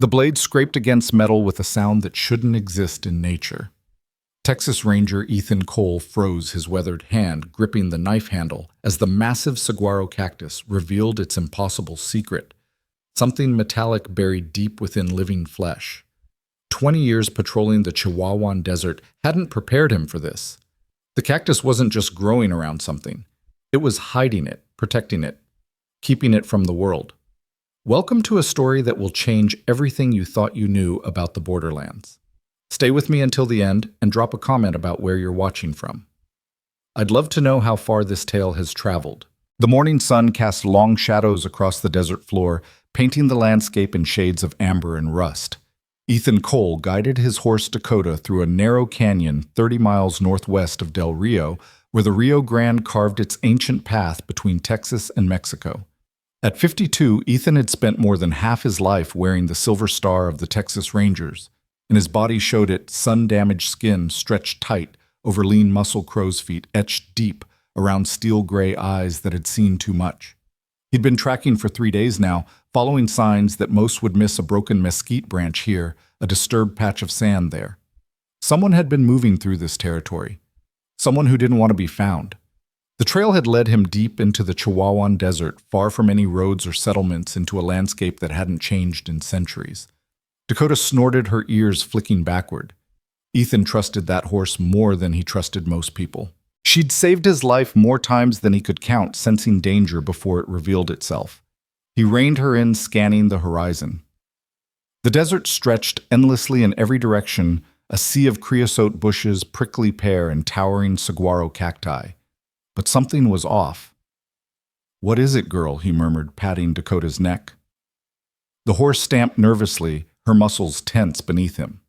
The blade scraped against metal with a sound that shouldn't exist in nature. Texas Ranger Ethan Cole froze his weathered hand, gripping the knife handle, as the massive saguaro cactus revealed its impossible secret, something metallic buried deep within living flesh. 20 years patrolling the Chihuahuan desert hadn't prepared him for this. The cactus wasn't just growing around something. It was hiding it, protecting it, keeping it from the world. Welcome to a story that will change everything you thought you knew about the Borderlands. Stay with me until the end and drop a comment about where you're watching from. I'd love to know how far this tale has traveled. The morning sun cast long shadows across the desert floor, painting the landscape in shades of amber and rust. Ethan Cole guided his horse Dakota through a narrow canyon 30 miles northwest of Del Rio, where the Rio Grande carved its ancient path between Texas and Mexico. At 52, Ethan had spent more than half his life wearing the silver star of the Texas Rangers, and his body showed its sun-damaged skin stretched tight over lean muscle crow's feet etched deep around steel-gray eyes that had seen too much. He'd been tracking for 3 days now, following signs that most would miss: a broken mesquite branch here, a disturbed patch of sand there. Someone had been moving through this territory. Someone who didn't want to be found. The trail had led him deep into the Chihuahuan desert, far from any roads or settlements, into a landscape that hadn't changed in centuries. Dakota snorted, her ears flicking backward. Ethan trusted that horse more than he trusted most people. She'd saved his life more times than he could count, sensing danger before it revealed itself. He reined her in, scanning the horizon. The desert stretched endlessly in every direction, a sea of creosote bushes, prickly pear, and towering saguaro cacti. But something was off. "What is it, girl?" he murmured, patting Dakota's neck. The horse stamped nervously, her muscles tense beneath him.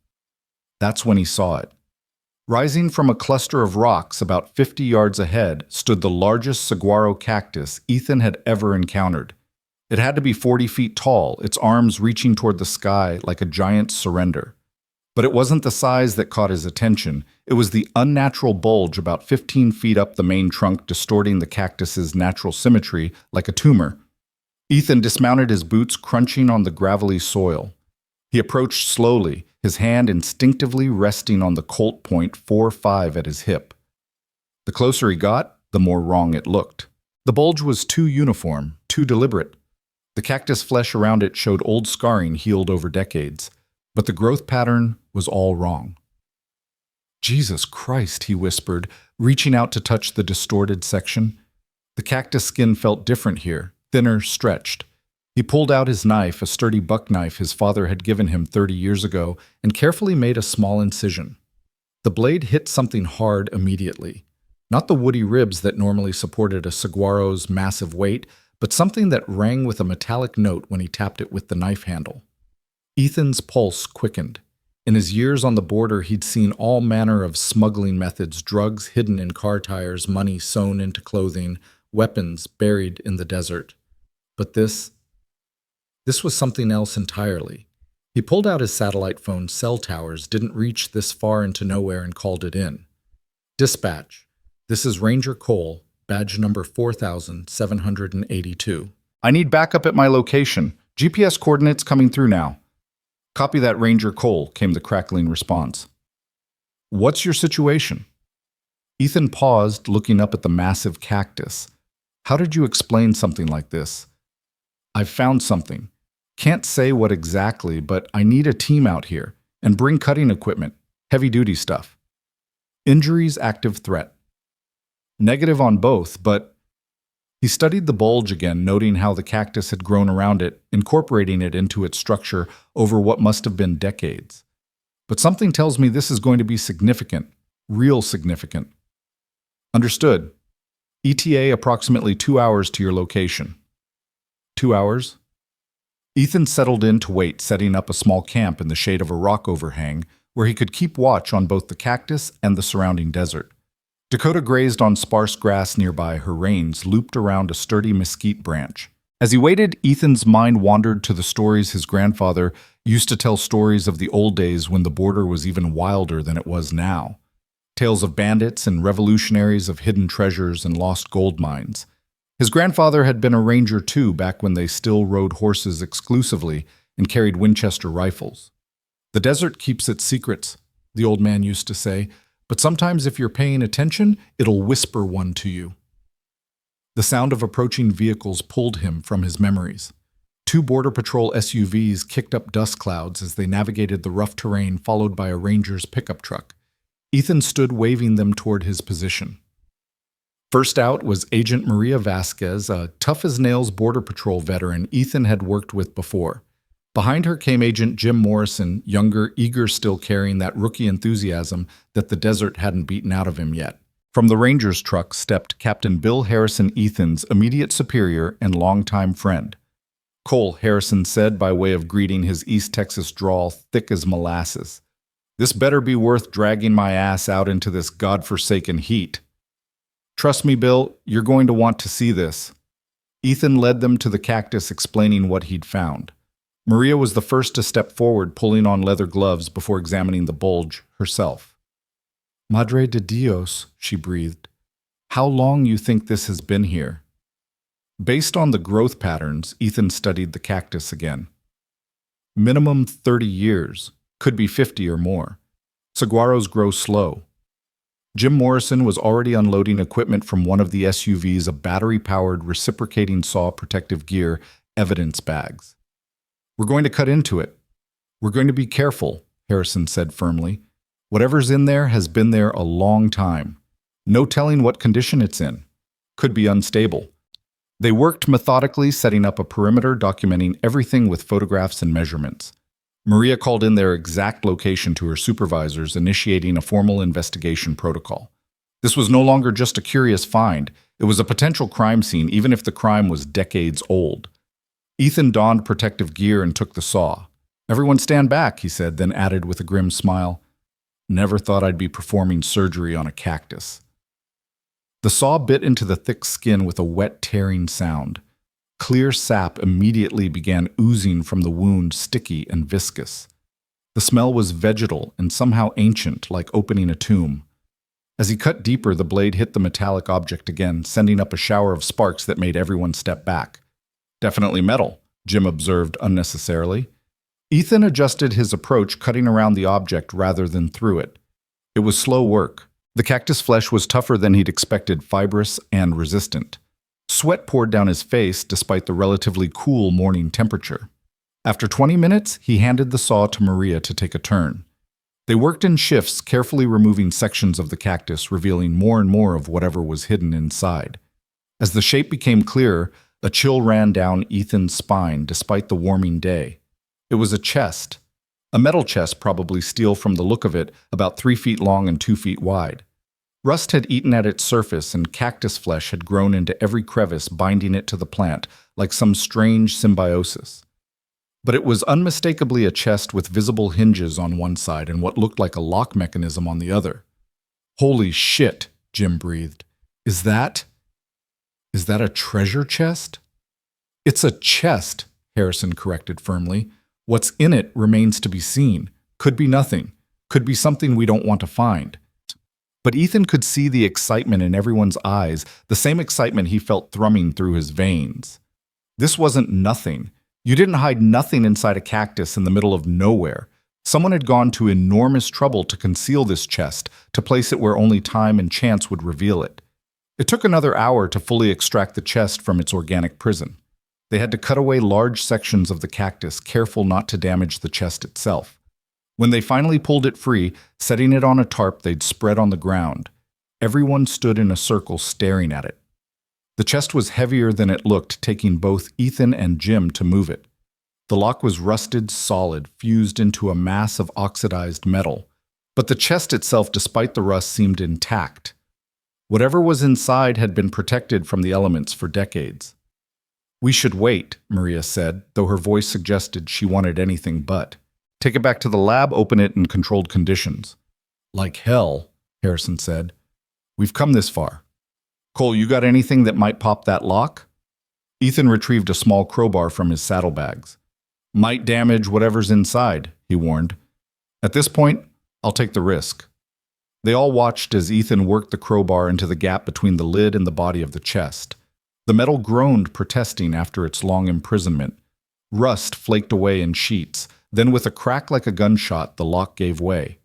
That's when he saw it. Rising from a cluster of rocks about 50 yards ahead stood the largest saguaro cactus Ethan had ever encountered. It had to be 40 feet tall, its arms reaching toward the sky like a giant's surrender. But it wasn't the size that caught his attention. It was the unnatural bulge about 15 feet up the main trunk, distorting the cactus's natural symmetry like a tumor. Ethan dismounted, his boots crunching on the gravelly soil. He approached slowly, his hand instinctively resting on the Colt .45 at his hip. The closer he got, the more wrong it looked. The bulge was too uniform, too deliberate. The cactus flesh around it showed old scarring healed over decades, but the growth pattern was all wrong. "Jesus Christ," he whispered, reaching out to touch the distorted section. The cactus skin felt different here, thinner, stretched. He pulled out his knife, a sturdy buck knife his father had given him 30 years ago, and carefully made a small incision. The blade hit something hard immediately. Not the woody ribs that normally supported a saguaro's massive weight, but something that rang with a metallic note when he tapped it with the knife handle. Ethan's pulse quickened. In his years on the border, he'd seen all manner of smuggling methods: drugs hidden in car tires, money sewn into clothing, weapons buried in the desert. But this was something else entirely. He pulled out his satellite phone. Cell towers didn't reach this far into nowhere, and called it in. "Dispatch, this is Ranger Cole, badge number 4782. I need backup at my location. GPS coordinates coming through now." "Copy that, Ranger Cole," came the crackling response. "What's your situation?" Ethan paused, looking up at the massive cactus. "How did you explain something like this?" "I've found something. Can't say what exactly, but I need a team out here, and bring cutting equipment, heavy-duty stuff." "Injuries, active threat?" "Negative on both, but..." He studied the bulge again, noting how the cactus had grown around it, incorporating it into its structure over what must have been decades. "But something tells me this is going to be significant, real significant." "Understood. ETA approximately 2 hours to your location." 2 hours? Ethan settled in to wait, setting up a small camp in the shade of a rock overhang where he could keep watch on both the cactus and the surrounding desert. Dakota grazed on sparse grass nearby, her reins looped around a sturdy mesquite branch. As he waited, Ethan's mind wandered to the stories his grandfather used to tell, stories of the old days when the border was even wilder than it was now. Tales of bandits and revolutionaries, of hidden treasures and lost gold mines. His grandfather had been a ranger too, back when they still rode horses exclusively, and carried Winchester rifles. "The desert keeps its secrets," the old man used to say, "but sometimes if you're paying attention, it'll whisper one to you." The sound of approaching vehicles pulled him from his memories. 2 Border Patrol SUVs kicked up dust clouds as they navigated the rough terrain, followed by a ranger's pickup truck. Ethan stood waving them toward his position. First out was Agent Maria Vasquez, a tough-as-nails Border Patrol veteran Ethan had worked with before. Behind her came Agent Jim Morrison, younger, eager, still carrying that rookie enthusiasm that the desert hadn't beaten out of him yet. From the Ranger's truck stepped Captain Bill Harrison, Ethan's immediate superior and longtime friend. "Cole," Harrison said by way of greeting, his East Texas drawl thick as molasses. "This better be worth dragging my ass out into this godforsaken heat." "Trust me, Bill, you're going to want to see this." Ethan led them to the Cactus, explaining what he'd found. Maria was the first to step forward, pulling on leather gloves before examining the bulge herself. "Madre de Dios," she breathed. "How long you think this has been here?" Based on the growth patterns, Ethan studied the Cactus again. "Minimum 30 years, could be 50 or more. Saguaros grow slow." Jim Morrison was already unloading equipment from one of the SUVs, a battery-powered reciprocating saw protective gear, evidence bags. "We're going to cut into it. We're going to be careful," Harrison said firmly. "Whatever's in there has been there a long time. No telling what condition it's in. Could be unstable." They worked methodically, setting up a perimeter, documenting everything with photographs and measurements. Maria called in their exact location to her supervisors, initiating a formal investigation protocol. This was no longer just a curious find. It was a potential crime scene, even if the crime was decades old. Ethan donned protective gear and took the saw. "Everyone stand back," he said, then added with a grim smile, "Never thought I'd be performing surgery on a cactus." The saw bit into the thick skin with a wet, tearing sound. Clear sap immediately began oozing from the wound, sticky and viscous. The smell was vegetal and somehow ancient, like opening a tomb. As he cut deeper, the blade hit the metallic object again, sending up a shower of sparks that made everyone step back. "Definitely metal," Jim observed unnecessarily. Ethan adjusted his approach, cutting around the object rather than through it. It was slow work. The cactus flesh was tougher than he'd expected, fibrous and resistant. Sweat poured down his face despite the relatively cool morning temperature. After 20 minutes, he handed the saw to Maria to take a turn. They worked in shifts, carefully removing sections of the cactus, revealing more and more of whatever was hidden inside. As the shape became clearer, a chill ran down Ethan's spine despite the warming day. It was a chest. A metal chest, probably steel from the look of it, about 3 feet long and 2 feet wide. Rust had eaten at its surface, and cactus flesh had grown into every crevice, binding it to the plant, like some strange symbiosis. But it was unmistakably a chest with visible hinges on one side and what looked like a lock mechanism on the other. "Holy shit," Jim breathed. Is that a treasure chest?" "It's a chest," Harrison corrected firmly. "What's in it remains to be seen. Could be nothing. Could be something we don't want to find." But Ethan could see the excitement in everyone's eyes, the same excitement he felt thrumming through his veins. This wasn't nothing. You didn't hide nothing inside a cactus in the middle of nowhere. Someone had gone to enormous trouble to conceal this chest, to place it where only time and chance would reveal it. It took another hour to fully extract the chest from its organic prison. They had to cut away large sections of the cactus, careful not to damage the chest itself. When they finally pulled it free, setting it on a tarp they'd spread on the ground, everyone stood in a circle staring at it. The chest was heavier than it looked, taking both Ethan and Jim to move it. The lock was rusted solid, fused into a mass of oxidized metal. But the chest itself, despite the rust, seemed intact. Whatever was inside had been protected from the elements for decades. "We should wait," Maria said, though her voice suggested she wanted anything but. "Take it back to the lab, open it in controlled conditions." "Like hell," Harrison said. "We've come this far. Cole, you got anything that might pop that lock?" Ethan retrieved a small crowbar from his saddlebags. "Might damage whatever's inside," he warned. "At this point, I'll take the risk." They all watched as Ethan worked the crowbar into the gap between the lid and the body of the chest. The metal groaned, protesting after its long imprisonment. Rust flaked away in sheets. Then with a crack like a gunshot, the lock gave way.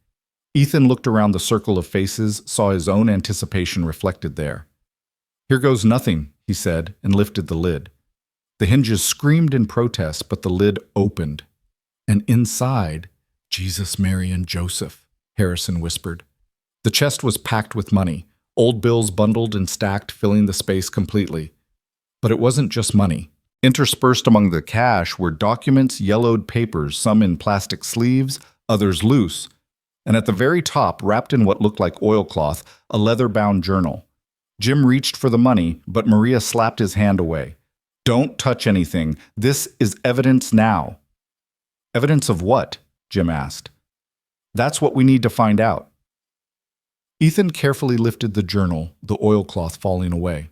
Ethan looked around the circle of faces, saw his own anticipation reflected there. "Here goes nothing," he said, and lifted the lid. The hinges screamed in protest, but the lid opened. And inside, "Jesus, Mary, and Joseph," Harrison whispered. The chest was packed with money, old bills bundled and stacked, filling the space completely. But it wasn't just money. Interspersed among the cash were documents, yellowed papers, some in plastic sleeves, others loose. And at the very top, wrapped in what looked like oilcloth, a leather-bound journal. Jim reached for the money, but Maria slapped his hand away. "Don't touch anything. This is evidence now." "Evidence of what?" Jim asked. "That's what we need to find out." Ethan carefully lifted the journal, the oilcloth falling away.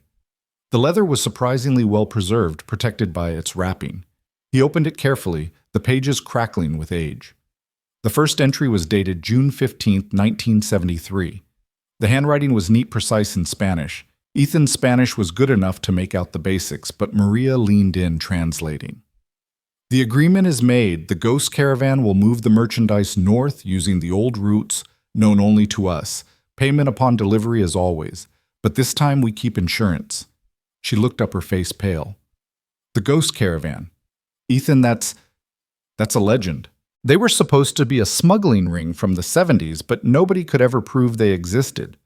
The leather was surprisingly well preserved, protected by its wrapping. He opened it carefully, the pages crackling with age. The first entry was dated June 15, 1973. The handwriting was neat, precise in Spanish. Ethan's Spanish was good enough to make out the basics, but Maria leaned in, translating. "The agreement is made. The Ghost Caravan will move the merchandise north using the old routes known only to us. Payment upon delivery as always. But this time we keep insurance." She looked up, her face pale. "The Ghost Caravan. Ethan, that's a legend. They were supposed to be a smuggling ring from the 70s, but nobody could ever prove they existed."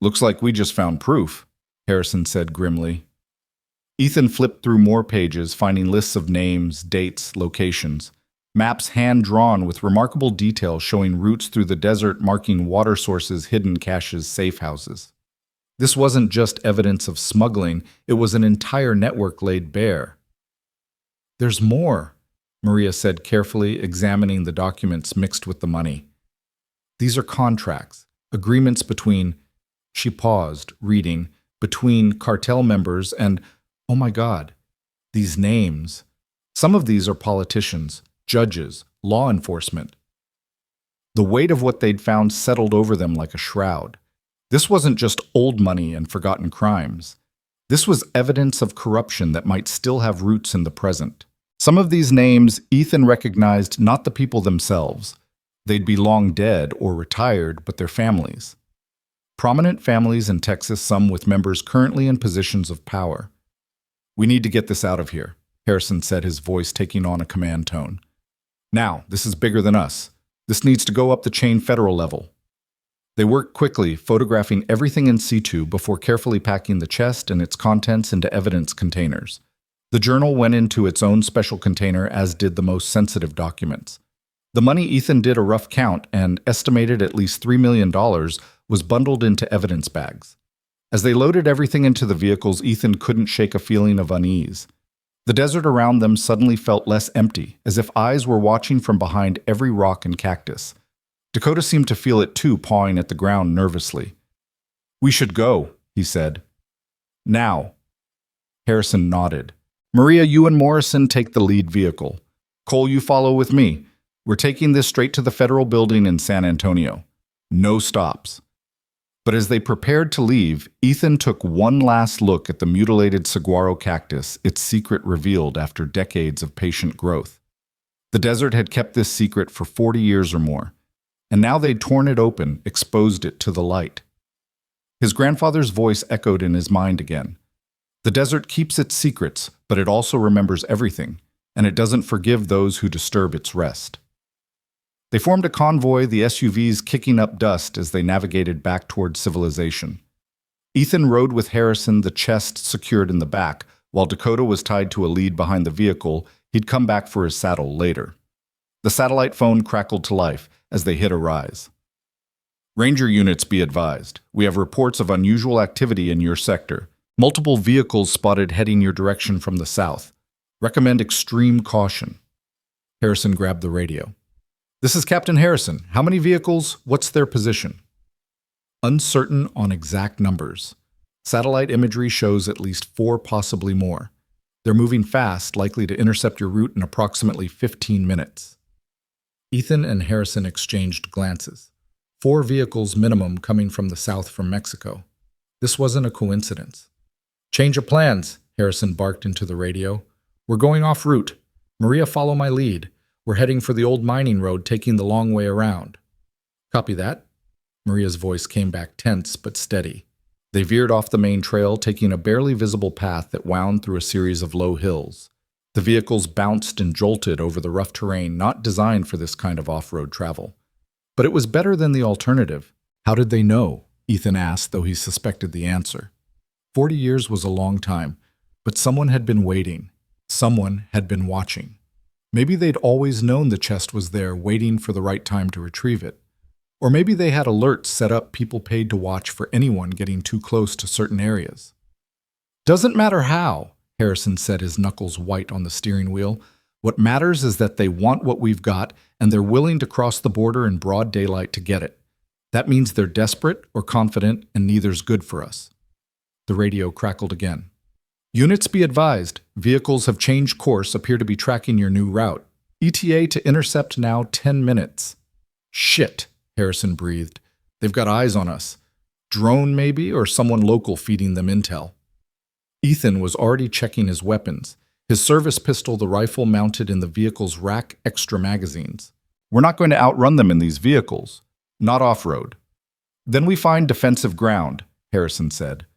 "Looks like we just found proof," Harrison said grimly. Ethan flipped through more pages, finding lists of names, dates, locations. Maps hand-drawn with remarkable detail showing routes through the desert, marking water sources, hidden caches, safe houses. This wasn't just evidence of smuggling, it was an entire network laid bare. "There's more," Maria said carefully, examining the documents mixed with the money. "These are contracts, agreements between," she paused, reading, "between cartel members and, oh my God, these names. Some of these are politicians, judges, law enforcement." The weight of what they'd found settled over them like a shroud. This wasn't just old money and forgotten crimes. This was evidence of corruption that might still have roots in the present. Some of these names Ethan recognized not the people themselves. They'd be long dead or retired, but their families. Prominent families in Texas, some with members currently in positions of power. "We need to get this out of here," Harrison said, his voice taking on a command tone. "Now, this is bigger than us. This needs to go up the chain federal level." They worked quickly, photographing everything in situ before carefully packing the chest and its contents into evidence containers. The journal went into its own special container, as did the most sensitive documents. The money, Ethan did a rough count and estimated at least $3 million, was bundled into evidence bags. As they loaded everything into the vehicles, Ethan couldn't shake a feeling of unease. The desert around them suddenly felt less empty, as if eyes were watching from behind every rock and cactus. Dakota seemed to feel it too, pawing at the ground nervously. "We should go," he said. "Now." Harrison nodded. "Maria, you and Morrison take the lead vehicle. Cole, you follow with me. We're taking this straight to the federal building in San Antonio. No stops." But as they prepared to leave, Ethan took one last look at the mutilated saguaro cactus, its secret revealed after decades of patient growth. The desert had kept this secret for 40 years or more, and now they'd torn it open, exposed it to the light. His grandfather's voice echoed in his mind again. The desert keeps its secrets, but it also remembers everything, and it doesn't forgive those who disturb its rest. They formed a convoy, the SUVs kicking up dust as they navigated back toward civilization. Ethan rode with Harrison, the chest secured in the back, while Dakota was tied to a lead behind the vehicle. He'd come back for his saddle later. The satellite phone crackled to life as they hit a rise. "Ranger units, be advised. We have reports of unusual activity in your sector. Multiple vehicles spotted heading your direction from the south. Recommend extreme caution." Harrison grabbed the radio. "This is Captain Harrison. How many vehicles? What's their position?" "Uncertain on exact numbers. Satellite imagery shows at least 4, possibly more. They're moving fast, likely to intercept your route in approximately 15 minutes. Ethan and Harrison exchanged glances. 4 vehicles minimum coming from the south from Mexico. This wasn't a coincidence. "Change of plans," Harrison barked into the radio. "We're going off route. Maria, follow my lead. We're heading for the old mining road, taking the long way around. Copy that. Maria's voice came back tense but steady. They veered off the main trail, taking a barely visible path that wound through a series of low hills. The vehicles bounced and jolted over the rough terrain not designed for this kind of off-road travel. But it was better than the alternative. How did they know? Ethan asked, though he suspected the answer. 40 years was a long time, but someone had been waiting. Someone had been watching. Maybe they'd always known the chest was there, waiting for the right time to retrieve it. Or maybe they had alerts set up people paid to watch for anyone getting too close to certain areas. Doesn't matter how, Harrison said, his knuckles white on the steering wheel. What matters is that they want what we've got, and they're willing to cross the border in broad daylight to get it. That means they're desperate or confident, and neither's good for us. The radio crackled again. Units be advised, vehicles have changed course, appear to be tracking your new route. ETA to intercept now 10 minutes. Shit, Harrison breathed. They've got eyes on us. Drone maybe, or someone local feeding them intel. Ethan was already checking his weapons. His service pistol, the rifle mounted in the vehicle's rack, extra magazines. We're not going to outrun them in these vehicles. Not off-road. Then we find defensive ground, Harrison said.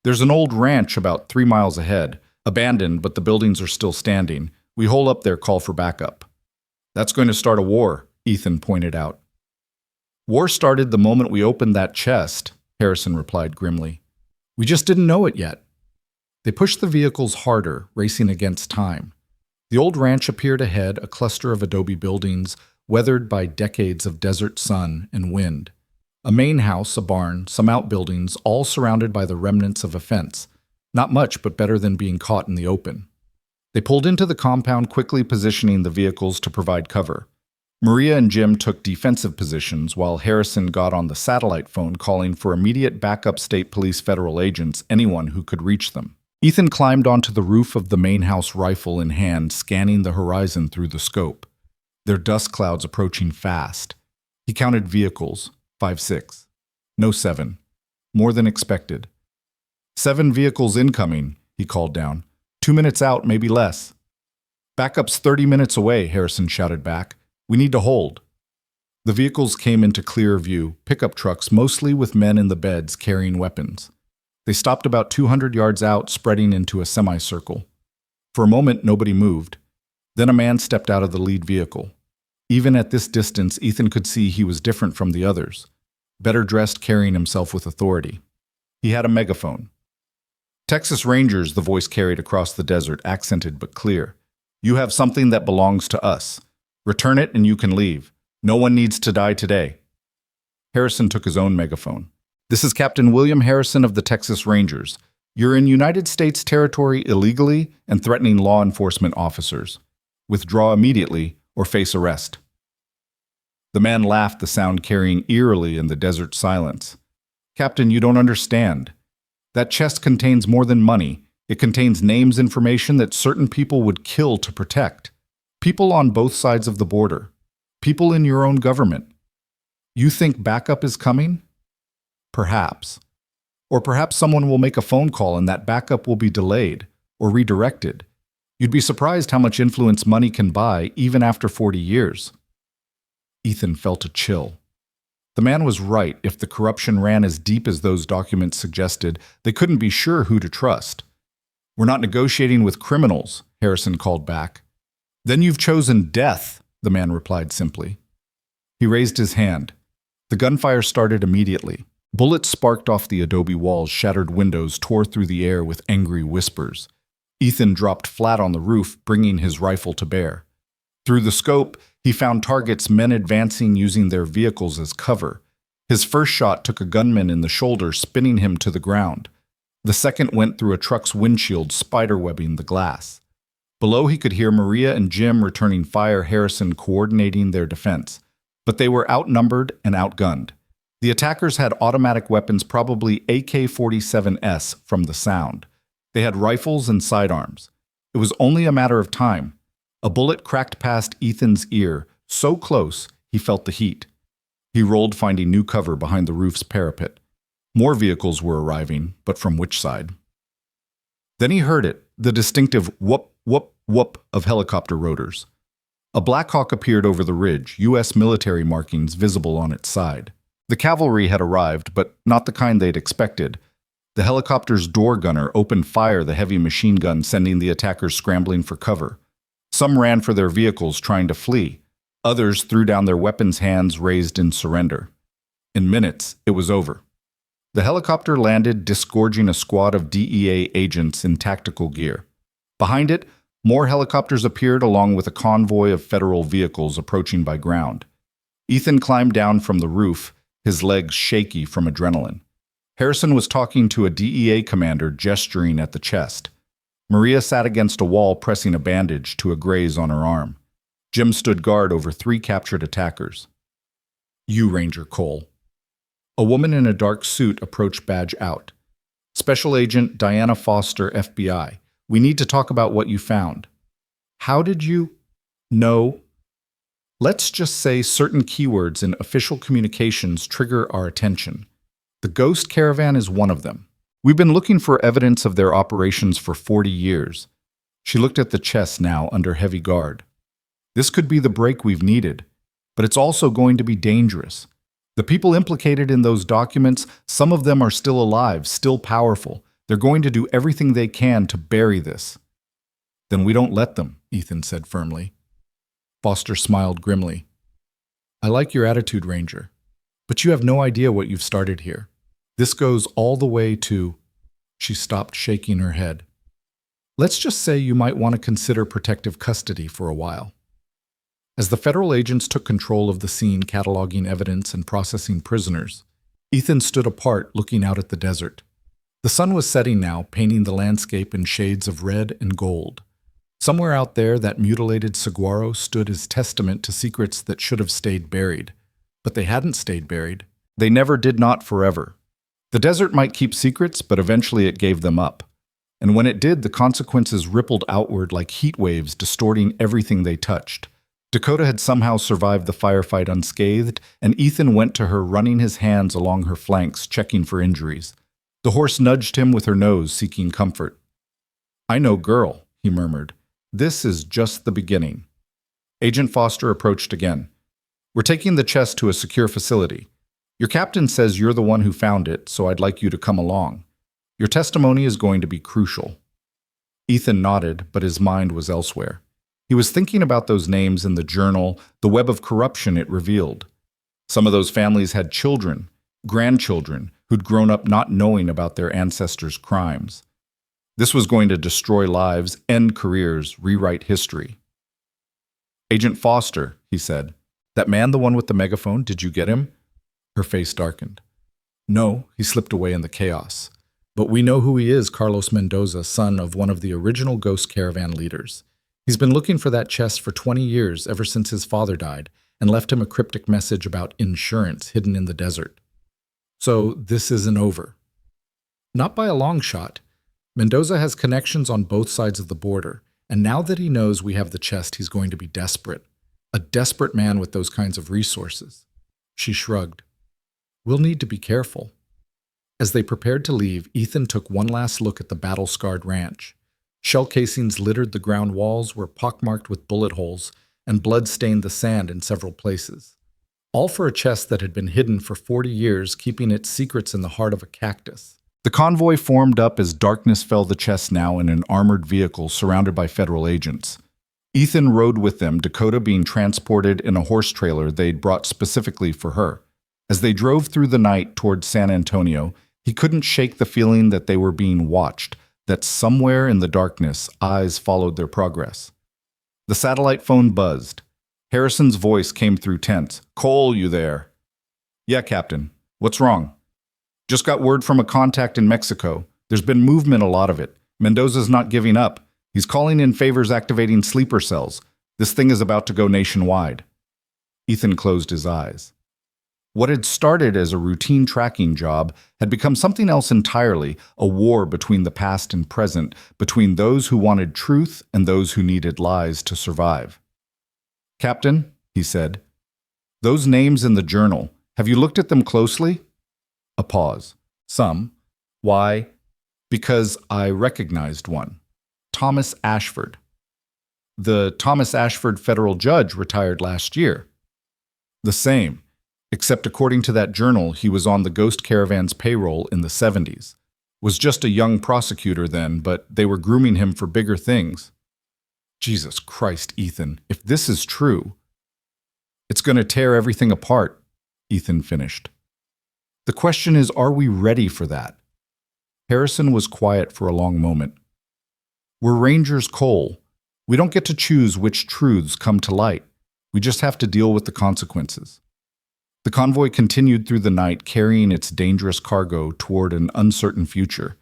There's an old ranch about 3 miles ahead, abandoned, but the buildings are still standing. We hole up there, call for backup. That's going to start a war, Ethan pointed out. War started the moment we opened that chest, Harrison replied grimly. We just didn't know it yet. They pushed the vehicles harder, racing against time. The old ranch appeared ahead, a cluster of adobe buildings, weathered by decades of desert sun and wind. A main house, a barn, some outbuildings, all surrounded by the remnants of a fence. Not much, but better than being caught in the open. They pulled into the compound, quickly positioning the vehicles to provide cover. Maria and Jim took defensive positions, while Harrison got on the satellite phone calling for immediate backup state police federal agents, anyone who could reach them. Ethan climbed onto the roof of the main house, rifle in hand, scanning the horizon through the scope. Their dust clouds approaching fast. He counted vehicles, 5, 6. No 7. More than expected. 7 vehicles incoming, he called down. 2 minutes out, maybe less. Backup's 30 minutes away, Harrison shouted back. We need to hold. The vehicles came into clear view, pickup trucks mostly with men in the beds carrying weapons. They stopped about 200 yards out, spreading into a semicircle. For a moment, nobody moved. Then a man stepped out of the lead vehicle. Even at this distance, Ethan could see he was different from the others, better dressed, carrying himself with authority. He had a megaphone. Texas Rangers, the voice carried across the desert, accented but clear. You have something that belongs to us. Return it and you can leave. No one needs to die today. Harrison took his own megaphone. This is Captain William Harrison of the Texas Rangers. You're in United States territory illegally and threatening law enforcement officers. Withdraw immediately or face arrest. The man laughed, the sound carrying eerily in the desert silence. Captain, you don't understand. That chest contains more than money. It contains names, information that certain people would kill to protect. People on both sides of the border. People in your own government. You think backup is coming? Perhaps. Or perhaps someone will make a phone call and that backup will be delayed or redirected. You'd be surprised how much influence money can buy even after 40 years. Ethan felt a chill. The man was right. If the corruption ran as deep as those documents suggested, they couldn't be sure who to trust. We're not negotiating with criminals, Harrison called back. Then you've chosen death, the man replied simply. He raised his hand. The gunfire started immediately. Bullets sparked off the adobe walls, shattered windows, tore through the air with angry whispers. Ethan dropped flat on the roof, bringing his rifle to bear. Through the scope, he found targets, men advancing using their vehicles as cover. His first shot took a gunman in the shoulder, spinning him to the ground. The second went through a truck's windshield, spiderwebbing the glass. Below, he could hear Maria and Jim returning fire, Harrison coordinating their defense. But they were outnumbered and outgunned. The attackers had automatic weapons, probably AK-47s from the sound. They had rifles and sidearms. It was only a matter of time. A bullet cracked past Ethan's ear, so close he felt the heat. He rolled, finding new cover behind the roof's parapet. More vehicles were arriving, but from which side? Then he heard it, the distinctive whoop, whoop, whoop of helicopter rotors. A Black Hawk appeared over the ridge, U.S. military markings visible on its side. The cavalry had arrived, but not the kind they'd expected. The helicopter's door gunner opened fire the heavy machine gun, sending the attackers scrambling for cover. Some ran for their vehicles, trying to flee. Others threw down their weapons, hands raised in surrender. In minutes, it was over. The helicopter landed, disgorging a squad of DEA agents in tactical gear. Behind it, more helicopters appeared along with a convoy of federal vehicles approaching by ground. Ethan climbed down from the roof, his legs shaky from adrenaline. Harrison was talking to a DEA commander, gesturing at the chest. Maria sat against a wall, pressing a bandage to a graze on her arm. Jim stood guard over 3 captured attackers. "You, Ranger Cole." A woman in a dark suit approached, badge out. "Special Agent Diana Foster, FBI. We need to talk about what you found." "How did you know?" "Let's just say certain keywords in official communications trigger our attention. The Ghost Caravan is one of them. We've been looking for evidence of their operations for 40 years. She looked at the chest now under heavy guard. "This could be the break we've needed, but it's also going to be dangerous. The people implicated in those documents, some of them are still alive, still powerful. They're going to do everything they can to bury this." "Then we don't let them," Ethan said firmly. Foster smiled grimly. "I like your attitude, Ranger, but you have no idea what you've started here. This goes all the way to—" She stopped, shaking her head. "Let's just say you might want to consider protective custody for a while." As the federal agents took control of the scene, cataloging evidence and processing prisoners, Ethan stood apart, looking out at the desert. The sun was setting now, painting the landscape in shades of red and gold. Somewhere out there, that mutilated saguaro stood as testament to secrets that should have stayed buried. But they hadn't stayed buried. They never did, not forever. The desert might keep secrets, but eventually it gave them up. And when it did, the consequences rippled outward like heat waves, distorting everything they touched. Dakota had somehow survived the firefight unscathed, and Ethan went to her, running his hands along her flanks, checking for injuries. The horse nudged him with her nose, seeking comfort. "I know, girl," he murmured. "This is just the beginning." Agent Foster approached again. "We're taking the chest to a secure facility. Your captain says you're the one who found it, so I'd like you to come along. Your testimony is going to be crucial." Ethan nodded, but his mind was elsewhere. He was thinking about those names in the journal, the web of corruption it revealed. Some of those families had children, grandchildren, who'd grown up not knowing about their ancestors' crimes. This was going to destroy lives, end careers, rewrite history. "Agent Foster," he said. "That man, the one with the megaphone, did you get him?" Her face darkened. "No, he slipped away in the chaos. But we know who he is, Carlos Mendoza, son of one of the original Ghost Caravan leaders. He's been looking for that chest for 20 years, ever since his father died, and left him a cryptic message about insurance hidden in the desert. So this isn't over." "Not by a long shot. Mendoza has connections on both sides of the border, and now that he knows we have the chest, he's going to be desperate. A desperate man with those kinds of resources." She shrugged. "We'll need to be careful." As they prepared to leave, Ethan took one last look at the battle-scarred ranch. Shell casings littered the ground walls, were pockmarked with bullet holes, and blood stained the sand in several places. All for a chest that had been hidden for 40 years, keeping its secrets in the heart of a cactus. The convoy formed up as darkness fell the chest now in an armored vehicle surrounded by federal agents. Ethan rode with them, Dakota being transported in a horse trailer they'd brought specifically for her. As they drove through the night toward San Antonio, he couldn't shake the feeling that they were being watched, that somewhere in the darkness, eyes followed their progress. The satellite phone buzzed. Harrison's voice came through tense. "Cole, you there?" "Yeah, Captain. What's wrong?" "Just got word from a contact in Mexico. There's been movement, a lot of it. Mendoza's not giving up. He's calling in favors activating sleeper cells. This thing is about to go nationwide." Ethan closed his eyes. What had started as a routine tracking job had become something else entirely, a war between the past and present, between those who wanted truth and those who needed lies to survive. "Captain," he said, "those names in the journal, have you looked at them closely?" A pause. "Some. Why?" "Because I recognized one. Thomas Ashford." The Thomas Ashford federal judge retired last year. The same, except according to that journal, he was on the Ghost Caravan's payroll in the 70s. Was just a young prosecutor then, but they were grooming him for bigger things. Jesus Christ, Ethan, if this is true, it's going to tear everything apart, Ethan finished. The question is, are we ready for that? Harrison was quiet for a long moment. We're Rangers, Cole. We don't get to choose which truths come to light. We just have to deal with the consequences. The convoy continued through the night, carrying its dangerous cargo toward an uncertain future.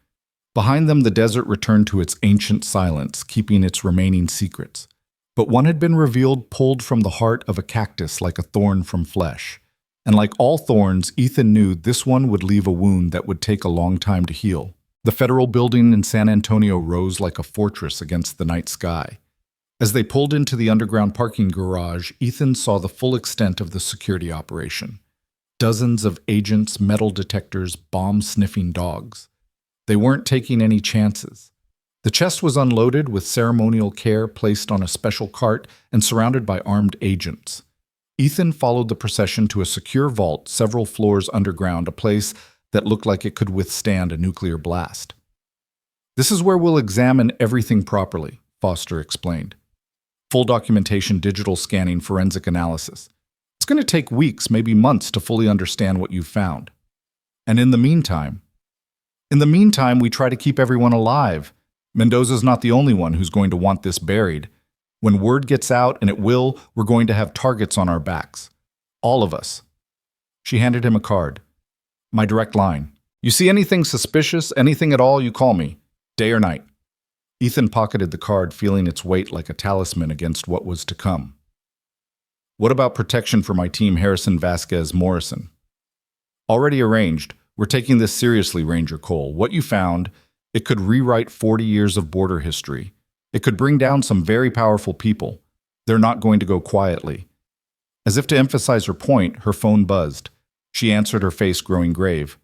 Behind them, the desert returned to its ancient silence, keeping its remaining secrets. But one had been revealed, pulled from the heart of a cactus like a thorn from flesh. And like all thorns, Ethan knew this one would leave a wound that would take a long time to heal. The federal building in San Antonio rose like a fortress against the night sky. As they pulled into the underground parking garage, Ethan saw the full extent of the security operation. Dozens of agents, metal detectors, bomb-sniffing dogs. They weren't taking any chances. The chest was unloaded with ceremonial care, placed on a special cart, and surrounded by armed agents. Ethan followed the procession to a secure vault several floors underground, a place that looked like it could withstand a nuclear blast. "This is where we'll examine everything properly," Foster explained. "Full documentation, digital scanning, forensic analysis. It's going to take weeks, maybe months, to fully understand what you've found. And in the meantime, we try to keep everyone alive. Mendoza's not the only one who's going to want this buried. When word gets out, and it will, we're going to have targets on our backs. All of us." She handed him a card. "My direct line. You see anything suspicious, anything at all, you call me. Day or night." Ethan pocketed the card, feeling its weight like a talisman against what was to come. "What about protection for my team, Harrison, Vasquez, Morrison?" "Already arranged. We're taking this seriously, Ranger Cole. What you found, it could rewrite 40 years of border history. It could bring down some very powerful people. They're not going to go quietly." As if to emphasize her point, her phone buzzed. She answered, her face growing grave.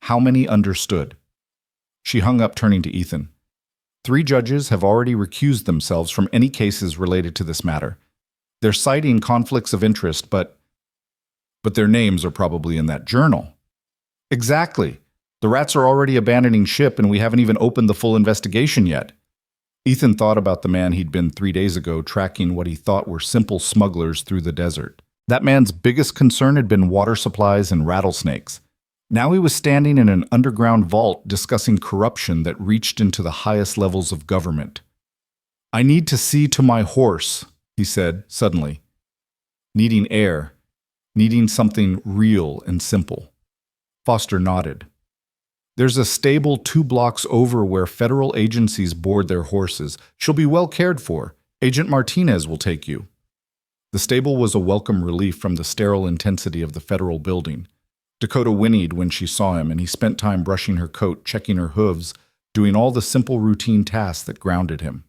How many understood?" She hung up, turning to Ethan. 3 judges have already recused themselves from any cases related to this matter. They're citing conflicts of interest, but their names are probably in that journal. Exactly. The rats are already abandoning ship, and we haven't even opened the full investigation yet. Ethan thought about the man he'd been 3 days ago, tracking what he thought were simple smugglers through the desert. That man's biggest concern had been water supplies and rattlesnakes. Now he was standing in an underground vault discussing corruption that reached into the highest levels of government. "I need to see to my horse," he said suddenly. Needing air, needing something real and simple. Foster nodded. "There's a stable 2 blocks over where federal agencies board their horses. She'll be well cared for. Agent Martinez will take you." The stable was a welcome relief from the sterile intensity of the federal building. Dakota whinnied when she saw him, and he spent time brushing her coat, checking her hooves, doing all the simple routine tasks that grounded him.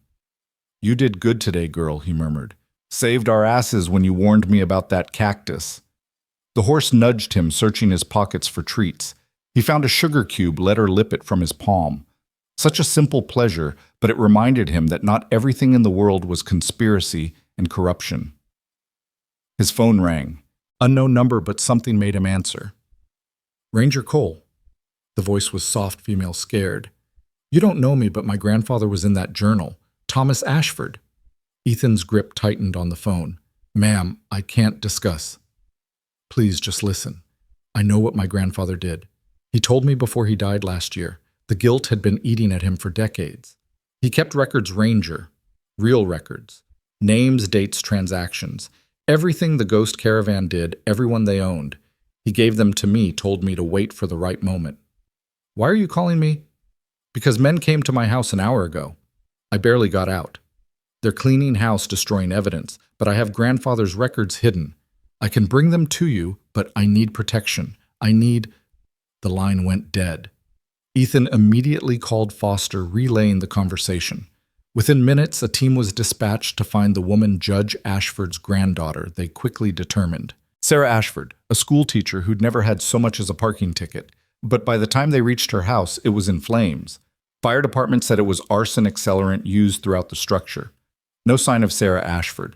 "You did good today, girl," he murmured. "Saved our asses when you warned me about that cactus." The horse nudged him, searching his pockets for treats. He found a sugar cube, let her lip it from his palm. Such a simple pleasure, but it reminded him that not everything in the world was conspiracy and corruption. His phone rang. Unknown number, but something made him answer. "Ranger Cole." The voice was soft, female, scared. "You don't know me, but my grandfather was in that journal. Thomas Ashford." Ethan's grip tightened on the phone. "Ma'am, I can't discuss." "Please, just listen. I know what my grandfather did. He told me before he died last year. The guilt had been eating at him for decades. He kept records, Ranger. Real records. Names, dates, transactions. Everything the Ghost Caravan did, everyone they owned. He gave them to me, told me to wait for the right moment." "Why are you calling me?" "Because men came to my house an hour ago. I barely got out. They're cleaning house, destroying evidence, but I have grandfather's records hidden. I can bring them to you, but I need protection. I need—" The line went dead. Ethan immediately called Foster, relaying the conversation. Within minutes, a team was dispatched to find the woman Judge Ashford's granddaughter, they quickly determined. Sarah Ashford, a schoolteacher who'd never had so much as a parking ticket. But by the time they reached her house, it was in flames. Fire department said it was arson accelerant used throughout the structure. No sign of Sarah Ashford.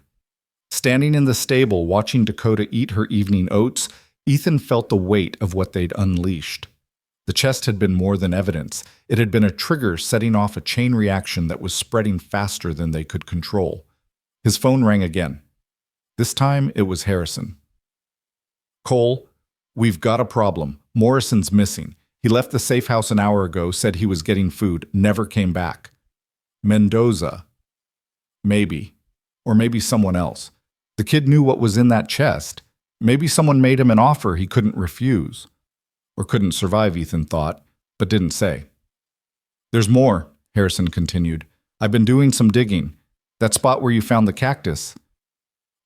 Standing in the stable, watching Dakota eat her evening oats, Ethan felt the weight of what they'd unleashed. The chest had been more than evidence. It had been a trigger setting off a chain reaction that was spreading faster than they could control. His phone rang again. This time, it was Harrison. "Cole, we've got a problem. Morrison's missing. He left the safe house an hour ago, said he was getting food, never came back. Mendoza. Maybe. Or maybe someone else. The kid knew what was in that chest. Maybe someone made him an offer he couldn't refuse. Or couldn't survive, Ethan thought, but didn't say. There's more," Harrison continued. "I've been doing some digging. That spot where you found the cactus.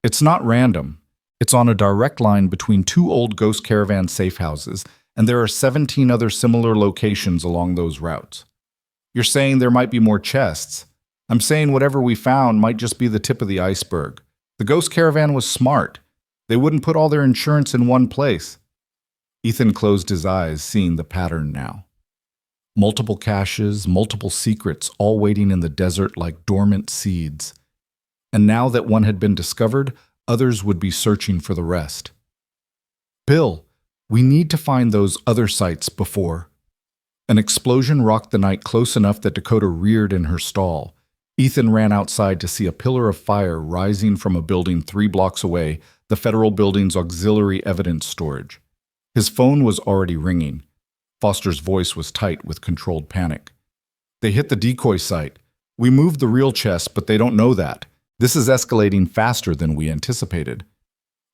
It's not random. It's on a direct line between two old Ghost Caravan safe houses, and there are 17 other similar locations along those routes. You're saying there might be more chests. I'm saying whatever we found might just be the tip of the iceberg. The Ghost Caravan was smart. They wouldn't put all their insurance in one place." Ethan closed his eyes, seeing the pattern now. Multiple caches, multiple secrets, all waiting in the desert like dormant seeds. And now that one had been discovered, others would be searching for the rest. "Bill, we need to find those other sites before." An explosion rocked the night close enough that Dakota reared in her stall. Ethan ran outside to see a pillar of fire rising from a building 3 blocks away, the federal building's auxiliary evidence storage. His phone was already ringing. Foster's voice was tight with controlled panic. "They hit the decoy site. We moved the real chest, but they don't know that. This is escalating faster than we anticipated.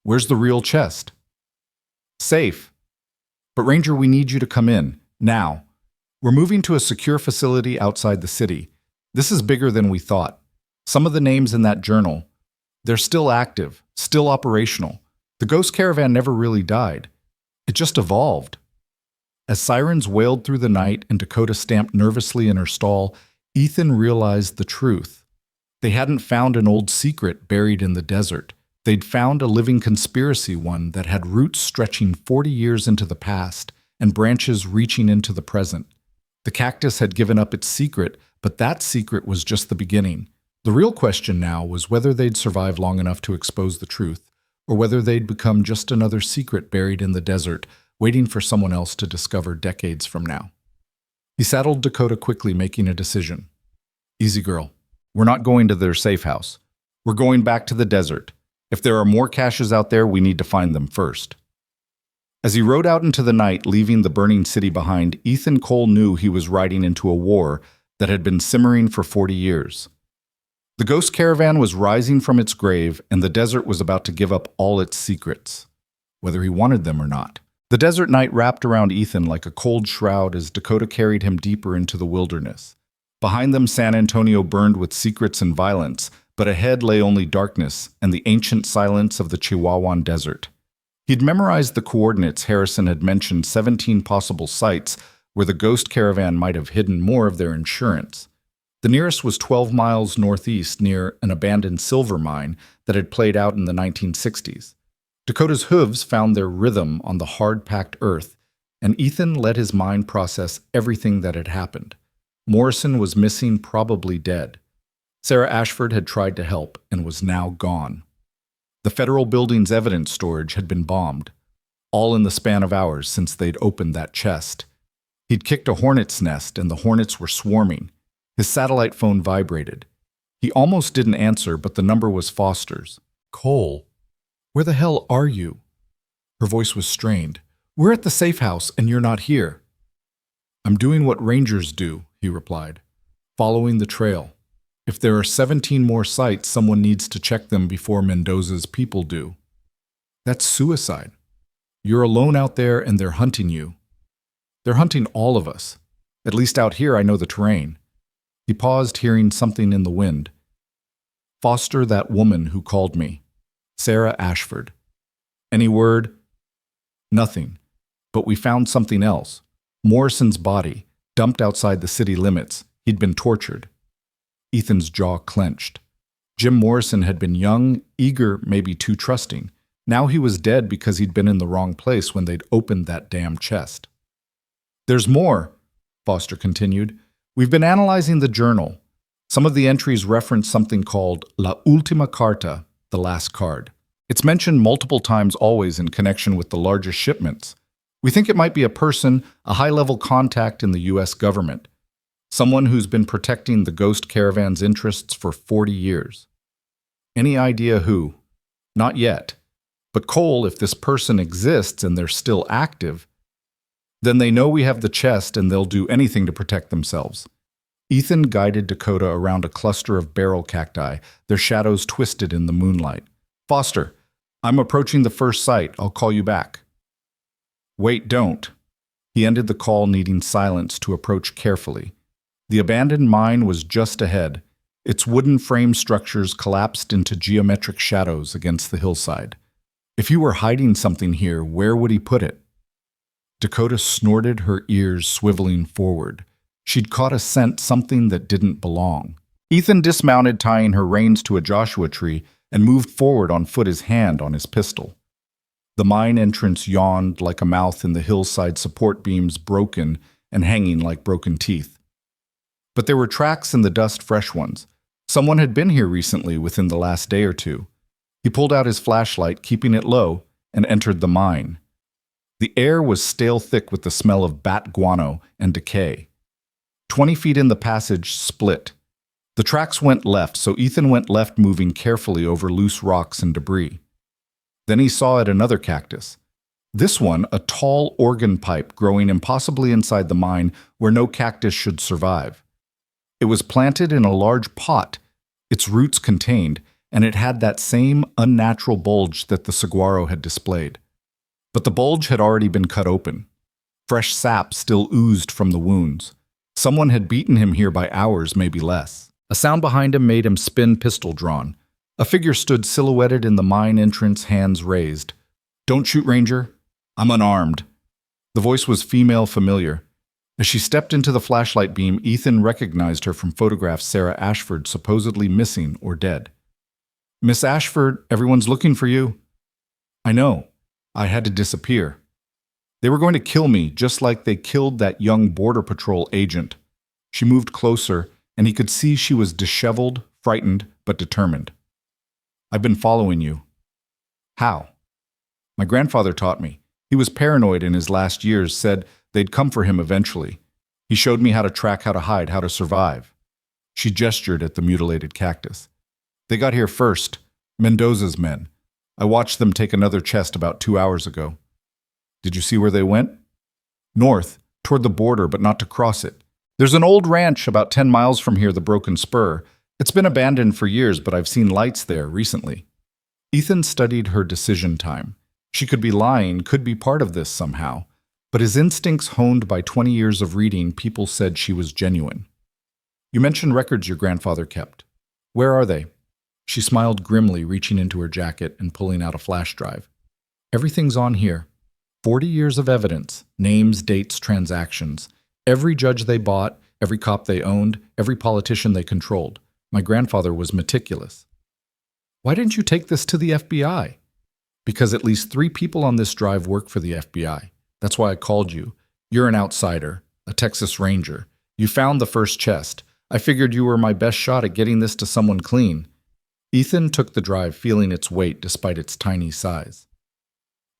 Where's the real chest?" "Safe. But Ranger, we need you to come in. Now. We're moving to a secure facility outside the city. This is bigger than we thought. Some of the names in that journal, they're still active, still operational. The Ghost Caravan never really died. It just evolved." As sirens wailed through the night and Dakota stamped nervously in her stall, Ethan realized the truth. They hadn't found an old secret buried in the desert. They'd found a living conspiracy, one that had roots stretching 40 years into the past and branches reaching into the present. The cactus had given up its secret, but that secret was just the beginning. The real question now was whether they'd survive long enough to expose the truth, or whether they'd become just another secret buried in the desert, waiting for someone else to discover decades from now. He saddled Dakota quickly, making a decision. "Easy, girl. We're not going to their safe house. We're going back to the desert. If there are more caches out there, we need to find them first." As he rode out into the night, leaving the burning city behind, Ethan Cole knew he was riding into a war that had been simmering for 40 years. The Ghost Caravan was rising from its grave, and the desert was about to give up all its secrets, whether he wanted them or not. The desert night wrapped around Ethan like a cold shroud as Dakota carried him deeper into the wilderness. Behind them, San Antonio burned with secrets and violence, but ahead lay only darkness and the ancient silence of the Chihuahuan Desert. He'd memorized the coordinates. Harrison had mentioned 17 possible sites where the Ghost Caravan might have hidden more of their insurance. The nearest was 12 miles northeast near an abandoned silver mine that had played out in the 1960s. Dakota's hooves found their rhythm on the hard-packed earth, and Ethan let his mind process everything that had happened. Morrison was missing, probably dead. Sarah Ashford had tried to help and was now gone. The federal building's evidence storage had been bombed, all in the span of hours since they'd opened that chest. He'd kicked a hornet's nest, and the hornets were swarming. His satellite phone vibrated. He almost didn't answer, but the number was Foster's. "Cole, where the hell are you?" Her voice was strained. "We're at the safe house, and you're not here." "I'm doing what Rangers do," he replied, "following the trail. If there are 17 more sites, someone needs to check them before Mendoza's people do. That's suicide. You're alone out there, and they're hunting you. They're hunting all of us. At least out here, I know the terrain." He paused, hearing something in the wind. "Foster, that woman who called me. Sarah Ashford. Any word?" "Nothing. But we found something else. Morrison's body, dumped outside the city limits. He'd been tortured." Ethan's jaw clenched. Jim Morrison had been young, eager, maybe too trusting. Now he was dead because he'd been in the wrong place when they'd opened that damn chest. "There's more," Foster continued. "We've been analyzing the journal. Some of the entries reference something called La Última Carta, the last card. It's mentioned multiple times always in connection with the largest shipments. We think it might be a person, a high-level contact in the U.S. government, someone who's been protecting the Ghost Caravan's interests for 40 years. Any idea who? Not yet. But Cole, if this person exists and they're still active, then they know we have the chest and they'll do anything to protect themselves. Ethan guided Dakota around a cluster of barrel cacti, their shadows twisted in the moonlight. Foster, I'm approaching the first site. I'll call you back. Wait, don't. He ended the call, needing silence to approach carefully. The abandoned mine was just ahead. Its wooden frame structures collapsed into geometric shadows against the hillside. If you were hiding something here, where would he put it? Dakota snorted, her ears swiveling forward. She'd caught a scent, something that didn't belong. Ethan dismounted, tying her reins to a Joshua tree, and moved forward on foot, his hand on his pistol. The mine entrance yawned like a mouth in the hillside support beams, broken and hanging like broken teeth. But there were tracks in the dust, fresh ones. Someone had been here recently, within the last day or two. He pulled out his flashlight, keeping it low, and entered the mine. The air was stale thick with the smell of bat guano and decay. 20 feet in, the passage split. The tracks went left, so Ethan went left, moving carefully over loose rocks and debris. Then he saw at another cactus. This one, a tall organ pipe growing impossibly inside the mine where no cactus should survive. It was planted in a large pot, its roots contained, and it had that same unnatural bulge that the saguaro had displayed. But the bulge had already been cut open. Fresh sap still oozed from the wounds. Someone had beaten him here by hours, maybe less. A sound behind him made him spin, pistol drawn. A figure stood silhouetted in the mine entrance, hands raised. "Don't shoot, Ranger. I'm unarmed." The voice was female, familiar. As she stepped into the flashlight beam, Ethan recognized her from photographs Sarah Ashford supposedly missing or dead. "Miss Ashford, everyone's looking for you." "I know. I had to disappear. They were going to kill me, just like they killed that young Border Patrol agent." She moved closer, and he could see she was disheveled, frightened, but determined. "I've been following you." "How?" "My grandfather taught me. He was paranoid in his last years, said they'd come for him eventually. He showed me how to track, how to hide, how to survive." She gestured at the mutilated cactus. "They got here first, Mendoza's men. I watched them take another chest about 2 hours ago." "Did you see where they went?" "North, toward the border, but not to cross it. There's an old ranch about 10 miles from here, the Broken Spur. It's been abandoned for years, but I've seen lights there recently." Ethan studied her decision time. She could be lying, could be part of this somehow. But his instincts, honed by 20 years of reading, people said she was genuine. "You mentioned records your grandfather kept. Where are they?" She smiled grimly, reaching into her jacket and pulling out a flash drive. "Everything's on here. 40 years of evidence, names, dates, transactions. Every judge they bought, every cop they owned, every politician they controlled. My grandfather was meticulous." "Why didn't you take this to the FBI?" "Because at least 3 people on this drive work for the FBI. That's why I called you. You're an outsider, a Texas Ranger. You found the first chest. I figured you were my best shot at getting this to someone clean." Ethan took the drive, feeling its weight despite its tiny size.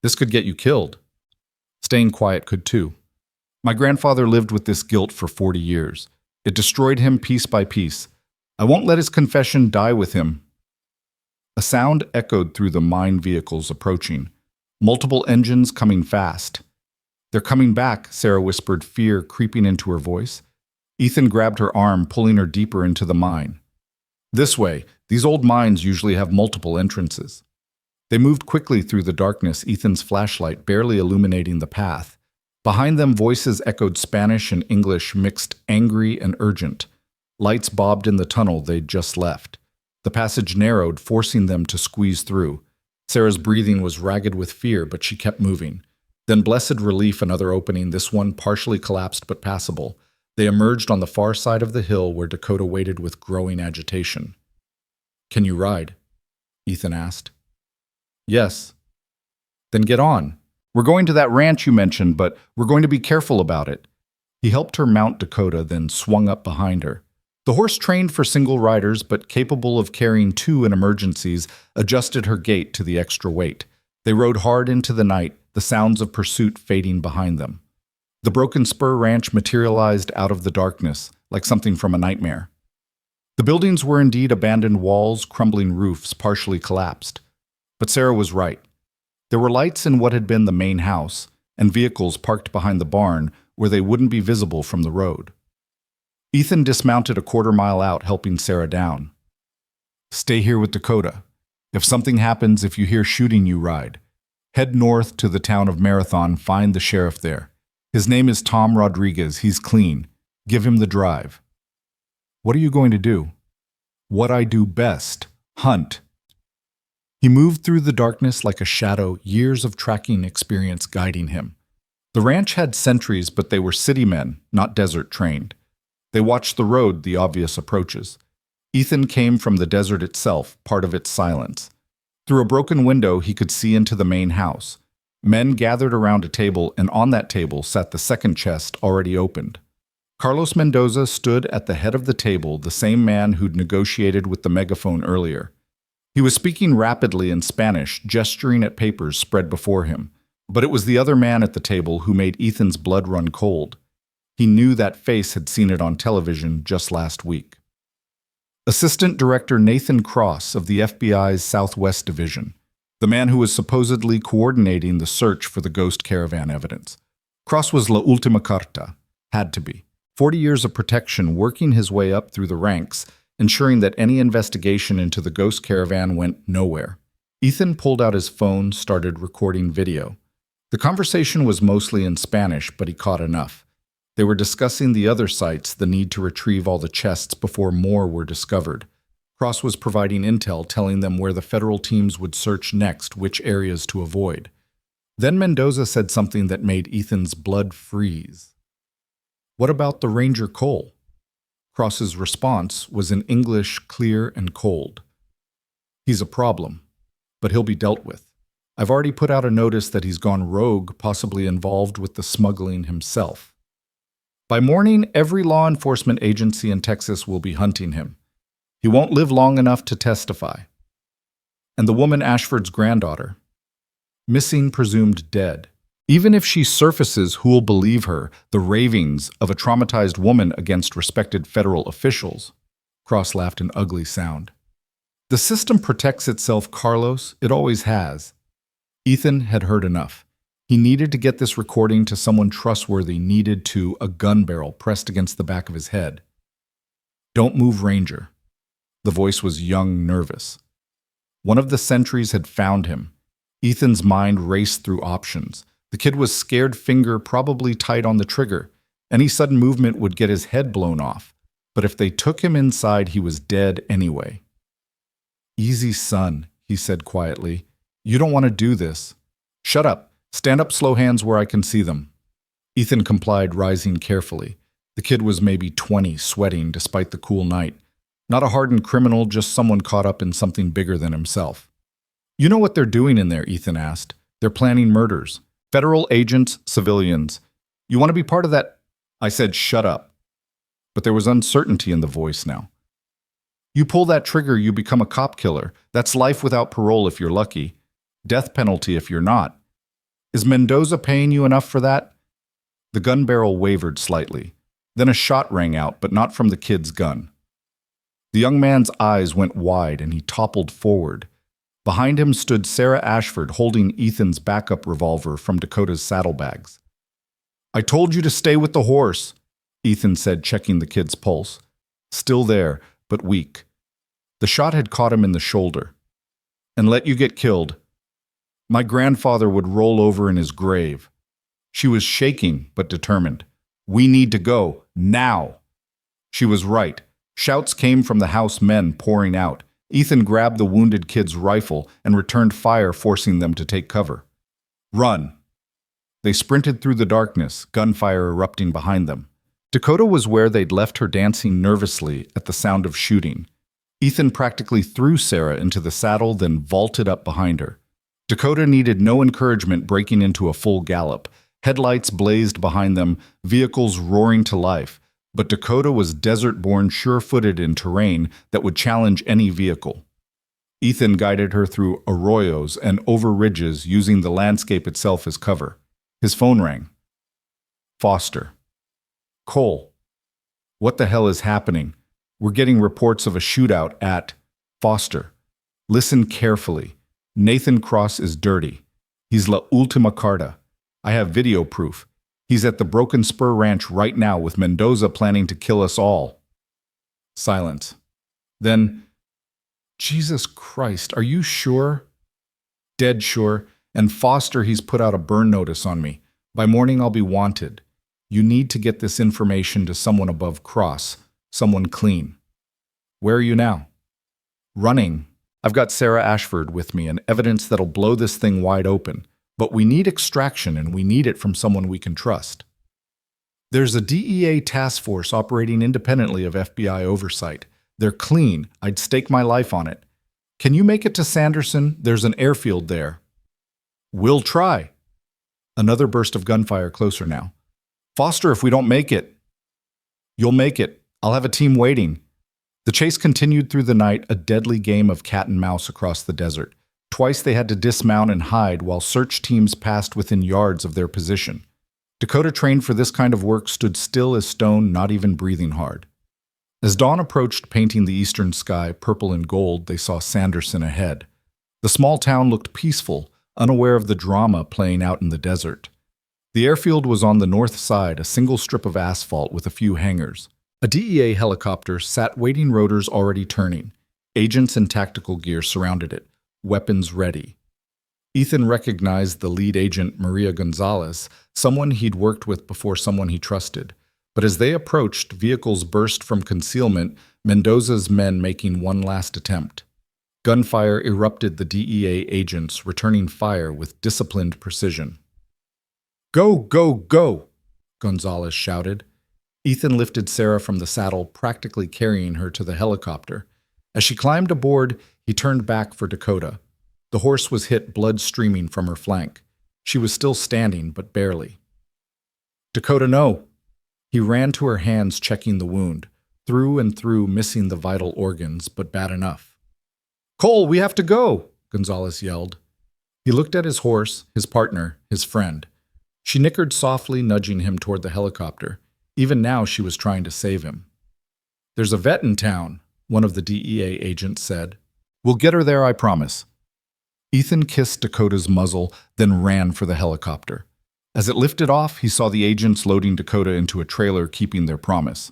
"This could get you killed." "Staying quiet could too. My grandfather lived with this guilt for 40 years. It destroyed him piece by piece. I won't let his confession die with him." A sound echoed through the mine vehicles approaching. Multiple engines coming fast. "They're coming back," Sarah whispered, fear creeping into her voice. Ethan grabbed her arm, pulling her deeper into the mine. "This way. These old mines usually have multiple entrances." They moved quickly through the darkness, Ethan's flashlight barely illuminating the path. Behind them, voices echoed Spanish and English, mixed angry and urgent. Lights bobbed in the tunnel they'd just left. The passage narrowed, forcing them to squeeze through. Sarah's breathing was ragged with fear, but she kept moving. Then, blessed relief, another opening, this one partially collapsed but passable. They emerged on the far side of the hill where Dakota waited with growing agitation. "Can you ride?" Ethan asked. "Yes." "Then get on. We're going to that ranch you mentioned, but we're going to be careful about it." He helped her mount Dakota, then swung up behind her. The horse, trained for single riders but capable of carrying two in emergencies, adjusted her gait to the extra weight. They rode hard into the night, the sounds of pursuit fading behind them. The broken spur ranch materialized out of the darkness, like something from a nightmare. The buildings were indeed abandoned walls, crumbling roofs, partially collapsed. But Sarah was right. There were lights in what had been the main house, and vehicles parked behind the barn where they wouldn't be visible from the road. Ethan dismounted a quarter-mile out, helping Sarah down. "Stay here with Dakota. If something happens, if you hear shooting, you ride. Head north to the town of Marathon, find the sheriff there. His name is Tom Rodriguez. He's clean. Give him the drive." "What are you going to do?" "What I do best. Hunt." He moved through the darkness like a shadow, years of tracking experience guiding him. The ranch had sentries, but they were city men, not desert trained. They watched the road, the obvious approaches. Ethan came from the desert itself, part of its silence. Through a broken window, he could see into the main house. Men gathered around a table, and on that table sat the second chest, already opened. Carlos Mendoza stood at the head of the table, the same man who'd negotiated with the megaphone earlier. He was speaking rapidly in Spanish, gesturing at papers spread before him. But it was the other man at the table who made Ethan's blood run cold. He knew that face, had seen it on television just last week. Assistant Director Nathan Cross of the FBI's Southwest Division, the man who was supposedly coordinating the search for the Ghost Caravan evidence. Cross was la última carta, had to be. 40 years of protection, working his way up through the ranks, ensuring that any investigation into the Ghost Caravan went nowhere. Ethan pulled out his phone, started recording video. The conversation was mostly in Spanish, but he caught enough. They were discussing the other sites, the need to retrieve all the chests before more were discovered. Cross was providing intel, telling them where the federal teams would search next, which areas to avoid. Then Mendoza said something that made Ethan's blood freeze. "What about the Ranger Cole?" Cross's response was in English, clear and cold. "He's a problem, but he'll be dealt with. I've already put out a notice that he's gone rogue, possibly involved with the smuggling himself. By morning, every law enforcement agency in Texas will be hunting him. He won't live long enough to testify." And the woman Ashford's granddaughter? Missing, presumed dead. Even if she surfaces, who'll believe her? The ravings of a traumatized woman against respected federal officials. Cross laughed an ugly sound. "The system protects itself, Carlos. It always has." Ethan had heard enough. He needed to get this recording to someone trustworthy, needed to a gun barrel pressed against the back of his head. "Don't move, Ranger." The voice was young, nervous. One of the sentries had found him. Ethan's mind raced through options. The kid was scared, finger probably tight on the trigger. Any sudden movement would get his head blown off. But if they took him inside, he was dead anyway. "Easy, son," he said quietly. "You don't want to do this." "Shut up. Stand up, slow hands where I can see them." Ethan complied, rising carefully. The kid was maybe 20, sweating despite the cool night. Not a hardened criminal, just someone caught up in something bigger than himself. "You know what they're doing in there?" Ethan asked. "They're planning murders. Federal agents, civilians. You want to be part of that?" I said, "Shut up." But there was uncertainty in the voice now. "You pull that trigger, you become a cop killer. That's life without parole if you're lucky. Death penalty if you're not. Is Mendoza paying you enough for that?" The gun barrel wavered slightly. Then a shot rang out, but not from the kid's gun. The young man's eyes went wide and he toppled forward. Behind him stood Sarah Ashford, holding Ethan's backup revolver from Dakota's saddlebags. "I told you to stay with the horse," Ethan said, checking the kid's pulse. Still there, but weak. The shot had caught him in the shoulder. "And let you get killed. My grandfather would roll over in his grave." She was shaking, but determined. "We need to go, now." She was right. Shouts came from the house, men pouring out. Ethan grabbed the wounded kid's rifle and returned fire, forcing them to take cover. "Run." They sprinted through the darkness, gunfire erupting behind them. Dakota was where they'd left her, dancing nervously at the sound of shooting. Ethan practically threw Sarah into the saddle, then vaulted up behind her. Dakota needed no encouragement, breaking into a full gallop. Headlights blazed behind them, vehicles roaring to life. But Dakota was desert-born, sure-footed in terrain that would challenge any vehicle. Ethan guided her through arroyos and over ridges using the landscape itself as cover. His phone rang. Foster. Cole. What the hell is happening? We're getting reports of a shootout at Foster. Listen carefully. Nathan Cross is dirty. He's la última carta. I have video proof. He's at the Broken Spur Ranch right now with Mendoza planning to kill us all. Silence. Then, Jesus Christ, are you sure? Dead sure. And Foster, he's put out a burn notice on me. By morning I'll be wanted. You need to get this information to someone above Cross, someone clean. Where are you now? Running. I've got Sarah Ashford with me and evidence that'll blow this thing wide open. But we need extraction, and we need it from someone we can trust. There's a DEA task force operating independently of FBI oversight. They're clean. I'd stake my life on it. Can you make it to Sanderson? There's an airfield there. We'll try. Another burst of gunfire closer now. Foster, if we don't make it. You'll make it. I'll have a team waiting. The chase continued through the night, a deadly game of cat and mouse across the desert. Twice they had to dismount and hide while search teams passed within yards of their position. Dakota, trained for this kind of work, stood still as stone, not even breathing hard. As dawn approached, painting the eastern sky purple and gold, they saw Sanderson ahead. The small town looked peaceful, unaware of the drama playing out in the desert. The airfield was on the north side, a single strip of asphalt with a few hangars. A DEA helicopter sat waiting, rotors already turning. Agents in tactical gear surrounded it, weapons ready. Ethan recognized the lead agent, Maria Gonzalez, someone he'd worked with before, someone he trusted. But as they approached, vehicles burst from concealment, Mendoza's men making one last attempt. Gunfire erupted, the DEA agents returning fire with disciplined precision. Go, go, go, Gonzalez shouted. Ethan lifted Sarah from the saddle, practically carrying her to the helicopter. As she climbed aboard, he turned back for Dakota. The horse was hit, blood streaming from her flank. She was still standing, but barely. Dakota, no! He ran to her hands, checking the wound, through and through, missing the vital organs, but bad enough. Cole, we have to go, Gonzalez yelled. He looked at his horse, his partner, his friend. She nickered softly, nudging him toward the helicopter. Even now she was trying to save him. There's a vet in town, one of the DEA agents said. We'll get her there, I promise. Ethan kissed Dakota's muzzle, then ran for the helicopter. As it lifted off, he saw the agents loading Dakota into a trailer, keeping their promise.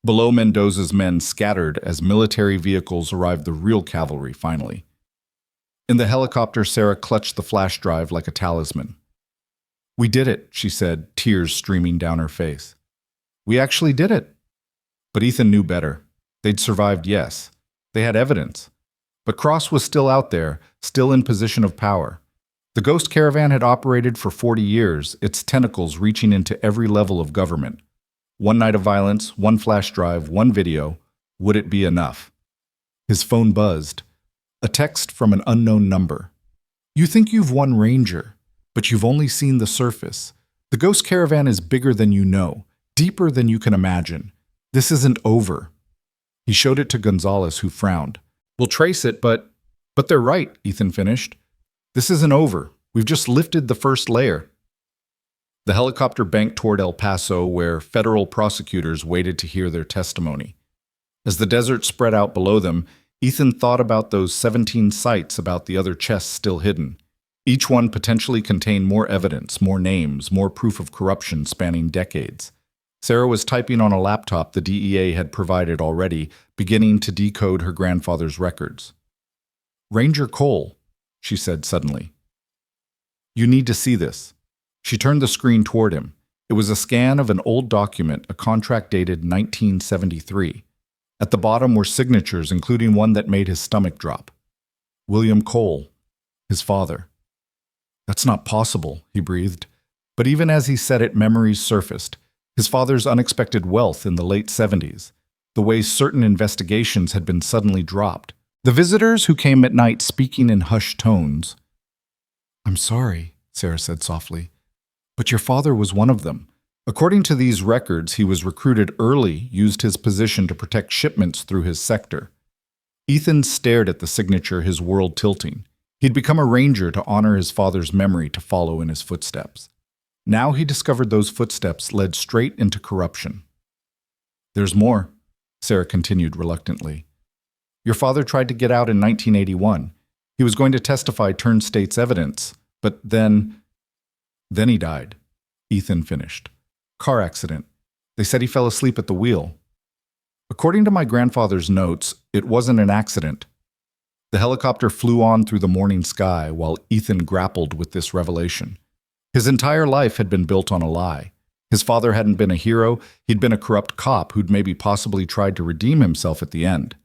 Below, Mendoza's men scattered as military vehicles arrived, the real cavalry, finally. In the helicopter, Sarah clutched the flash drive like a talisman. We did it, she said, tears streaming down her face. We actually did it. But Ethan knew better. They'd survived, yes. They had evidence. But Cross was still out there, still in position of power. The Ghost Caravan had operated for 40 years, its tentacles reaching into every level of government. One night of violence, one flash drive, one video. Would it be enough? His phone buzzed. A text from an unknown number. You think you've won Ranger, but you've only seen the surface. The Ghost Caravan is bigger than you know, deeper than you can imagine. This isn't over. He showed it to Gonzalez, who frowned. We'll trace it, but they're right, Ethan finished. This isn't over. We've just lifted the first layer. The helicopter banked toward El Paso, where federal prosecutors waited to hear their testimony. As the desert spread out below them, Ethan thought about those 17 sites about the other chests still hidden. Each one potentially contained more evidence, more names, more proof of corruption spanning decades. Sarah was typing on a laptop the DEA had provided already, beginning to decode her grandfather's records. Ranger Cole, she said suddenly. You need to see this. She turned the screen toward him. It was a scan of an old document, a contract dated 1973. At the bottom were signatures, including one that made his stomach drop. William Cole, his father. That's not possible, he breathed. But even as he said it, memories surfaced. His father's unexpected wealth in the late 70s. The way certain investigations had been suddenly dropped. The visitors who came at night speaking in hushed tones. I'm sorry, Sarah said softly, but your father was one of them. According to these records, he was recruited early, used his position to protect shipments through his sector. Ethan stared at the signature, his world tilting. He'd become a ranger to honor his father's memory, to follow in his footsteps. Now he discovered those footsteps led straight into corruption. "There's more," Sarah continued reluctantly. "Your father tried to get out in 1981. He was going to testify, turn state's evidence, but then he died," Ethan finished. "Car accident. They said he fell asleep at the wheel. According to my grandfather's notes, it wasn't an accident." The helicopter flew on through the morning sky while Ethan grappled with this revelation. His entire life had been built on a lie. His father hadn't been a hero, he'd been a corrupt cop who'd maybe possibly tried to redeem himself at the end.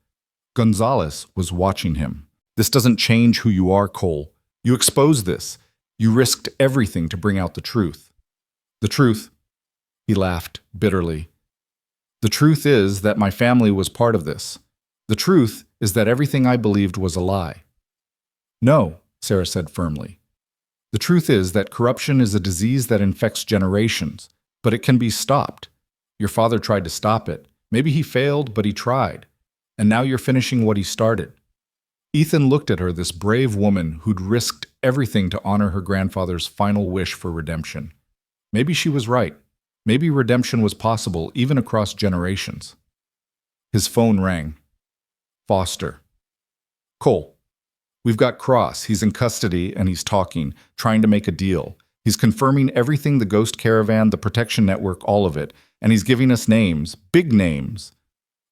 Gonzalez was watching him. "This doesn't change who you are, Cole. You exposed this. You risked everything to bring out the truth." "The truth?" He laughed bitterly. "The truth is that my family was part of this. The truth is that everything I believed was a lie." "No," Sarah said firmly. "The truth is that corruption is a disease that infects generations, but it can be stopped. Your father tried to stop it. Maybe he failed, but he tried. And now you're finishing what he started." Ethan looked at her, this brave woman who'd risked everything to honor her grandfather's final wish for redemption. Maybe she was right. Maybe redemption was possible, even across generations. His phone rang. Foster. "Cole, we've got Cross. He's in custody and he's talking, trying to make a deal. He's confirming everything, the Ghost Caravan, the protection network, all of it. And he's giving us names, big names."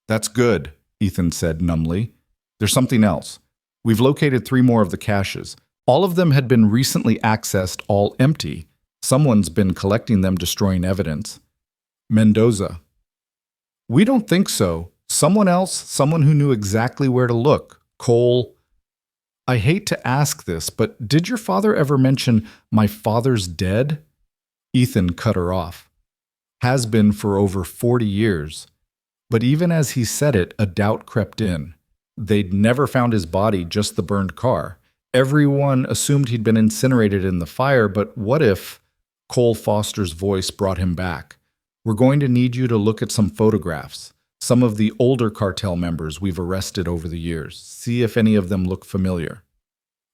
"That's good," Ethan said numbly. "There's something else. We've located 3 more of the caches. All of them had been recently accessed, all empty. Someone's been collecting them, destroying evidence." "Mendoza." "We don't think so. Someone else, someone who knew exactly where to look. Cole, I hate to ask this, but did your father ever mention, 'My father's dead'?" Ethan cut her off. "Has been for over 40 years. But even as he said it, a doubt crept in. They'd never found his body, just the burned car. Everyone assumed he'd been incinerated in the fire, but what if—" Cole Foster's voice brought him back. "We're going to need you to look at some photographs. Some of the older cartel members we've arrested over the years. See if any of them look familiar."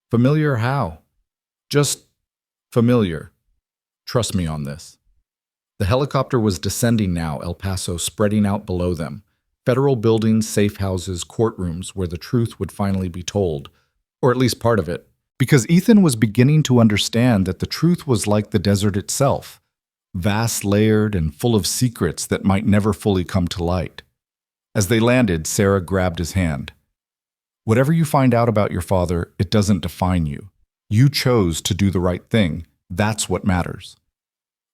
"Familiar how?" "Just familiar. Trust me on this." The helicopter was descending now, El Paso spreading out below them. Federal buildings, safe houses, courtrooms where the truth would finally be told. Or at least part of it. Because Ethan was beginning to understand that the truth was like the desert itself. Vast, layered, and full of secrets that might never fully come to light. As they landed, Sarah grabbed his hand. "Whatever you find out about your father, it doesn't define you. You chose to do the right thing. That's what matters."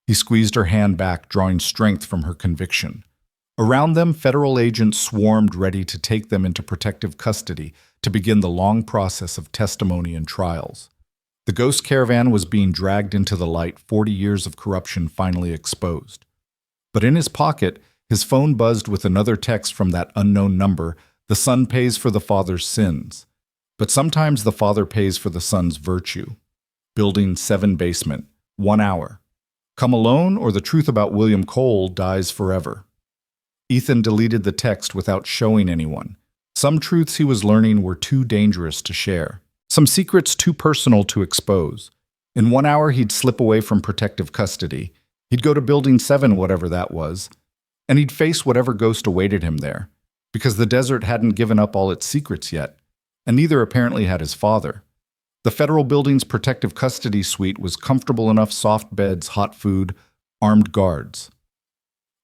He squeezed her hand back, drawing strength from her conviction. Around them, federal agents swarmed, ready to take them into protective custody to begin the long process of testimony and trials. The Ghost Caravan was being dragged into the light, 40 years of corruption finally exposed. But in his pocket, his phone buzzed with another text from that unknown number. "The son pays for the father's sins. But sometimes the father pays for the son's virtue. Building 7 basement, 1 hour. Come alone or the truth about William Cole dies forever." Ethan deleted the text without showing anyone. Some truths he was learning were too dangerous to share. Some secrets too personal to expose. In 1 hour, he'd slip away from protective custody. He'd go to Building 7, whatever that was. And he'd face whatever ghost awaited him there. Because the desert hadn't given up all its secrets yet. And neither apparently had his father. The federal building's protective custody suite was comfortable enough, soft beds, hot food, armed guards.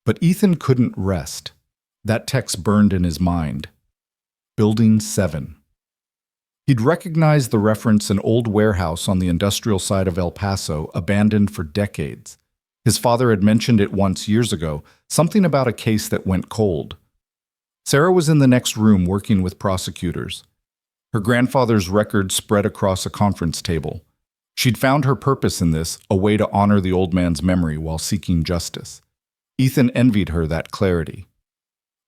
But Ethan couldn't rest. That text burned in his mind. Building 7. He'd recognized the reference, an old warehouse on the industrial side of El Paso, abandoned for decades. His father had mentioned it once years ago, something about a case that went cold. Sarah was in the next room working with prosecutors. Her grandfather's record spread across a conference table. She'd found her purpose in this, a way to honor the old man's memory while seeking justice. Ethan envied her that clarity.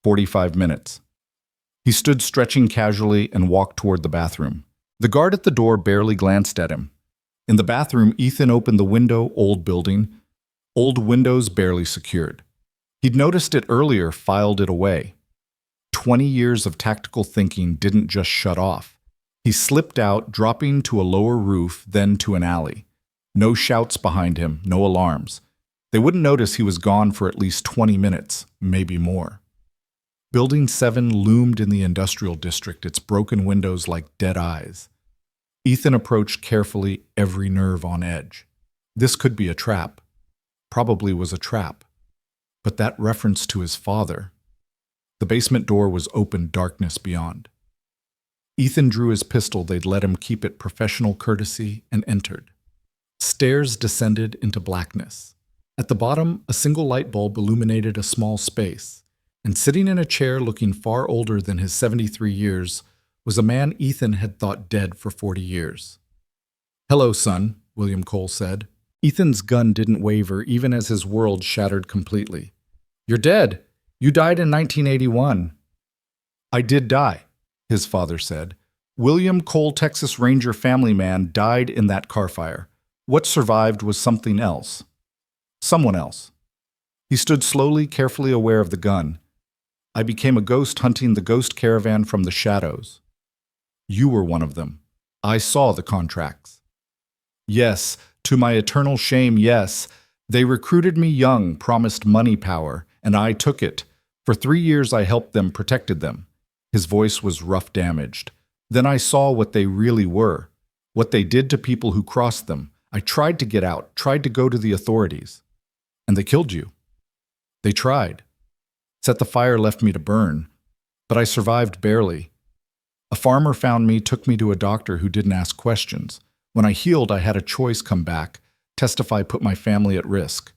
45 minutes. He stood stretching casually and walked toward the bathroom. The guard at the door barely glanced at him. In the bathroom, Ethan opened the window, old building. old windows barely secured. He'd noticed it earlier, filed it away. 20 years of tactical thinking didn't just shut off. He slipped out, dropping to a lower roof, then to an alley. No shouts behind him, no alarms. They wouldn't notice he was gone for at least 20 minutes, maybe more. Building 7 loomed in the industrial district, its broken windows like dead eyes. Ethan approached carefully, every nerve on edge. This could be a trap. Probably was a trap. But that reference to his father. The basement door was open, darkness beyond. Ethan drew his pistol, they'd let him keep it professional courtesy, and entered. Stairs descended into blackness. At the bottom, a single light bulb illuminated a small space, and sitting in a chair looking far older than his 73 years was a man Ethan had thought dead for 40 years. "Hello, son," William Cole said. Ethan's gun didn't waver even as his world shattered completely. "You're dead. You died in 1981. "I did die," his father said. "William Cole, Texas Ranger family man, died in that car fire. What survived was something else. Someone else." He stood slowly, carefully aware of the gun. "I became a ghost hunting the Ghost Caravan from the shadows. You were one of them. I saw the contracts." "Yes, to my eternal shame, yes. They recruited me young, promised money, power, and I took it. For 3 years I helped them, protected them." His voice was rough, damaged. "Then I saw what they really were, what they did to people who crossed them. I tried to get out, tried to go to the authorities. And they killed you. They tried. Set the fire, left me to burn. But I survived barely. A farmer found me, took me to a doctor who didn't ask questions. When I healed, I had a choice: come back, testify, put my family at risk,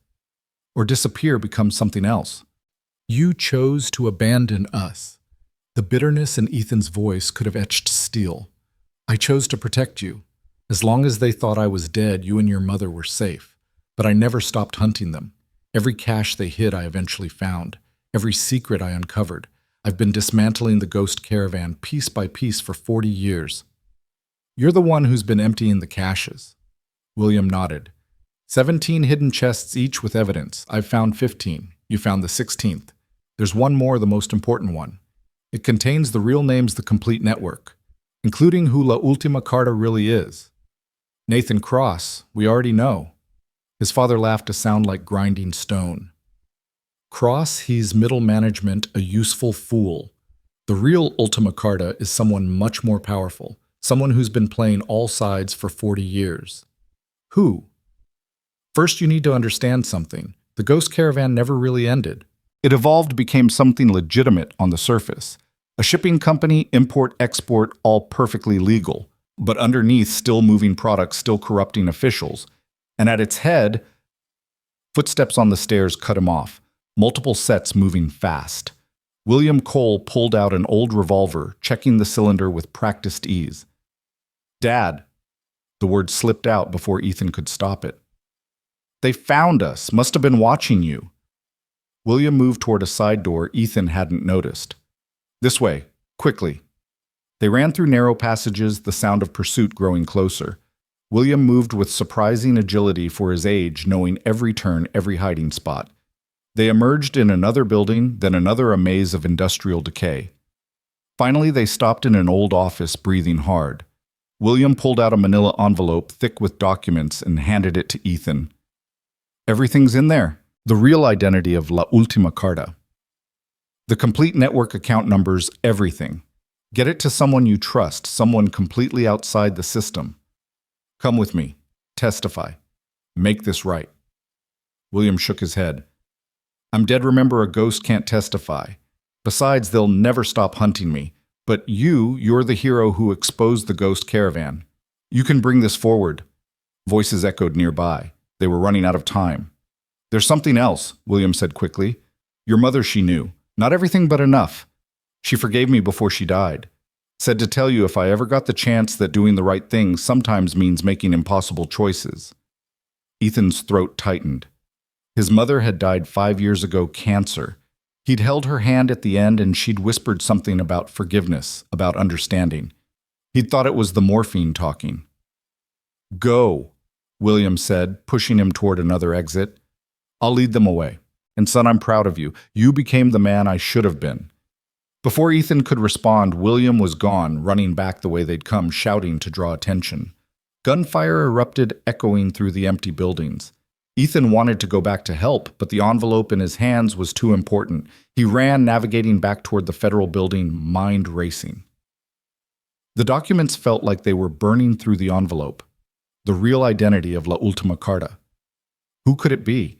or disappear, become something else. You chose to abandon us." The bitterness in Ethan's voice could have etched steel. "I chose to protect you. As long as they thought I was dead, you and your mother were safe. But I never stopped hunting them. Every cache they hid I eventually found. Every secret I uncovered. I've been dismantling the Ghost Caravan piece by piece for 40 years. You're the one who's been emptying the caches." William nodded. 17 hidden chests, each with evidence. I've found 15. You found the 16th. There's one more, the most important one. It contains the real names, the complete network, including who La Ultima Carta really is. Nathan Cross, we already know. His father laughed, a sound like grinding stone. Cross, he's middle management, a useful fool. The real Ultima Carta is someone much more powerful, someone who's been playing all sides for 40 years. Who? First, you need to understand something. The Ghost Caravan never really ended. It evolved, became something legitimate on the surface. A shipping company, import, export, all perfectly legal. But underneath, still moving products, still corrupting officials. And at its head, footsteps on the stairs cut him off. Multiple sets moving fast. William Cole pulled out an old revolver, checking the cylinder with practiced ease. "Dad." The word slipped out before Ethan could stop it. "They found us. Must have been watching you." William moved toward a side door Ethan hadn't noticed. "This way, quickly." They ran through narrow passages, the sound of pursuit growing closer. William moved with surprising agility for his age, knowing every turn, every hiding spot. They emerged in another building, then another, a maze of industrial decay. Finally, they stopped in an old office, breathing hard. William pulled out a manila envelope thick with documents and handed it to Ethan. "Everything's in there. The real identity of La Ultima Carta. The complete network, account numbers, everything. Get it to someone you trust, someone completely outside the system. Come with me. Testify. Make this right." William shook his head. "I'm dead. Remember, a ghost can't testify. Besides, they'll never stop hunting me. But you're the hero who exposed the Ghost Caravan. You can bring this forward." Voices echoed nearby. They were running out of time. "There's something else," William said quickly. "Your mother, she knew. Not everything, but enough. She forgave me before she died. Said to tell you if I ever got the chance that doing the right thing sometimes means making impossible choices." Ethan's throat tightened. His mother had died 5 years ago, cancer. He'd held her hand at the end and she'd whispered something about forgiveness, about understanding. He'd thought it was the morphine talking. "Go," William said, pushing him toward another exit. I'll lead them away. And son, I'm proud of you. You became the man I should have been. Before Ethan could respond, William was gone, running back the way they'd come, shouting to draw attention. Gunfire erupted, echoing through the empty buildings. Ethan wanted to go back to help, but the envelope in his hands was too important. He ran, navigating back toward the federal building, mind racing. The documents felt like they were burning through the envelope. The real identity of La Ultima Carta. Who could it be?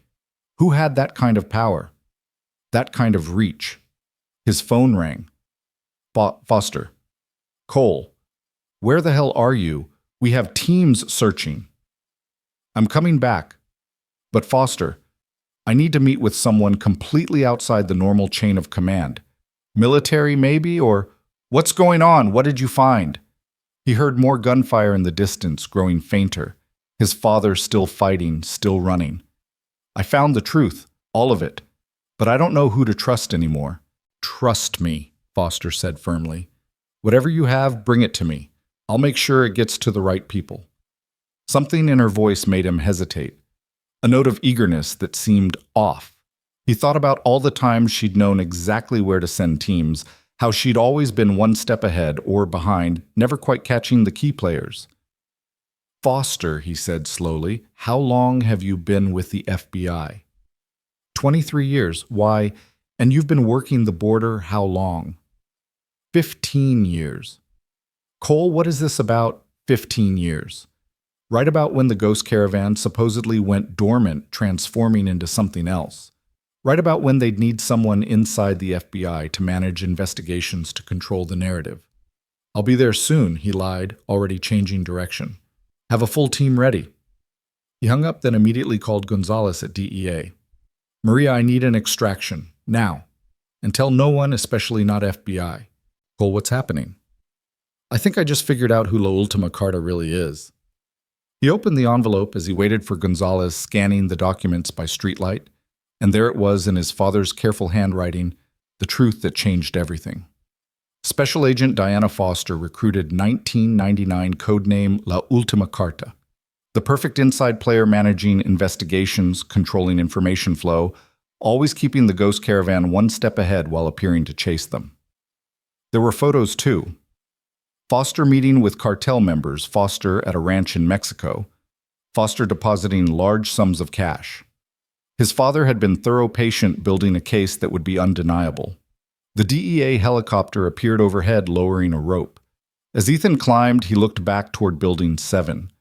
Who had that kind of power? That kind of reach? His phone rang. Foster. Cole. Where the hell are you? We have teams searching. I'm coming back. But Foster, I need to meet with someone completely outside the normal chain of command. Military, maybe? Or what's going on? What did you find? He heard more gunfire in the distance, growing fainter. His father still fighting, still running. I found the truth, all of it. But I don't know who to trust anymore. Trust me, Foster said firmly. Whatever you have, bring it to me. I'll make sure it gets to the right people. Something in her voice made him hesitate. A note of eagerness that seemed off. He thought about all the times she'd known exactly where to send teams, how she'd always been one step ahead or behind, never quite catching the key players. Foster, he said slowly, how long have you been with the FBI? 23 years. Why? And you've been working the border how long? 15 years. Cole, what is this about 15 years? Right about when the Ghost Caravan supposedly went dormant, transforming into something else. Right about when they'd need someone inside the FBI to manage investigations to control the narrative. I'll be there soon, he lied, already changing direction. Have a full team ready. He hung up, then immediately called Gonzalez at DEA. Maria, I need an extraction, now. And tell no one, especially not FBI. Cole, what's happening? I think I just figured out who La Ultima Carta really is. He opened the envelope as he waited for Gonzalez scanning the documents by streetlight, and there it was in his father's careful handwriting, the truth that changed everything. Special Agent Diana Foster recruited 1999 codename La Ultima Carta. The perfect inside player managing investigations, controlling information flow, always keeping the Ghost Caravan one step ahead while appearing to chase them. There were photos too. Foster meeting with Cartel members, Foster at a ranch in Mexico, Foster depositing large sums of cash. His father had been thorough patient building a case that would be undeniable. The DEA helicopter appeared overhead lowering a rope. As Ethan climbed, he looked back toward Building 7.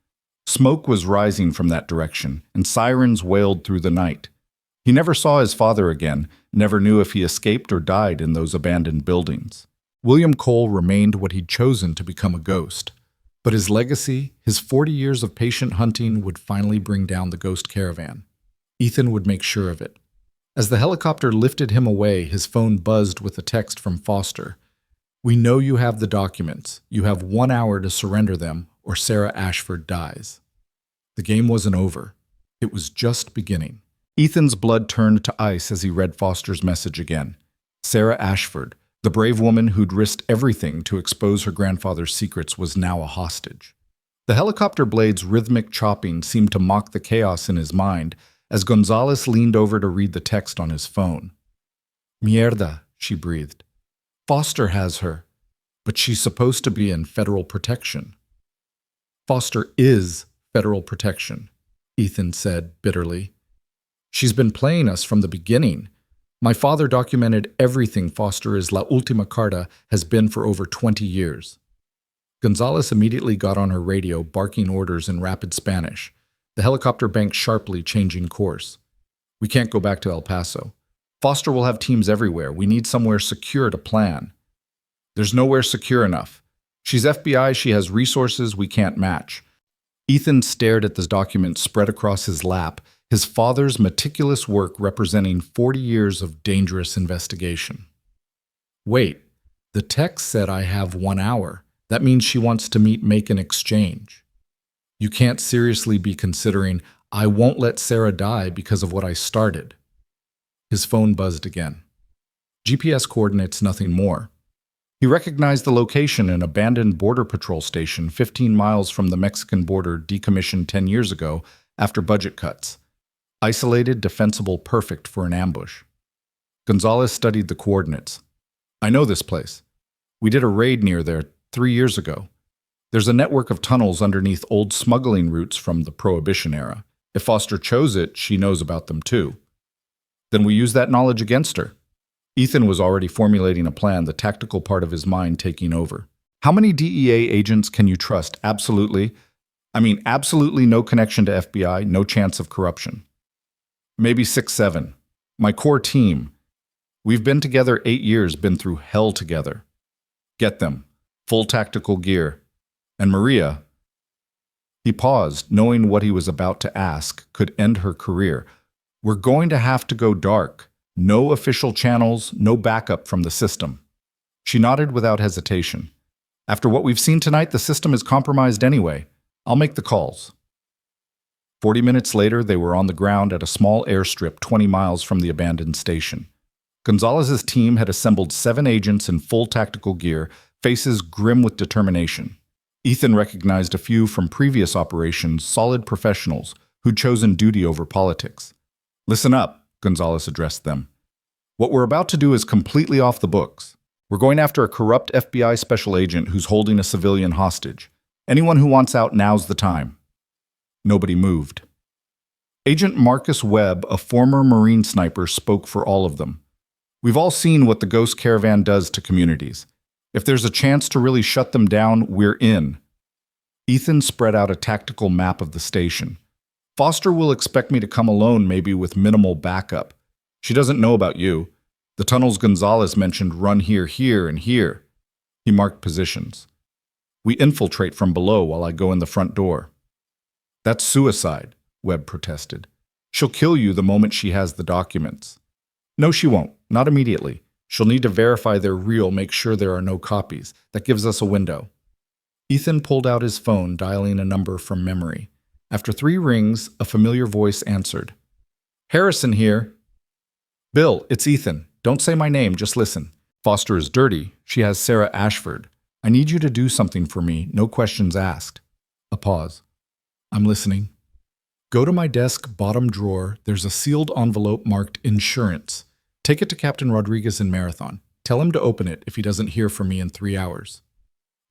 Smoke was rising from that direction, and sirens wailed through the night. He never saw his father again, never knew if he escaped or died in those abandoned buildings. William Cole remained what he'd chosen to become a ghost. But his legacy, his 40 years of patient hunting, would finally bring down the Ghost Caravan. Ethan would make sure of it. As the helicopter lifted him away, his phone buzzed with a text from Foster. We know you have the documents. You have 1 hour to surrender them, or Sarah Ashford dies. The game wasn't over. It was just beginning. Ethan's blood turned to ice as he read Foster's message again. Sarah Ashford, the brave woman who'd risked everything to expose her grandfather's secrets, was now a hostage. The helicopter blade's rhythmic chopping seemed to mock the chaos in his mind as Gonzalez leaned over to read the text on his phone. Mierda, she breathed. Foster has her, but she's supposed to be in federal protection. Foster is federal protection, Ethan said bitterly. She's been playing us from the beginning. My father documented everything Foster is La Ultima Carta has been for over 20 years. Gonzalez immediately got on her radio, barking orders in rapid Spanish. The helicopter banked sharply, changing course. We can't go back to El Paso. Foster will have teams everywhere. We need somewhere secure to plan. There's nowhere secure enough. She's FBI, she has resources we can't match. Ethan stared at the document spread across his lap, his father's meticulous work representing 40 years of dangerous investigation. Wait, the text said I have 1 hour. That means she wants to make an exchange. You can't seriously be considering, I won't let Sarah die because of what I started. His phone buzzed again. GPS coordinates, nothing more. He recognized the location, an abandoned border patrol station 15 miles from the Mexican border decommissioned 10 years ago after budget cuts. Isolated, defensible, perfect for an ambush. Gonzalez studied the coordinates. I know this place. We did a raid near there 3 years ago. There's a network of tunnels underneath old smuggling routes from the Prohibition era. If Foster chose it, she knows about them too. Then we use that knowledge against her. Ethan was already formulating a plan, the tactical part of his mind taking over. How many DEA agents can you trust? Absolutely. Absolutely no connection to FBI, no chance of corruption. Maybe 6, 7. My core team. We've been together 8 years, been through hell together. Get them. Full tactical gear. And Maria. He paused, knowing what he was about to ask could end her career. We're going to have to go dark. No official channels, no backup from the system. She nodded without hesitation. After what we've seen tonight, the system is compromised anyway. I'll make the calls. 40 minutes later, they were on the ground at a small airstrip 20 miles from the abandoned station. Gonzalez's team had assembled 7 agents in full tactical gear, faces grim with determination. Ethan recognized a few from previous operations, solid professionals who'd chosen duty over politics. Listen up, Gonzalez addressed them. What we're about to do is completely off the books. We're going after a corrupt FBI special agent who's holding a civilian hostage. Anyone who wants out, now's the time. Nobody moved. Agent Marcus Webb, a former Marine sniper, spoke for all of them. We've all seen what the Ghost Caravan does to communities. If there's a chance to really shut them down, we're in. Ethan spread out a tactical map of the station. Foster will expect me to come alone, maybe with minimal backup. She doesn't know about you. The tunnels Gonzalez mentioned run here, here, and here. He marked positions. We infiltrate from below while I go in the front door. That's suicide, Webb protested. She'll kill you the moment she has the documents. No, she won't. Not immediately. She'll need to verify they're real, make sure there are no copies. That gives us a window. Ethan pulled out his phone, dialing a number from memory. After 3 rings, a familiar voice answered. Harrison here. Bill, it's Ethan. Don't say my name, just listen. Foster is dirty. She has Sarah Ashford. I need you to do something for me, no questions asked. A pause. I'm listening. Go to my desk, bottom drawer. There's a sealed envelope marked insurance. Take it to Captain Rodriguez in Marathon. Tell him to open it if he doesn't hear from me in 3 hours.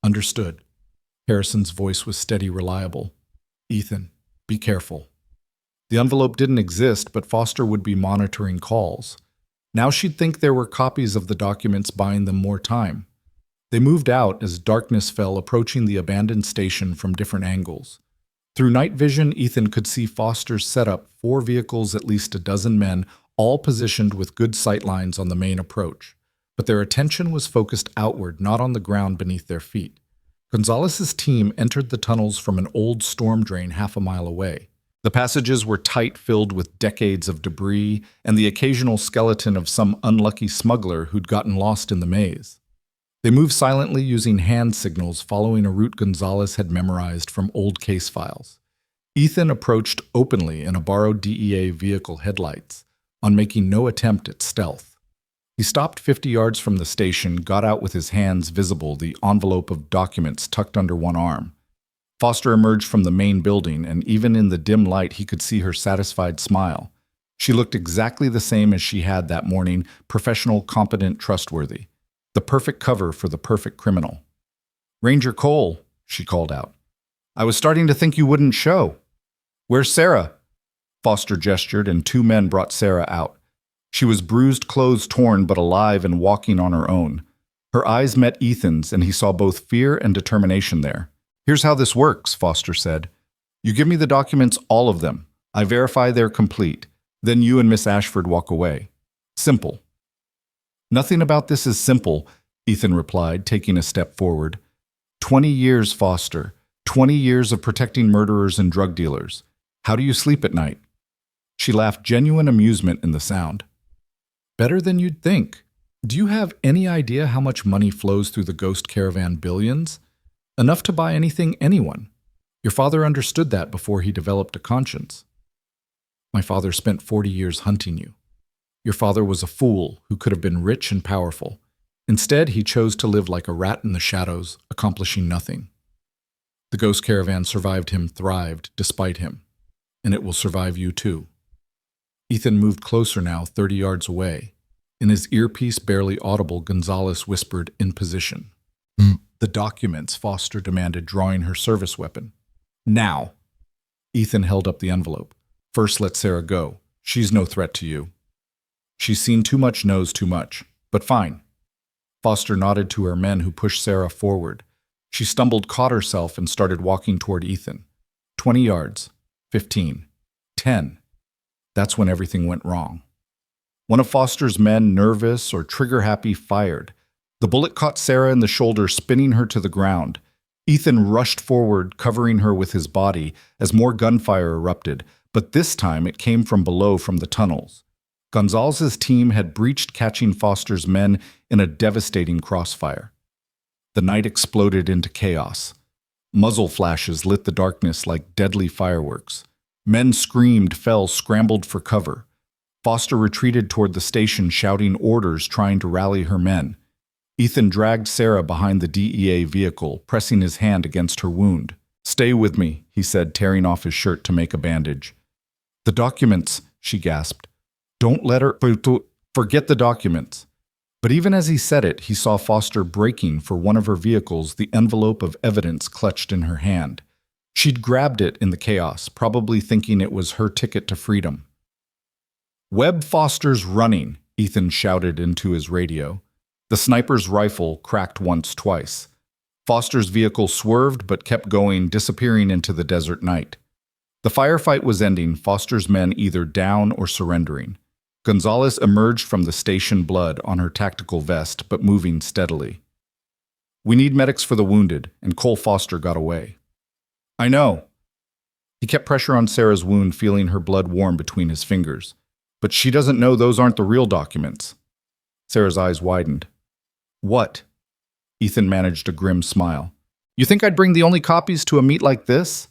Understood. Harrison's voice was steady, reliable. Ethan, be careful. The envelope didn't exist, but Foster would be monitoring calls. Now she'd think there were copies of the documents buying them more time. They moved out as darkness fell, approaching the abandoned station from different angles. Through night vision, Ethan could see Foster's setup, 4 vehicles, at least a dozen men, all positioned with good sight lines on the main approach. But their attention was focused outward, not on the ground beneath their feet. Gonzalez's team entered the tunnels from an old storm drain half a mile away. The passages were tight, filled with decades of debris and the occasional skeleton of some unlucky smuggler who'd gotten lost in the maze. They moved silently using hand signals, following a route Gonzalez had memorized from old case files. Ethan approached openly in a borrowed DEA vehicle headlights, on making no attempt at stealth. He stopped 50 yards from the station, got out with his hands visible, the envelope of documents tucked under one arm. Foster emerged from the main building, and even in the dim light he could see her satisfied smile. She looked exactly the same as she had that morning, professional, competent, trustworthy. The perfect cover for the perfect criminal. Ranger Cole, she called out. I was starting to think you wouldn't show. Where's Sarah? Foster gestured, and 2 men brought Sarah out. She was bruised, clothes torn, but alive and walking on her own. Her eyes met Ethan's, and he saw both fear and determination there. Here's how this works, Foster said. You give me the documents, all of them. I verify they're complete. Then you and Miss Ashford walk away. Simple. Nothing about this is simple, Ethan replied, taking a step forward. 20 years, Foster. 20 years of protecting murderers and drug dealers. How do you sleep at night? She laughed, genuine amusement in the sound. Better than you'd think. Do you have any idea how much money flows through the Ghost Caravan? Billions? Enough to buy anything, anyone. Your father understood that before he developed a conscience. My father spent 40 years hunting you. Your father was a fool who could have been rich and powerful. Instead, he chose to live like a rat in the shadows, accomplishing nothing. The Ghost Caravan survived him, thrived despite him. And it will survive you too. Ethan moved closer now, 30 yards away. In his earpiece, barely audible, Gonzalez whispered, "In position." "The documents," Foster demanded, drawing her service weapon. "Now." Ethan held up the envelope. "First, let Sarah go. She's no threat to you." "She's seen too much, knows too much. But fine." Foster nodded to her men, who pushed Sarah forward. She stumbled, caught herself, and started walking toward Ethan. 20 yards. 15. 10. That's when everything went wrong. One of Foster's men, nervous or trigger-happy, fired. The bullet caught Sarah in the shoulder, spinning her to the ground. Ethan rushed forward, covering her with his body, as more gunfire erupted, but this time it came from below, from the tunnels. Gonzalez's team had breached, catching Foster's men in a devastating crossfire. The night exploded into chaos. Muzzle flashes lit the darkness like deadly fireworks. Men screamed, fell, scrambled for cover. Foster retreated toward the station, shouting orders, trying to rally her men. Ethan dragged Sarah behind the DEA vehicle, pressing his hand against her wound. "Stay with me," he said, tearing off his shirt to make a bandage. "The documents," she gasped. "Don't let her... Forget the documents." But even as he said it, he saw Foster breaking for one of her vehicles, the envelope of evidence clutched in her hand. She'd grabbed it in the chaos, probably thinking it was her ticket to freedom. "Webb Foster's running," Ethan shouted into his radio. The sniper's rifle cracked once, twice. Foster's vehicle swerved but kept going, disappearing into the desert night. The firefight was ending, Foster's men either down or surrendering. Gonzalez emerged from the station, blood on her tactical vest, but moving steadily. "We need medics for the wounded," and Cole Foster got away. "I know." He kept pressure on Sarah's wound, feeling her blood warm between his fingers. "But she doesn't know those aren't the real documents." Sarah's eyes widened. "What?" Ethan managed a grim smile. "You think I'd bring the only copies to a meet like this?"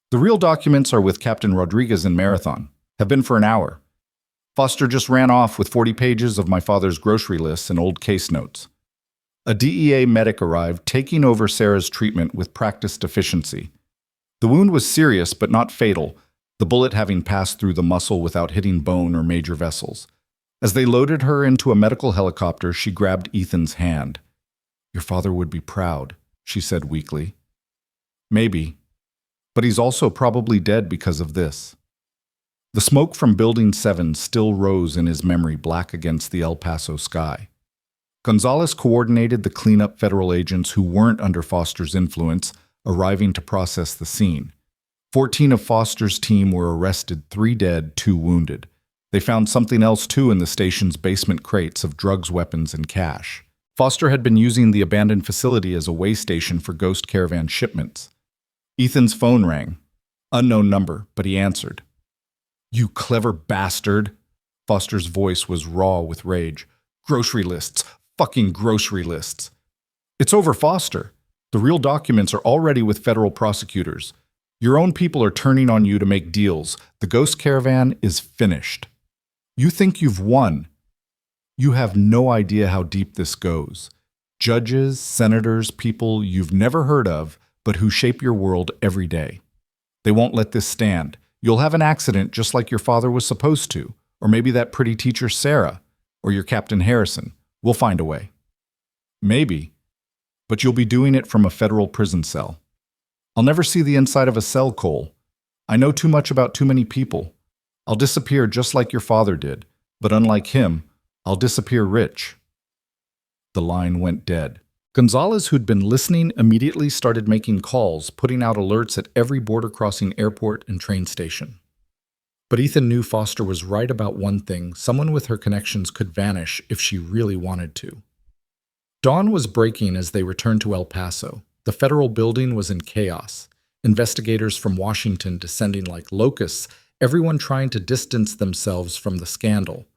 "The real documents are with Captain Rodriguez in Marathon. Have been for an hour. Foster just ran off with 40 pages of my father's grocery lists and old case notes." A DEA medic arrived, taking over Sarah's treatment with practiced efficiency. The wound was serious but not fatal, the bullet having passed through the muscle without hitting bone or major vessels. As they loaded her into a medical helicopter, she grabbed Ethan's hand. "Your father would be proud," she said weakly. "Maybe. But he's also probably dead because of this." The smoke from Building 7 still rose in his memory, black against the El Paso sky. Gonzalez coordinated the cleanup federal agents who weren't under Foster's influence, arriving to process the scene. 14 of Foster's team were arrested, 3 dead, 2 wounded. They found something else too in the station's basement crates of drugs, weapons, and cash. Foster had been using the abandoned facility as a way station for Ghost Caravan shipments. Ethan's phone rang. Unknown number, but he answered. "You clever bastard!" Foster's voice was raw with rage. "Grocery lists. Fucking grocery lists. It's over, Foster. The real documents are already with federal prosecutors. Your own people are turning on you to make deals. The Ghost Caravan is finished. You think you've won. You have no idea how deep this goes. Judges, senators, people you've never heard of, but who shape your world every day. They won't let this stand. You'll have an accident just like your father was supposed to, or maybe that pretty teacher Sarah, or your Captain Harrison. We'll find a way. Maybe, but you'll be doing it from a federal prison cell. I'll never see the inside of a cell, Cole. I know too much about too many people. I'll disappear just like your father did, but unlike him, I'll disappear rich." The line went dead. Gonzalez, who'd been listening, immediately started making calls, putting out alerts at every border crossing airport and train station. But Ethan knew Foster was right about one thing: someone with her connections could vanish if she really wanted to. Dawn was breaking as they returned to El Paso. The federal building was in chaos. Investigators from Washington descending like locusts, everyone trying to distance themselves from the scandal.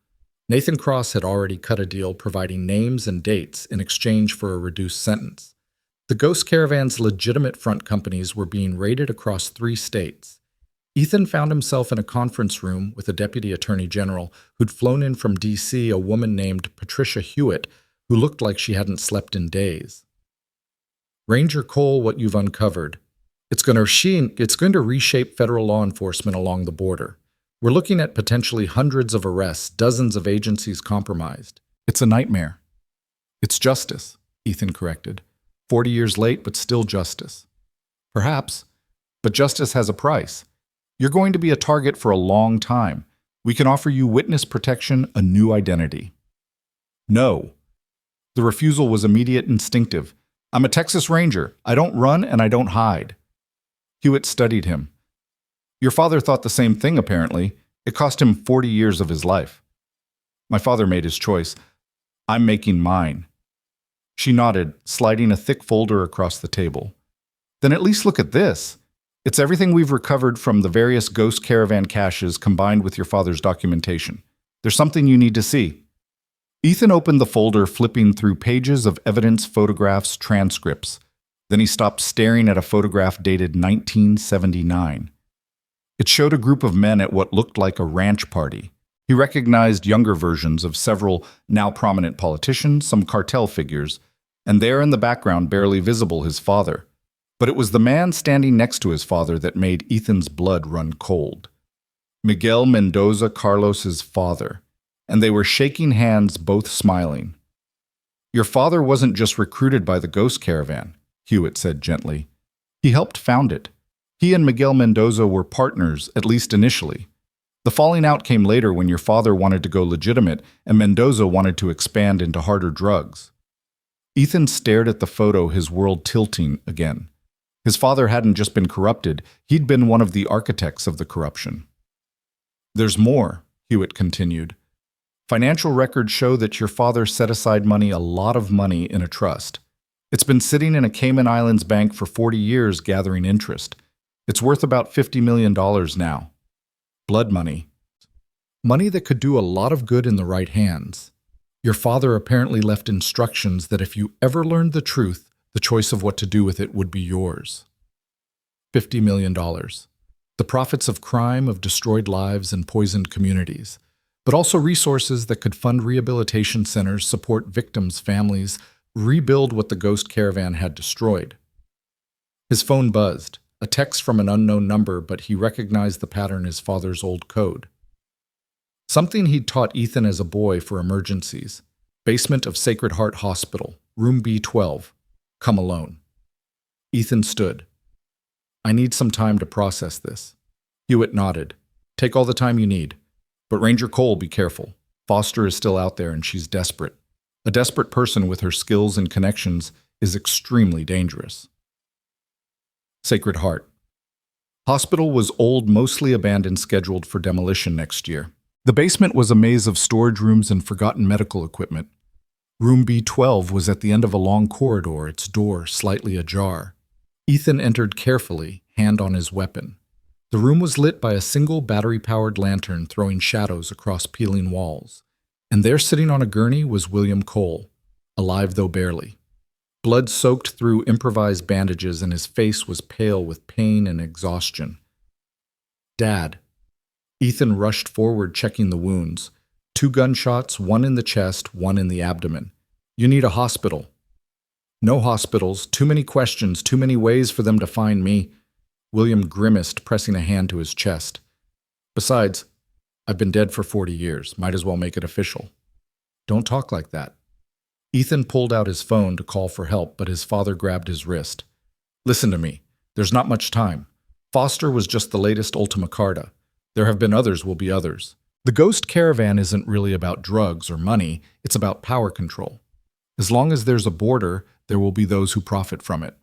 Nathan Cross had already cut a deal providing names and dates in exchange for a reduced sentence. The Ghost Caravan's legitimate front companies were being raided across 3 states. Ethan found himself in a conference room with a deputy attorney general who'd flown in from D.C., a woman named Patricia Hewitt, who looked like she hadn't slept in days. "Ranger Cole, what you've uncovered. It's going to reshape federal law enforcement along the border. We're looking at potentially hundreds of arrests, dozens of agencies compromised. It's a nightmare. It's justice, Ethan corrected. 40 years late, but still justice. Perhaps, but justice has a price. You're going to be a target for a long time. We can offer you witness protection, a new identity. No. The refusal was immediate, instinctive. I'm a Texas Ranger. I don't run and I don't hide. Hewitt studied him. Your father thought the same thing, apparently. It cost him 40 years of his life. My father made his choice. I'm making mine. She nodded, sliding a thick folder across the table. Then at least look at this. It's everything we've recovered from the various Ghost Caravan caches combined with your father's documentation. There's something you need to see. Ethan opened the folder, flipping through pages of evidence, photographs, transcripts. Then he stopped, staring at a photograph dated 1979. It showed a group of men at what looked like a ranch party. He recognized younger versions of several now prominent politicians, some cartel figures, and there in the background, barely visible, his father. But it was the man standing next to his father that made Ethan's blood run cold. Miguel Mendoza, Carlos's father. And they were shaking hands, both smiling. Your father wasn't just recruited by the Ghost Caravan, Hewitt said gently. He helped found it. He and Miguel Mendoza were partners, at least initially. The falling out came later when your father wanted to go legitimate and Mendoza wanted to expand into harder drugs. Ethan stared at the photo, his world tilting again. His father hadn't just been corrupted, he'd been one of the architects of the corruption. There's more, Hewitt continued. Financial records show that your father set aside money, a lot of money, in a trust. It's been sitting in a Cayman Islands bank for 40 years gathering interest. It's worth about $50 million now. Blood money. Money that could do a lot of good in the right hands. Your father apparently left instructions that if you ever learned the truth, the choice of what to do with it would be yours. $50 million. The profits of crime, of destroyed lives and poisoned communities, but also resources that could fund rehabilitation centers, support victims' families, rebuild what the Ghost Caravan had destroyed. His phone buzzed, a text from an unknown number, but he recognized the pattern, his father's old code. Something he'd taught Ethan as a boy for emergencies. Basement of Sacred Heart Hospital, room B12. Come alone. Ethan stood. I need some time to process this. Hewitt nodded. Take all the time you need. But Ranger Cole, be careful. Foster is still out there and she's desperate. A desperate person with her skills and connections is extremely dangerous. Sacred Heart. Hospital was old, mostly abandoned, scheduled for demolition next year. The basement was a maze of storage rooms and forgotten medical equipment. Room B12 was at the end of a long corridor, its door slightly ajar. Ethan entered carefully, hand on his weapon. The room was lit by a single battery-powered lantern throwing shadows across peeling walls. And there, sitting on a gurney, was William Cole, alive though barely. Blood soaked through improvised bandages, and his face was pale with pain and exhaustion. Dad. Ethan rushed forward, checking the wounds. 2 gunshots, one in the chest, one in the abdomen. You need a hospital. No hospitals, too many questions, too many ways for them to find me. William grimaced, pressing a hand to his chest. Besides, I've been dead for 40 years. Might as well make it official. Don't talk like that. Ethan pulled out his phone to call for help, but his father grabbed his wrist. Listen to me. There's not much time. Foster was just the latest Ultima Carta. There have been others, will be others. The Ghost Caravan isn't really about drugs or money. It's about power control. As long as there's a border, there will be those who profit from it.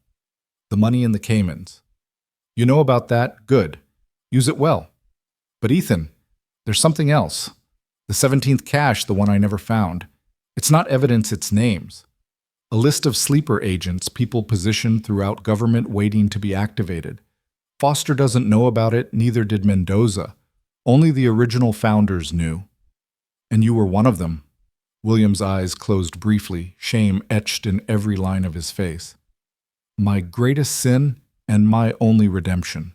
The money in the Caymans. You know about that? Good. Use it well. But Ethan, there's something else. The 17th cache, the one I never found. It's not evidence, it's names. A list of sleeper agents, people positioned throughout government waiting to be activated. Foster doesn't know about it, neither did Mendoza. Only the original founders knew. And you were one of them. William's eyes closed briefly, shame etched in every line of his face. My greatest sin and my only redemption.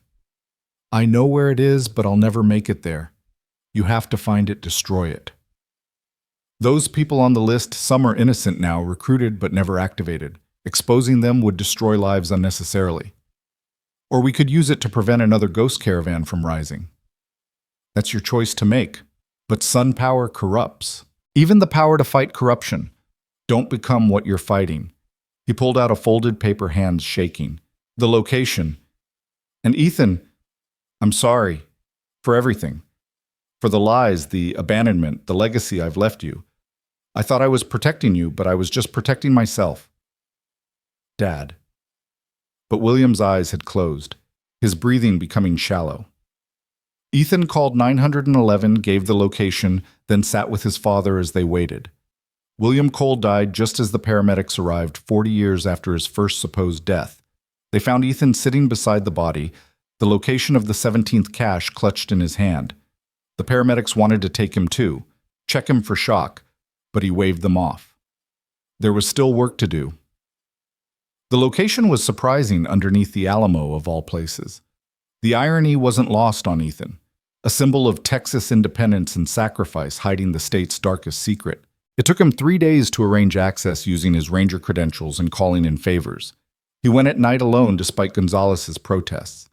I know where it is, but I'll never make it there. You have to find it, destroy it. Those people on the list, some are innocent now, recruited but never activated. Exposing them would destroy lives unnecessarily. Or we could use it to prevent another Ghost Caravan from rising. That's your choice to make. But sun power corrupts. Even the power to fight corruption. Don't become what you're fighting. He pulled out a folded paper, hands shaking. The location. And Ethan, I'm sorry. For everything. For the lies, the abandonment, the legacy I've left you. I thought I was protecting you, but I was just protecting myself. Dad. But William's eyes had closed, his breathing becoming shallow. Ethan called 911, gave the location, then sat with his father as they waited. William Cole died just as the paramedics arrived 40 years after his first supposed death. They found Ethan sitting beside the body, the location of the 17th cache clutched in his hand. The paramedics wanted to take him too, check him for shock, but he waved them off. There was still work to do. The location was surprising underneath the Alamo of all places. The irony wasn't lost on Ethan, a symbol of Texas independence and sacrifice hiding the state's darkest secret. It took him 3 days to arrange access using his ranger credentials and calling in favors. He went at night alone despite Gonzalez's protests.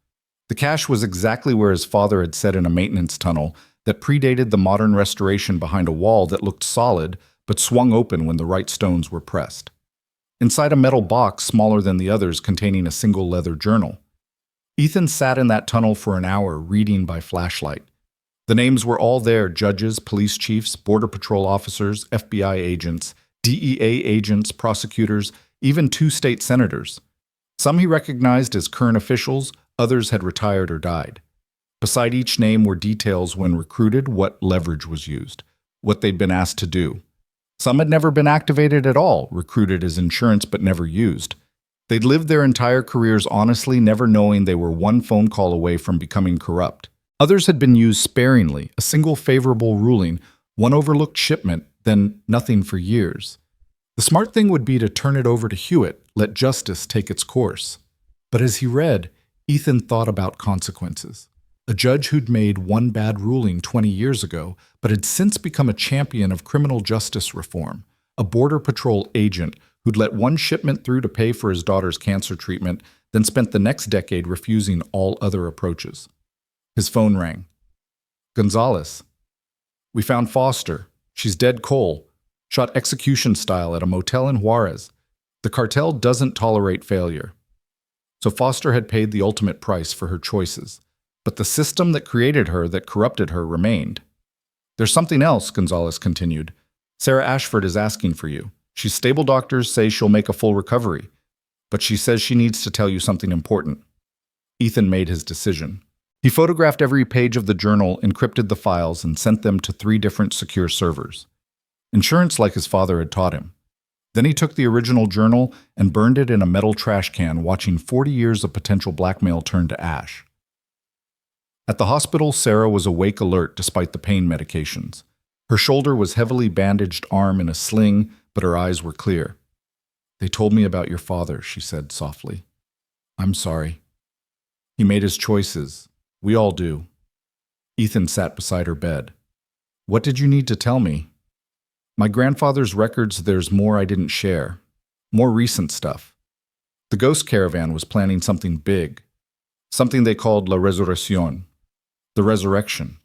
The cache was exactly where his father had said, in a maintenance tunnel that predated the modern restoration, behind a wall that looked solid but swung open when the right stones were pressed. Inside a metal box smaller than the others containing a single leather journal. Ethan sat in that tunnel for an hour, reading by flashlight. The names were all there: judges, police chiefs, border patrol officers, FBI agents, DEA agents, prosecutors, even 2 state senators. Some he recognized as current officials, others had retired or died. Beside each name were details when recruited, what leverage was used, what they'd been asked to do. Some had never been activated at all, recruited as insurance but never used. They'd lived their entire careers honestly, never knowing they were one phone call away from becoming corrupt. Others had been used sparingly, a single favorable ruling, one overlooked shipment, then nothing for years. The smart thing would be to turn it over to Hewitt, let justice take its course. But as he read, Ethan thought about consequences. A judge who'd made one bad ruling 20 years ago, but had since become a champion of criminal justice reform. A border patrol agent who'd let one shipment through to pay for his daughter's cancer treatment, then spent the next decade refusing all other approaches. His phone rang. Gonzalez. We found Foster. She's dead, Cole. Shot execution style at a motel in Juarez. The cartel doesn't tolerate failure. So Foster had paid the ultimate price for her choices. But the system that created her, that corrupted her, remained. There's something else, Gonzalez continued. Sarah Ashford is asking for you. She's stable. Doctors say she'll make a full recovery. But she says she needs to tell you something important. Ethan made his decision. He photographed every page of the journal, encrypted the files, and sent them to 3 different secure servers. Insurance, like his father had taught him. Then he took the original journal and burned it in a metal trash can, watching 40 years of potential blackmail turn to ash. At the hospital, Sarah was awake, alert despite the pain medications. Her shoulder was heavily bandaged, arm in a sling, but her eyes were clear. They told me about your father, she said softly. I'm sorry. He made his choices. We all do. Ethan sat beside her bed. What did you need to tell me? My grandfather's records, there's more I didn't share. More recent stuff. The Ghost Caravan was planning something big. Something they called La Resurrección. The resurrection.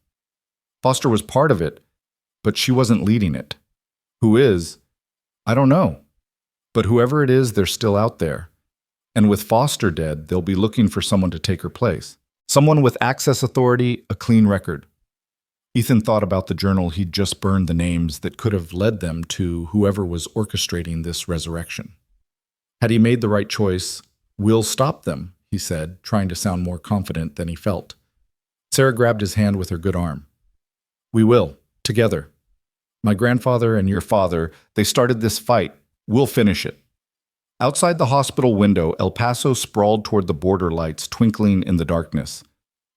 Foster was part of it, but she wasn't leading it. Who is? I don't know. But whoever it is, they're still out there. And with Foster dead, they'll be looking for someone to take her place. Someone with access authority, a clean record. Ethan thought about the journal he'd just burned, the names that could have led them to whoever was orchestrating this resurrection. Had he made the right choice, we'll stop them, he said, trying to sound more confident than he felt. Sarah grabbed his hand with her good arm. We will, together. My grandfather and your father, they started this fight. We'll finish it. Outside the hospital window, El Paso sprawled toward the border lights twinkling in the darkness.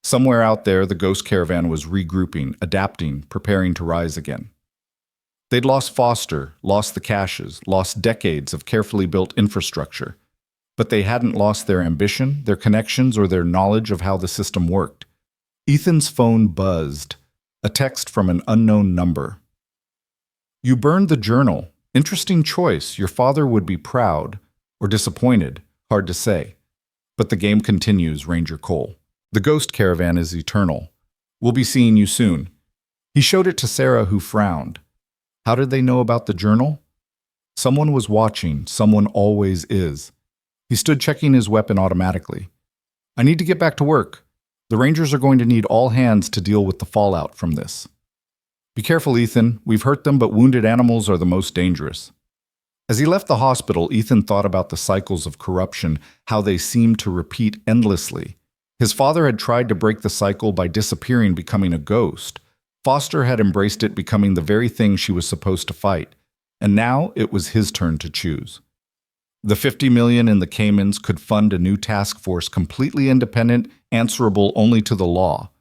Somewhere out there, the Ghost Caravan was regrouping, adapting, preparing to rise again. They'd lost Foster, lost the caches, lost decades of carefully built infrastructure. But they hadn't lost their ambition, their connections, or their knowledge of how the system worked. Ethan's phone buzzed, a text from an unknown number. You burned the journal. Interesting choice. Your father would be proud, or disappointed, hard to say. But the game continues, Ranger Cole. The Ghost Caravan is eternal. We'll be seeing you soon." He showed it to Sarah, who frowned. How did they know about the journal? Someone was watching, someone always is. He stood checking his weapon automatically. "I need to get back to work. The Rangers are going to need all hands to deal with the fallout from this." "Be careful, Ethan. We've hurt them, but wounded animals are the most dangerous." As he left the hospital, Ethan thought about the cycles of corruption, how they seemed to repeat endlessly. His father had tried to break the cycle by disappearing, becoming a ghost. Foster had embraced it, becoming the very thing she was supposed to fight. And now it was his turn to choose. The $50 million in the Caymans could fund a new task force completely independent, answerable only to the law.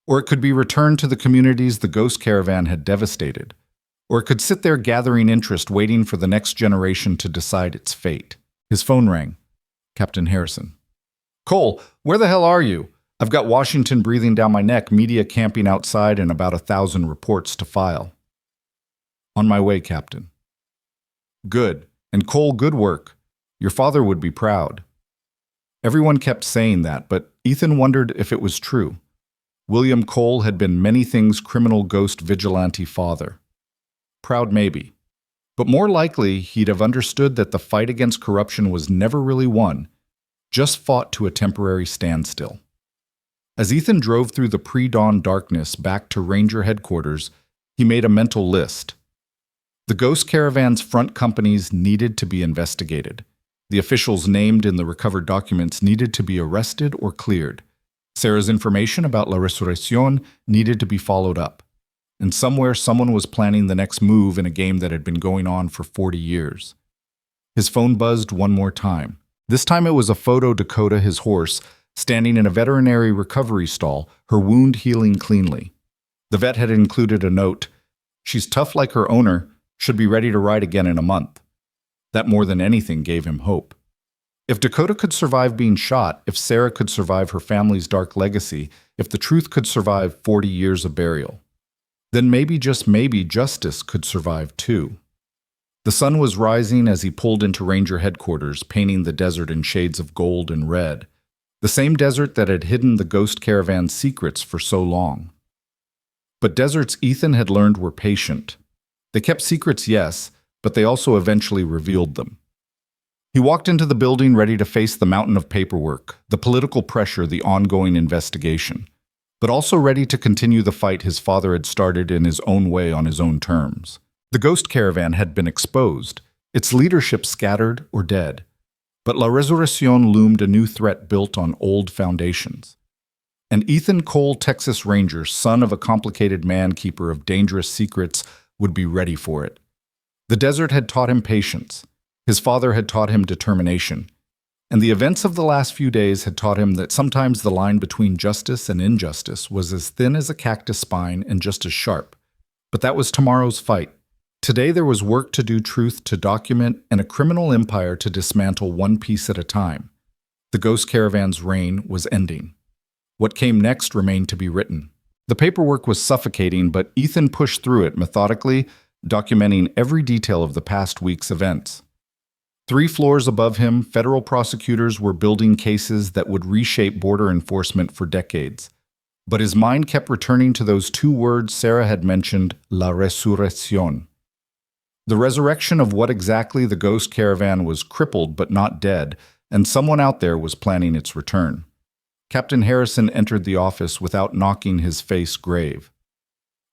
Or it could be returned to the communities the Ghost Caravan had devastated. Or it could sit there gathering interest, waiting for the next generation to decide its fate. His phone rang. Captain Harrison. "Cole, where the hell are you? I've got Washington breathing down my neck, media camping outside, and about 1,000 reports to file." "On my way, Captain." "Good. And Cole, good work. Your father would be proud." Everyone kept saying that, but Ethan wondered if it was true. William Cole had been many things criminal ghost vigilante father. Proud maybe. But more likely, he'd have understood that the fight against corruption was never really won, just fought to a temporary standstill. As Ethan drove through the pre-dawn darkness back to Ranger headquarters, he made a mental list. The Ghost Caravan's front companies needed to be investigated. The officials named in the recovered documents needed to be arrested or cleared. Sarah's information about La Resurrección needed to be followed up. And somewhere someone was planning the next move in a game that had been going on for 40 years. His phone buzzed one more time. This time it was a photo Dakota, his horse, standing in a veterinary recovery stall, her wound healing cleanly. The vet had included a note, "She's tough like her owner, should be ready to ride again in a month." That more than anything gave him hope. If Dakota could survive being shot, if Sarah could survive her family's dark legacy, if the truth could survive 40 years of burial, then maybe, just maybe, justice could survive too. The sun was rising as he pulled into Ranger headquarters, painting the desert in shades of gold and red. The same desert that had hidden the Ghost Caravan's secrets for so long. But deserts, Ethan had learned, were patient. They kept secrets, yes, but they also eventually revealed them. He walked into the building ready to face the mountain of paperwork, the political pressure, the ongoing investigation, but also ready to continue the fight his father had started in his own way on his own terms. The Ghost Caravan had been exposed, its leadership scattered or dead, but La Resurrección loomed a new threat built on old foundations. And Ethan Cole, Texas Ranger, son of a complicated man-keeper of dangerous secrets, would be ready for it. The desert had taught him patience. His father had taught him determination. And the events of the last few days had taught him that sometimes the line between justice and injustice was as thin as a cactus spine and just as sharp. But that was tomorrow's fight. Today there was work to do, truth to document, and a criminal empire to dismantle one piece at a time. The Ghost Caravan's reign was ending. What came next remained to be written. The paperwork was suffocating, but Ethan pushed through it methodically, documenting every detail of the past week's events. 3 floors above him, federal prosecutors were building cases that would reshape border enforcement for decades. But his mind kept returning to those 2 words Sarah had mentioned, La Resurrección. The resurrection of what exactly the Ghost Caravan was, crippled but not dead, and someone out there was planning its return. Captain Harrison entered the office without knocking, his face grave.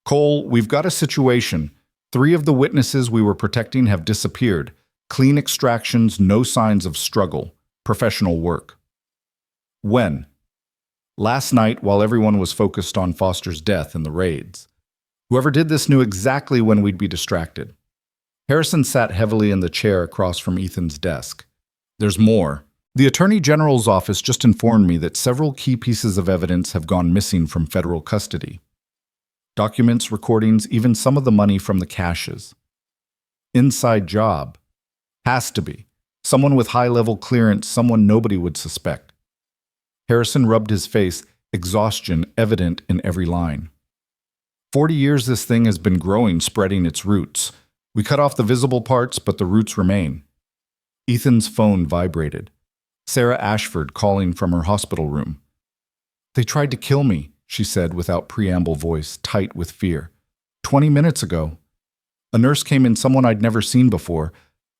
"Cole, we've got a situation. 3 of the witnesses we were protecting have disappeared. Clean extractions, no signs of struggle. Professional work." "When?" "Last night, while everyone was focused on Foster's death and the raids. Whoever did this knew exactly when we'd be distracted." Harrison sat heavily in the chair across from Ethan's desk. "There's more. The Attorney General's office just informed me that several key pieces of evidence have gone missing from federal custody. Documents, recordings, even some of the money from the caches. Inside job. Has to be. Someone with high-level clearance, someone nobody would suspect." Harrison rubbed his face, exhaustion evident in every line. 40 years this thing has been growing, spreading its roots. We cut off the visible parts, but the roots remain. Ethan's phone vibrated. Sarah Ashford calling from her hospital room. "They tried to kill me. she said without preamble, voice tight with fear. 20 minutes ago. A nurse came in, someone I'd never seen before.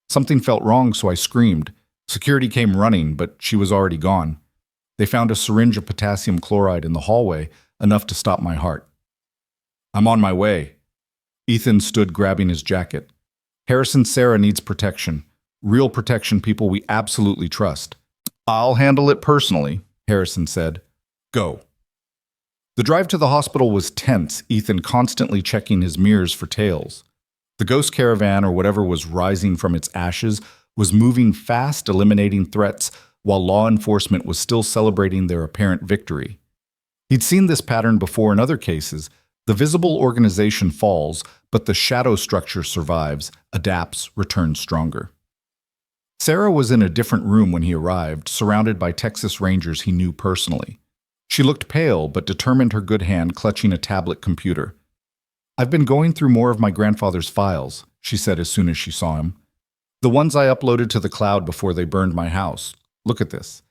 Something felt wrong, so I screamed. Security came running, but she was already gone. They found a syringe of potassium chloride in the hallway, enough to stop my heart. I'm on my way. Ethan stood grabbing his jacket. Harrison Sarah needs protection. Real protection, people we absolutely trust. I'll handle it personally, Harrison said. Go. The drive to the hospital was tense, Ethan constantly checking his mirrors for tails. The Ghost Caravan, or whatever was rising from its ashes, was moving fast, eliminating threats, while law enforcement was still celebrating their apparent victory. He'd seen this pattern before in other cases. The visible organization falls, but the shadow structure survives, adapts, returns stronger. Sarah was in a different room when he arrived, surrounded by Texas Rangers he knew personally. She looked pale, but determined, her good hand clutching a tablet computer. I've been going through more of my grandfather's files, she said as soon as she saw him. The ones I uploaded to the cloud before they burned my house. Look at this.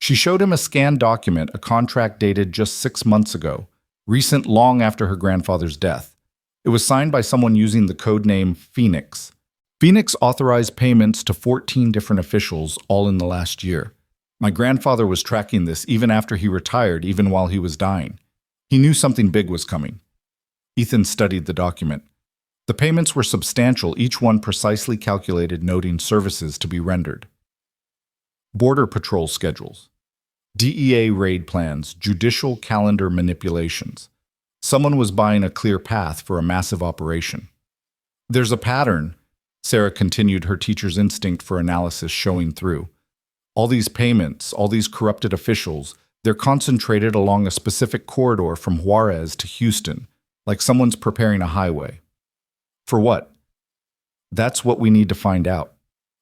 She showed him a scanned document, a contract dated just 6 months ago, recent, long after her grandfather's death. It was signed by someone using the code name Phoenix. Phoenix authorized payments to 14 different officials, all in the last year. My grandfather was tracking this even after he retired, even while he was dying. He knew something big was coming. Ethan studied the document. The payments were substantial, each one precisely calculated, noting services to be rendered. Border patrol schedules. DEA raid plans, judicial calendar manipulations. Someone was buying a clear path for a massive operation. There's a pattern, Sarah continued, her teacher's instinct for analysis showing through. All these payments, all these corrupted officials, they're concentrated along a specific corridor from Juarez to Houston, like someone's preparing a highway. For what? That's what we need to find out.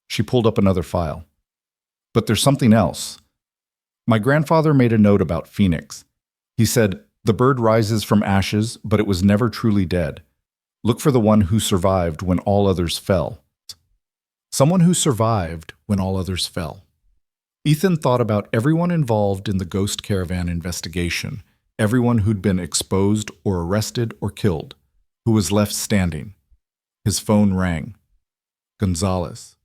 She pulled up another file. But there's something else. My grandfather made a note about Phoenix. He said, the bird rises from ashes, but it was never truly dead. Look for the one who survived when all others fell. Someone who survived when all others fell. Ethan thought about everyone involved in the Ghost Caravan investigation, everyone who'd been exposed or arrested or killed, who was left standing. His phone rang. Gonzalez.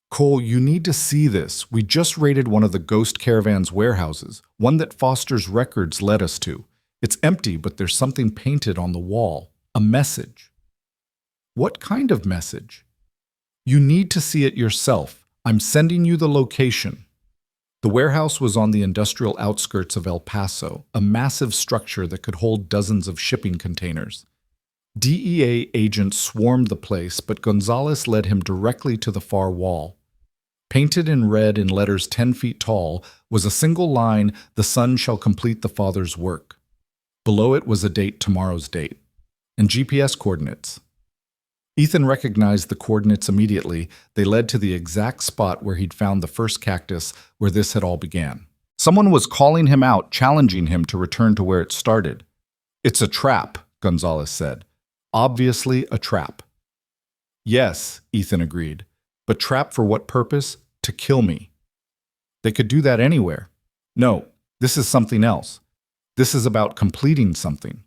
Cole, you need to see this. We just raided one of the Ghost Caravan's warehouses, one that Foster's records led us to. It's empty, but there's something painted on the wall. A message. What kind of message? You need to see it yourself. I'm sending you the location. The warehouse was on the industrial outskirts of El Paso, a massive structure that could hold dozens of shipping containers. DEA agents swarmed the place, but Gonzalez led him directly to the far wall. Painted in red in letters 10 feet tall was a single line, "The son shall complete the father's work." Below it was a date, tomorrow's date, and GPS coordinates. Ethan recognized the coordinates immediately. They led to the exact spot where he'd found the first cactus, where this had all began. Someone was calling him out, challenging him to return to where it started. It's a trap, Gonzalez said. Obviously a trap. Yes, Ethan agreed. But trap for what purpose? To kill me. They could do that anywhere. No, this is something else. This is about completing something.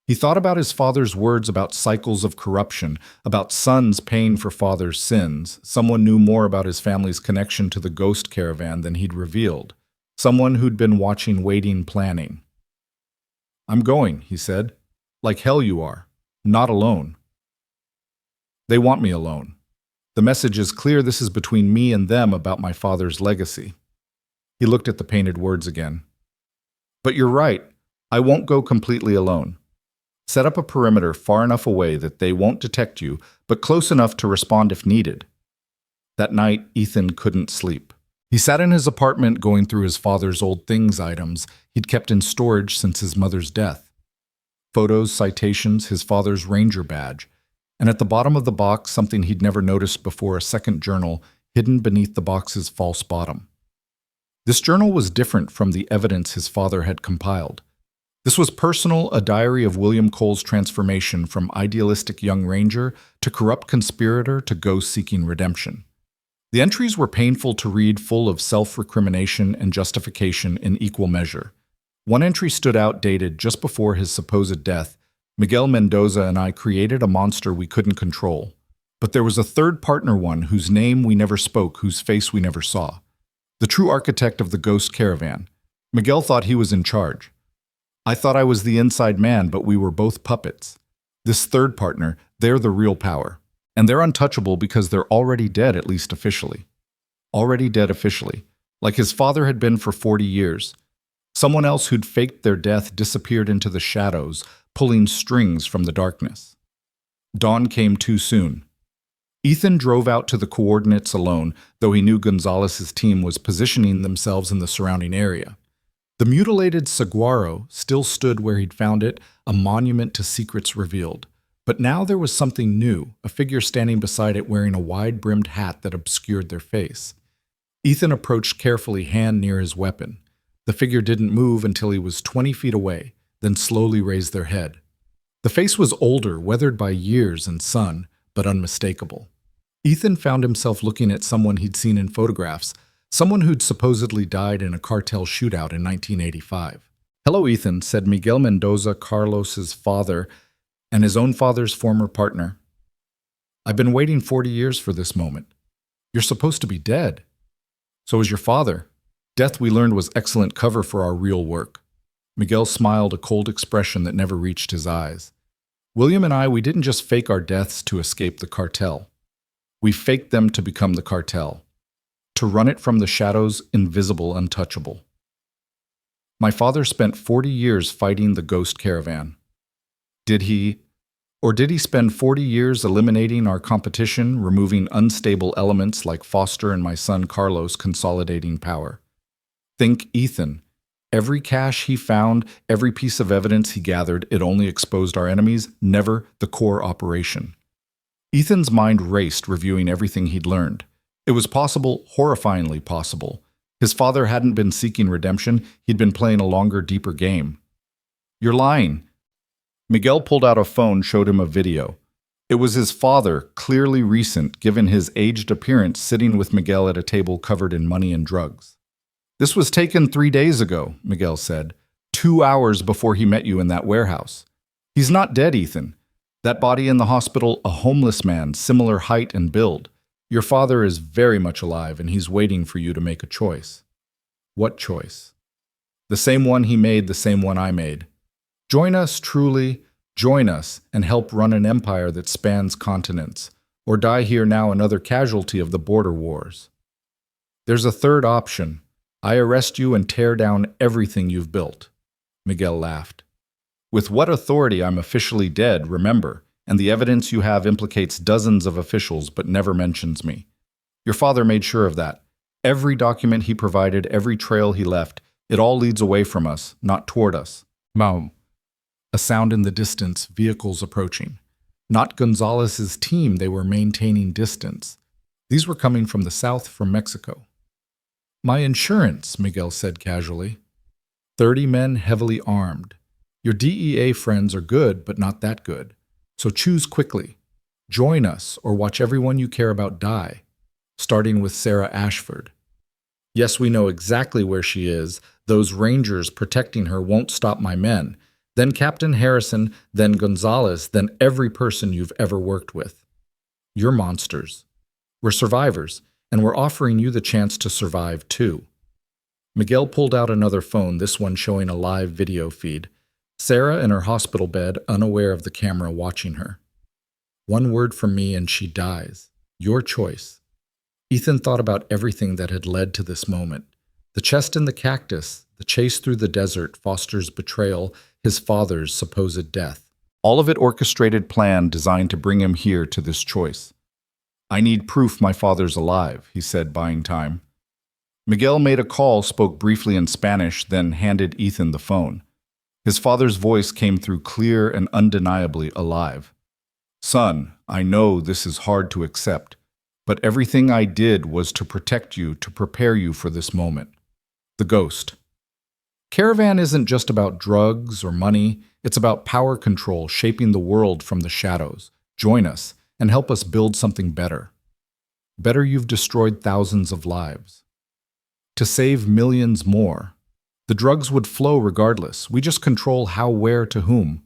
He thought about his father's words about cycles of corruption, about sons paying for father's sins. Someone knew more about his family's connection to the Ghost Caravan than he'd revealed. Someone who'd been watching, waiting, planning. I'm going, he said. Like hell you are. Not alone. They want me alone. The message is clear. This is between me and them about my father's legacy. He looked at the painted words again. But you're right. I won't go completely alone. Set up a perimeter far enough away that they won't detect you, but close enough to respond if needed. That night, Ethan couldn't sleep. He sat in his apartment going through his father's old things items he'd kept in storage since his mother's death. Photos, citations, his father's ranger badge, and at the bottom of the box something he'd never noticed before, a second journal hidden beneath the box's false bottom. This journal was different from the evidence his father had compiled. This was personal, a diary of William Cole's transformation from idealistic young ranger to corrupt conspirator to ghost seeking redemption. The entries were painful to read, full of self-recrimination and justification in equal measure. One entry stood out, dated just before his supposed death. Miguel Mendoza and I created a monster we couldn't control. But there was a third partner one whose name we never spoke, whose face we never saw. The true architect of the Ghost Caravan. Miguel thought he was in charge. I thought I was the inside man, but we were both puppets. This third partner, they're the real power. And they're untouchable because they're already dead, at least officially. Already dead officially. Like his father had been for 40 years. Someone else who'd faked their death disappeared into the shadows, pulling strings from the darkness. Dawn came too soon. Ethan drove out to the coordinates alone, though he knew Gonzalez's team was positioning themselves in the surrounding area. The mutilated saguaro still stood where he'd found it, a monument to secrets revealed. But now there was something new, a figure standing beside it wearing a wide-brimmed hat that obscured their face. Ethan approached carefully, hand near his weapon. The figure didn't move until he was 20 feet away, then slowly raised their head. The face was older, weathered by years and sun, but unmistakable. Ethan found himself looking at someone he'd seen in photographs, someone who'd supposedly died in a cartel shootout in 1985. "Hello, Ethan," said Miguel Mendoza, Carlos's father, and his own father's former partner. "I've been waiting 40 years for this moment. You're supposed to be dead. So is your father. Death, we learned, was excellent cover for our real work." Miguel smiled, a cold expression that never reached his eyes. "William and I, we didn't just fake our deaths to escape the cartel. We faked them to become the cartel. To run it from the shadows, invisible, untouchable. My father spent 40 years fighting the Ghost Caravan. Did he spend 40 years eliminating our competition, removing unstable elements like Foster and my son Carlos, consolidating power? Think Ethan. Every cache he found, every piece of evidence he gathered, it only exposed our enemies, never the core operation." Ethan's mind raced, reviewing everything he'd learned. It was possible, horrifyingly possible. His father hadn't been seeking redemption, he'd been playing a longer, deeper game. "You're lying." Miguel pulled out a phone, showed him a video. It was his father, clearly recent, given his aged appearance, sitting with Miguel at a table covered in money and drugs. "This was taken 3 days ago," Miguel said. 2 hours before he met you in that warehouse. He's not dead, Ethan. That body in the hospital, a homeless man, similar height and build. Your father is very much alive, and he's waiting for you to make a choice." "What choice?" "The same one he made, the same one I made. Join us, truly, join us, and help run an empire that spans continents, or die here now another casualty of the border wars. There's a third option. I arrest you and tear down everything you've built." Miguel laughed. "With what authority? I'm officially dead, remember, and the evidence you have implicates dozens of officials but never mentions me. Your father made sure of that. Every document he provided, every trail he left, it all leads away from us, not toward us." Mom. A sound in the distance, vehicles approaching. Not Gonzalez's team, they were maintaining distance. These were coming from the south, from Mexico. "My insurance," Miguel said casually. 30 men heavily armed. Your DEA friends are good, but not that good. So choose quickly. Join us, or watch everyone you care about die. Starting with Sarah Ashford. Yes, we know exactly where she is. Those rangers protecting her won't stop my men. Then Captain Harrison, then Gonzalez, then every person you've ever worked with. You're monsters. We're survivors, and we're offering you the chance to survive too. Miguel pulled out another phone, this one showing a live video feed. Sarah in her hospital bed, unaware of the camera watching her. "One word from me and she dies. Your choice." Ethan thought about everything that had led to this moment. The chest in the cactus, the chase through the desert, Foster's betrayal, his father's supposed death. All of it orchestrated, planned, designed to bring him here to this choice. "I need proof my father's alive," he said, buying time. Miguel made a call, spoke briefly in Spanish, then handed Ethan the phone. His father's voice came through clear and undeniably alive. "Son, I know this is hard to accept, but everything I did was to protect you, to prepare you for this moment. The Ghost Caravan isn't just about drugs or money, it's about power control, shaping the world from the shadows. Join us and help us build something better. Better, you've destroyed thousands of lives. To save millions more. The drugs would flow regardless. We just control how, where, to whom.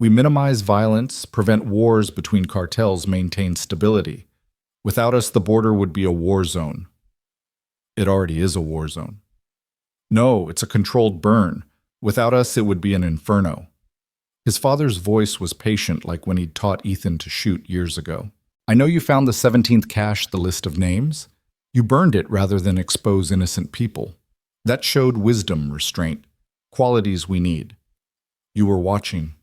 We minimize violence, prevent wars between cartels, maintain stability. Without us, the border would be a war zone. It already is a war zone. No, it's a controlled burn. Without us, it would be an inferno. His father's voice was patient, like when he'd taught Ethan to shoot years ago. I know you found the 17th cache, the list of names. You burned it rather than expose innocent people. That showed wisdom, restraint, qualities we need. You were watching.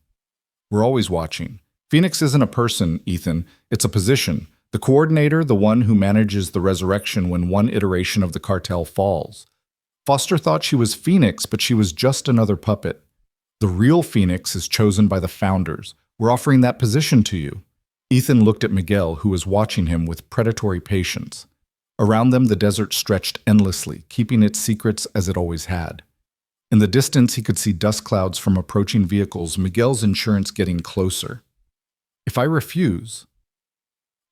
We're always watching. Phoenix isn't a person, Ethan. It's a position. The coordinator, the one who manages the resurrection when one iteration of the cartel falls. Foster thought she was Phoenix, but she was just another puppet. The real Phoenix is chosen by the founders. We're offering that position to you. Ethan looked at Miguel, who was watching him with predatory patience. Around them, the desert stretched endlessly, keeping its secrets as it always had. In the distance, he could see dust clouds from approaching vehicles, Miguel's insurance getting closer. If I refuse,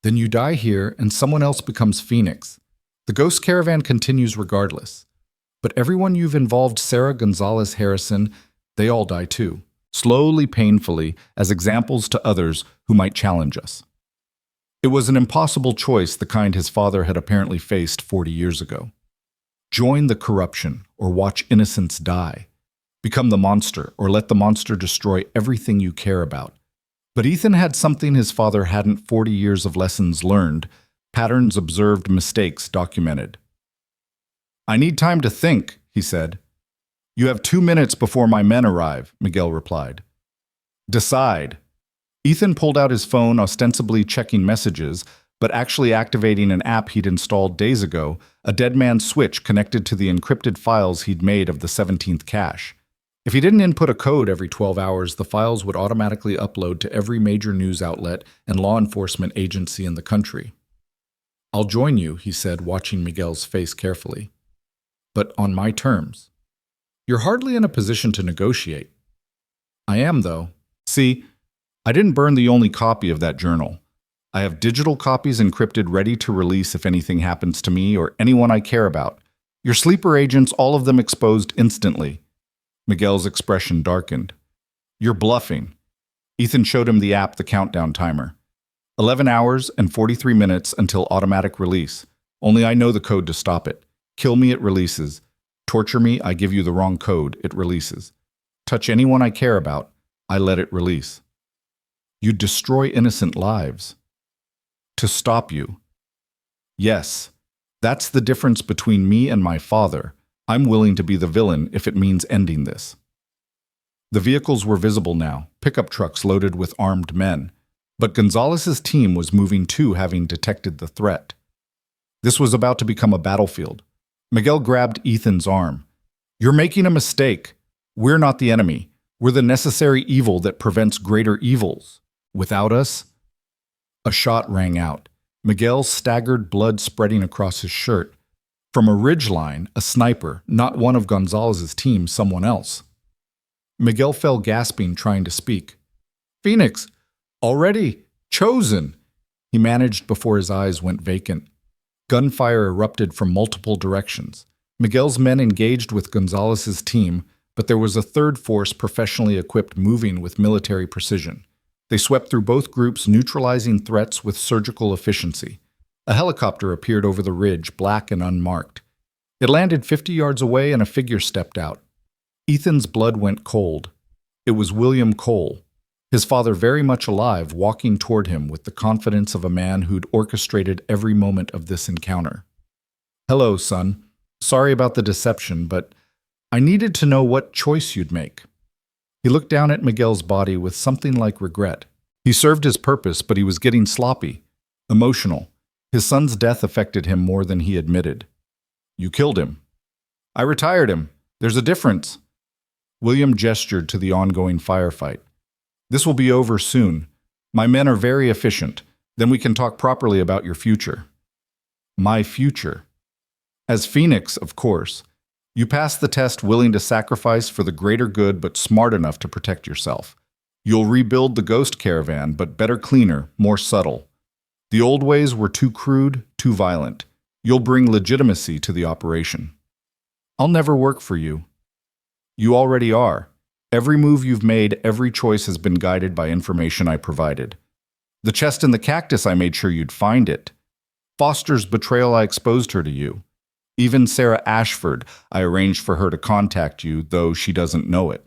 then you die here and someone else becomes Phoenix. The Ghost Caravan continues regardless. But everyone you've involved, Sarah, Gonzalez, Harrison, they all die too, slowly, painfully, as examples to others who might challenge us. It was an impossible choice, the kind his father had apparently faced 40 years ago. Join the corruption or watch innocents die. Become the monster or let the monster destroy everything you care about. But Ethan had something his father hadn't: 40 years of lessons learned, patterns observed, mistakes documented. I need time to think, he said. You have 2 minutes before my men arrive, Miguel replied. Decide. Ethan pulled out his phone, ostensibly checking messages, but actually activating an app he'd installed days ago, a dead man's switch connected to the encrypted files he'd made of the 17th cache. If he didn't input a code every 12 hours, the files would automatically upload to every major news outlet and law enforcement agency in the country. I'll join you, he said, watching Miguel's face carefully. But on my terms. You're hardly in a position to negotiate. I am, though. See, I didn't burn the only copy of that journal. I have digital copies encrypted ready to release if anything happens to me or anyone I care about. Your sleeper agents, all of them exposed instantly. Miguel's expression darkened. You're bluffing. Ethan showed him the app, the countdown timer. 11 hours and 43 minutes until automatic release. Only I know the code to stop it. Kill me, it releases. Torture me, I give you the wrong code, it releases. Touch anyone I care about, I let it release. You destroy innocent lives. To stop you. Yes, that's the difference between me and my father. I'm willing to be the villain if it means ending this. The vehicles were visible now, pickup trucks loaded with armed men. But Gonzalez's team was moving too, having detected the threat. This was about to become a battlefield. Miguel grabbed Ethan's arm. You're making a mistake. We're not the enemy. We're the necessary evil that prevents greater evils. Without us? A shot rang out. Miguel staggered, blood spreading across his shirt. From a ridgeline, a sniper, not one of Gonzalez's team, someone else. Miguel fell gasping, trying to speak. Phoenix! Already! Chosen! He managed before his eyes went vacant. Gunfire erupted from multiple directions. Miguel's men engaged with Gonzalez's team, but there was a third force professionally equipped moving with military precision. They swept through both groups, neutralizing threats with surgical efficiency. A helicopter appeared over the ridge, black and unmarked. It landed 50 yards away and a figure stepped out. Ethan's blood went cold. It was William Cole, his father very much alive, walking toward him with the confidence of a man who'd orchestrated every moment of this encounter. Hello, son. Sorry about the deception, but I needed to know what choice you'd make. He looked down at Miguel's body with something like regret. He served his purpose, but he was getting sloppy, emotional. His son's death affected him more than he admitted. You killed him. I retired him. There's a difference. William gestured to the ongoing firefight. This will be over soon. My men are very efficient. Then we can talk properly about your future. My future. As Phoenix, of course. You passed the test, willing to sacrifice for the greater good but smart enough to protect yourself. You'll rebuild the Ghost Caravan, but better, cleaner, more subtle. The old ways were too crude, too violent. You'll bring legitimacy to the operation. I'll never work for you. You already are. Every move you've made, every choice has been guided by information I provided. The chest in the cactus, I made sure you'd find it. Foster's betrayal, I exposed her to you. Even Sarah Ashford, I arranged for her to contact you, though she doesn't know it.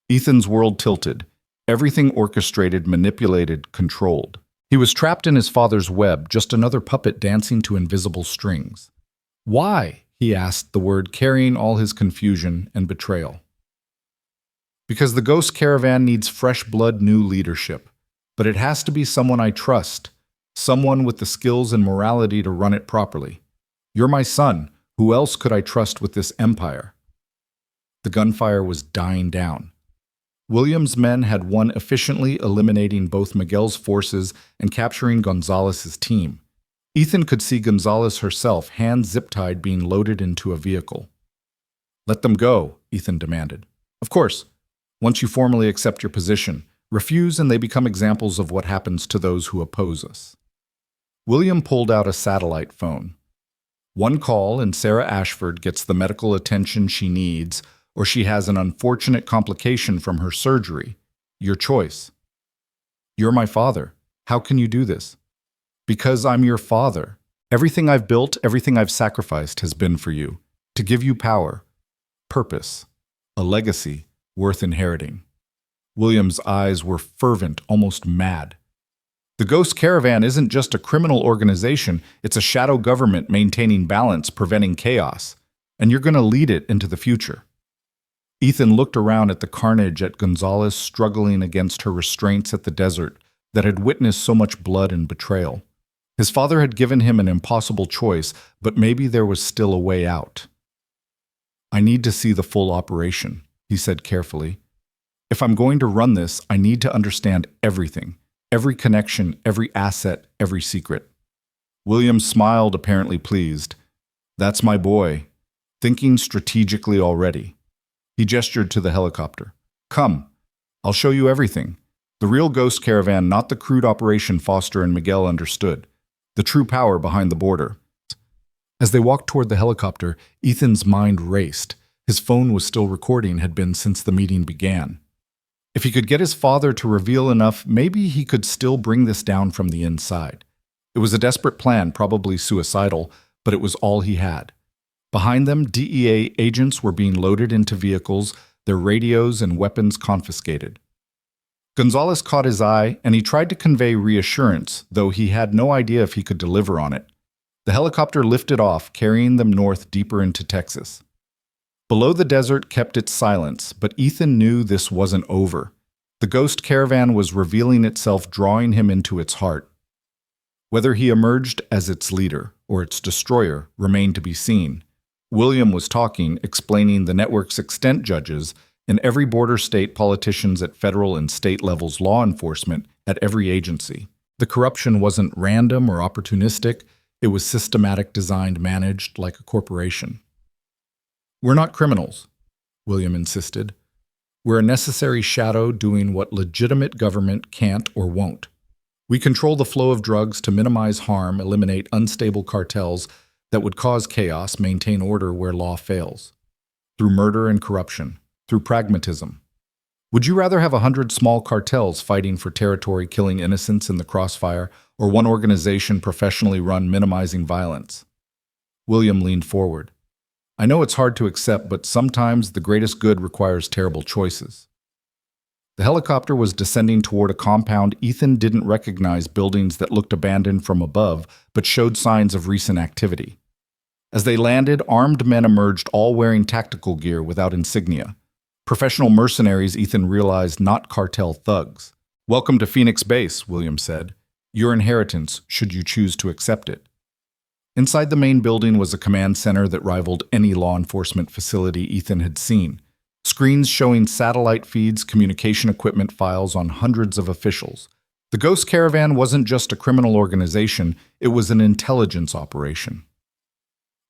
Ethan's world tilted. Everything orchestrated, manipulated, controlled. He was trapped in his father's web, just another puppet dancing to invisible strings. Why? He asked, the word carrying all his confusion and betrayal. Because the Ghost Caravan needs fresh blood, new leadership. But it has to be someone I trust, someone with the skills and morality to run it properly. You're my son. Who else could I trust with this empire? The gunfire was dying down. William's men had won efficiently, eliminating both Miguel's forces and capturing Gonzalez's team. Ethan could see Gonzalez herself, hands zip-tied, being loaded into a vehicle. Let them go, Ethan demanded. Of course, once you formally accept your position, refuse and they become examples of what happens to those who oppose us. William pulled out a satellite phone. One call and Sarah Ashford gets the medical attention she needs, or she has an unfortunate complication from her surgery. Your choice. You're my father. How can you do this? Because I'm your father. Everything I've built, everything I've sacrificed has been for you, to give you power, purpose, a legacy worth inheriting. William's eyes were fervent, almost mad. The Ghost Caravan isn't just a criminal organization, it's a shadow government maintaining balance, preventing chaos, and you're going to lead it into the future. Ethan looked around at the carnage, at Gonzalez struggling against her restraints at the desert that had witnessed so much blood and betrayal. His father had given him an impossible choice, but maybe there was still a way out. I need to see the full operation, he said carefully. If I'm going to run this, I need to understand everything, every connection, every asset, every secret. William smiled, apparently pleased. That's my boy, thinking strategically already. He gestured to the helicopter. Come, I'll show you everything. The real Ghost Caravan, not the crude operation Foster and Miguel understood. The true power behind the border. As they walked toward the helicopter, Ethan's mind raced. His phone was still recording, had been since the meeting began. If he could get his father to reveal enough, maybe he could still bring this down from the inside. It was a desperate plan, probably suicidal, but it was all he had. Behind them, DEA agents were being loaded into vehicles, their radios and weapons confiscated. Gonzalez caught his eye, and he tried to convey reassurance, though he had no idea if he could deliver on it. The helicopter lifted off, carrying them north deeper into Texas. Below, the desert kept its silence, but Ethan knew this wasn't over. The Ghost Caravan was revealing itself, drawing him into its heart. Whether he emerged as its leader or its destroyer remained to be seen. William was talking, explaining the network's extent. Judges in every border state, politicians at federal and state levels, law enforcement at every agency. The corruption wasn't random or opportunistic. It was systematic, designed, managed like a corporation. We're not criminals, William insisted. We're a necessary shadow doing what legitimate government can't or won't. We control the flow of drugs to minimize harm, eliminate unstable cartels that would cause chaos, maintain order where law fails. Through murder and corruption, through pragmatism. Would you rather have 100 small cartels fighting for territory, killing innocents in the crossfire, or one organization professionally run minimizing violence? William leaned forward. I know it's hard to accept, but sometimes the greatest good requires terrible choices. The helicopter was descending toward a compound. Ethan didn't recognize buildings that looked abandoned from above, but showed signs of recent activity. As they landed, armed men emerged, all wearing tactical gear without insignia. Professional mercenaries, Ethan realized, not cartel thugs. Welcome to Phoenix Base, William said. Your inheritance, should you choose to accept it. Inside the main building was a command center that rivaled any law enforcement facility Ethan had seen. Screens showing satellite feeds, communication equipment, files on hundreds of officials. The Ghost Caravan wasn't just a criminal organization, it was an intelligence operation.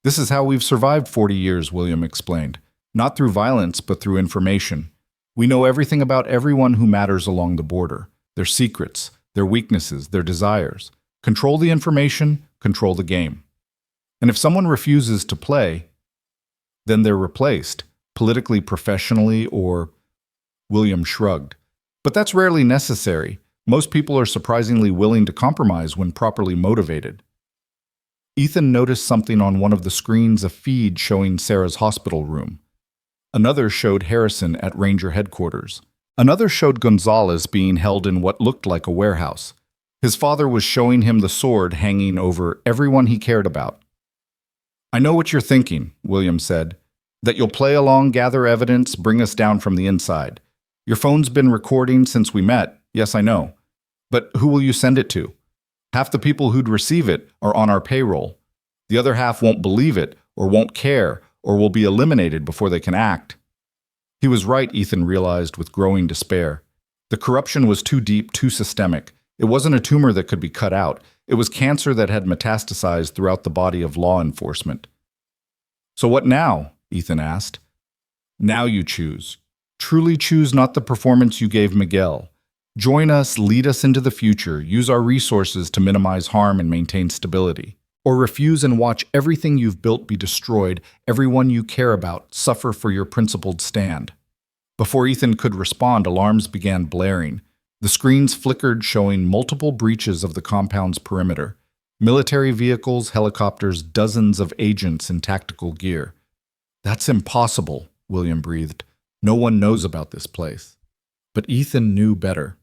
This is how we've survived 40 years, William explained. Not through violence, but through information. We know everything about everyone who matters along the border. Their secrets, their weaknesses, their desires. Control the information, control the game. And if someone refuses to play, then they're replaced. politically professionally, or... William shrugged. But that's rarely necessary. Most people are surprisingly willing to compromise when properly motivated. Ethan noticed something on one of the screens, a feed showing Sarah's hospital room. Another showed Harrison at Ranger headquarters. Another showed Gonzalez being held in what looked like a warehouse. His father was showing him the sword hanging over everyone he cared about. "I know what you're thinking," William said. "That you'll play along, gather evidence, bring us down from the inside. Your phone's been recording since we met. Yes, I know. But who will you send it to? Half the people who'd receive it are on our payroll. The other half won't believe it, or won't care, or will be eliminated before they can act." He was right, Ethan realized with growing despair. The corruption was too deep, too systemic. It wasn't a tumor that could be cut out. It was cancer that had metastasized throughout the body of law enforcement. "So what now?" Ethan asked. "Now you choose. Truly choose not the performance you gave Miguel. Join us, lead us into the future, use our resources to minimize harm and maintain stability. Or refuse and watch everything you've built be destroyed, everyone you care about suffer for your principled stand." Before Ethan could respond, alarms began blaring. The screens flickered, showing multiple breaches of the compound's perimeter. Military vehicles, helicopters, dozens of agents in tactical gear. "That's impossible," William breathed. "No one knows about this place." But Ethan knew better.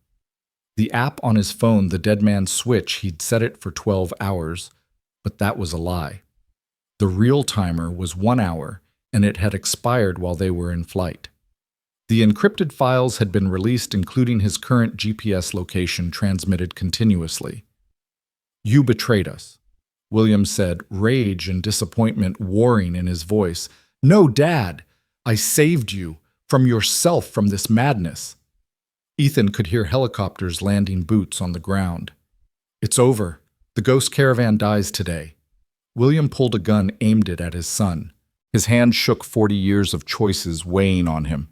The app on his phone, the dead man's switch, he'd set it for 12 hours, but that was a lie. The real timer was 1 hour, and it had expired while they were in flight. The encrypted files had been released, including his current GPS location, transmitted continuously. "You betrayed us," William said, rage and disappointment warring in his voice. "No, Dad! I saved you from yourself, from this madness." Ethan could hear helicopters landing, boots on the ground. "It's over. The Ghost Caravan dies today." William pulled a gun, aimed it at his son. His hand shook, 40 years of choices weighing on him.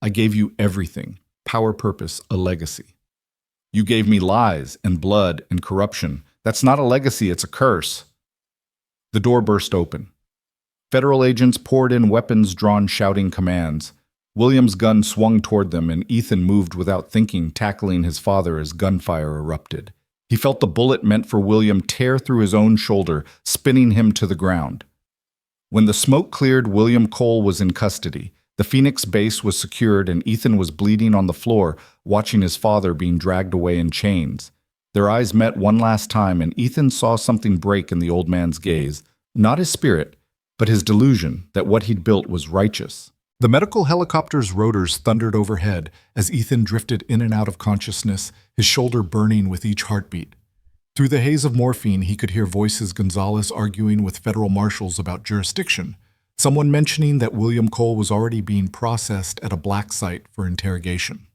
"I gave you everything. Power, purpose, a legacy. You gave me lies and blood and corruption. That's not a legacy, it's a curse." The door burst open. Federal agents poured in, weapons drawn, shouting commands. William's gun swung toward them, and Ethan moved without thinking, tackling his father as gunfire erupted. He felt the bullet meant for William tear through his own shoulder, spinning him to the ground. When the smoke cleared, William Cole was in custody. The Phoenix base was secured, and Ethan was bleeding on the floor, watching his father being dragged away in chains. Their eyes met one last time, and Ethan saw something break in the old man's gaze. Not his spirit, but his delusion that what he'd built was righteous. The medical helicopter's rotors thundered overhead as Ethan drifted in and out of consciousness, his shoulder burning with each heartbeat. Through the haze of morphine, he could hear voices: Gonzalez arguing with federal marshals about jurisdiction, someone mentioning that William Cole was already being processed at a black site for interrogation.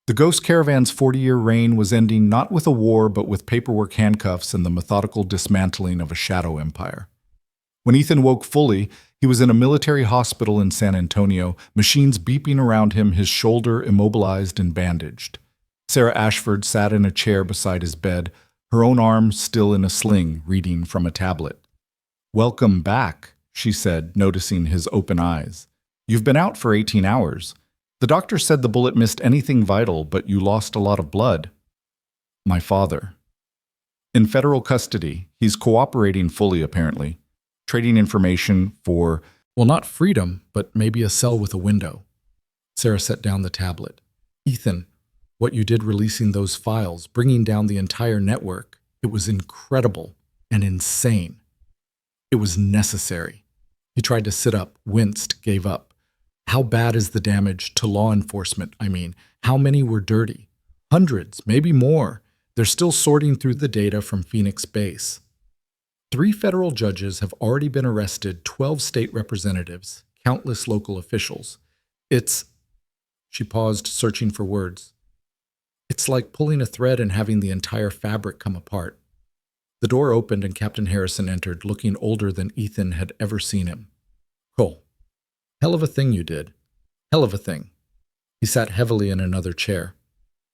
The Ghost Caravan's 40-year reign was ending not with a war, but with paperwork, handcuffs, and the methodical dismantling of a shadow empire. When Ethan woke fully, he was in a military hospital in San Antonio, machines beeping around him, his shoulder immobilized and bandaged. Sarah Ashford sat in a chair beside his bed, her own arm still in a sling, reading from a tablet. "Welcome back," she said, noticing his open eyes. "You've been out for 18 hours. The doctor said the bullet missed anything vital, but you lost a lot of blood." "My father. In federal custody. He's cooperating fully, apparently. Trading information for, well, not freedom, but maybe a cell with a window." Sarah set down the tablet. "Ethan, what you did releasing those files, bringing down the entire network, it was incredible and insane. It was necessary." He tried to sit up, winced, gave up. "How bad is the damage to law enforcement? I mean, how many were dirty? Hundreds, maybe more. They're still sorting through the data from Phoenix Base. 3 federal judges have already been arrested, 12 state representatives, countless local officials. It's..." She paused, searching for words. "It's like pulling a thread and having the entire fabric come apart." The door opened and Captain Harrison entered, looking older than Ethan had ever seen him. "Cole, hell of a thing you did. Hell of a thing." He sat heavily in another chair.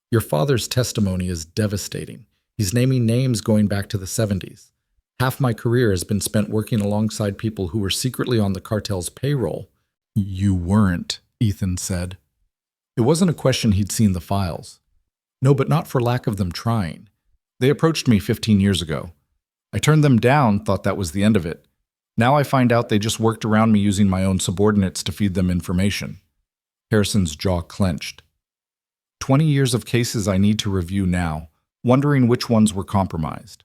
"Your father's testimony is devastating. He's naming names going back to the 70s. Half my career has been spent working alongside people who were secretly on the cartel's payroll. You weren't, Ethan said. It wasn't a question he'd seen the files. No, but not for lack of them trying. They approached me 15 years ago. I turned them down, thought that was the end of it. Now I find out they just worked around me using my own subordinates to feed them information. Harrison's jaw clenched. 20 years of cases I need to review now, wondering which ones were compromised.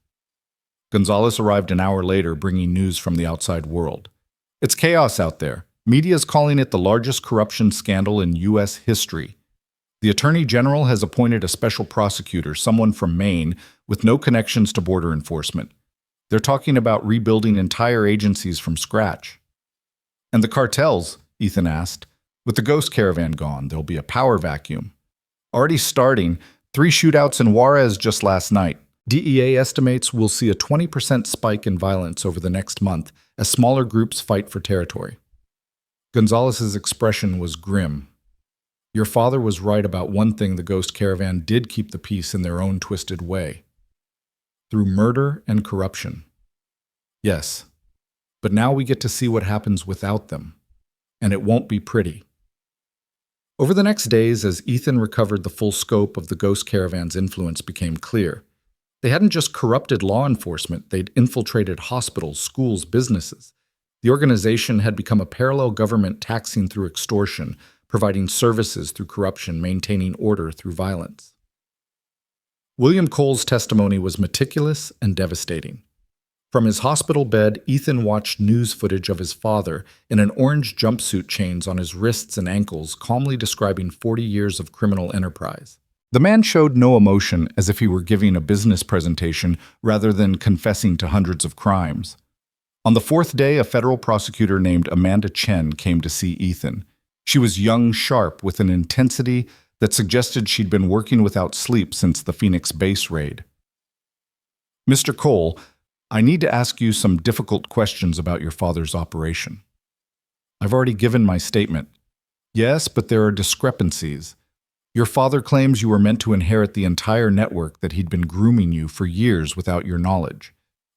Gonzalez arrived an hour later, bringing news from the outside world. It's chaos out there. Media's calling it the largest corruption scandal in U.S. history. The Attorney General has appointed a special prosecutor, someone from Maine, with no connections to border enforcement. They're talking about rebuilding entire agencies from scratch. And the cartels, Ethan asked. With the Ghost Caravan gone, there'll be a power vacuum. Already starting, 3 shootouts in Juarez just last night. DEA estimates we'll see a 20% spike in violence over the next month as smaller groups fight for territory. Gonzalez's expression was grim. Your father was right about one thing: the Ghost Caravan did keep the peace in their own twisted way. Through murder and corruption. Yes, but now we get to see what happens without them. And it won't be pretty. Over the next days, as Ethan recovered the full scope of the Ghost Caravan's influence became clear. They hadn't just corrupted law enforcement, they'd infiltrated hospitals, schools, businesses. The organization had become a parallel government, taxing through extortion, providing services through corruption, maintaining order through violence. William Cole's testimony was meticulous and devastating. From his hospital bed, Ethan watched news footage of his father in an orange jumpsuit, chains on his wrists and ankles, calmly describing 40 years of criminal enterprise. The man showed no emotion, as if he were giving a business presentation rather than confessing to hundreds of crimes. On the 4th day, a federal prosecutor named Amanda Chen came to see Ethan. She was young, sharp, with an intensity that suggested she'd been working without sleep since the Phoenix base raid. Mr. Cole, I need to ask you some difficult questions about your father's operation. I've already given my statement. Yes, but there are discrepancies. Your father claims you were meant to inherit the entire network, that he'd been grooming you for years without your knowledge.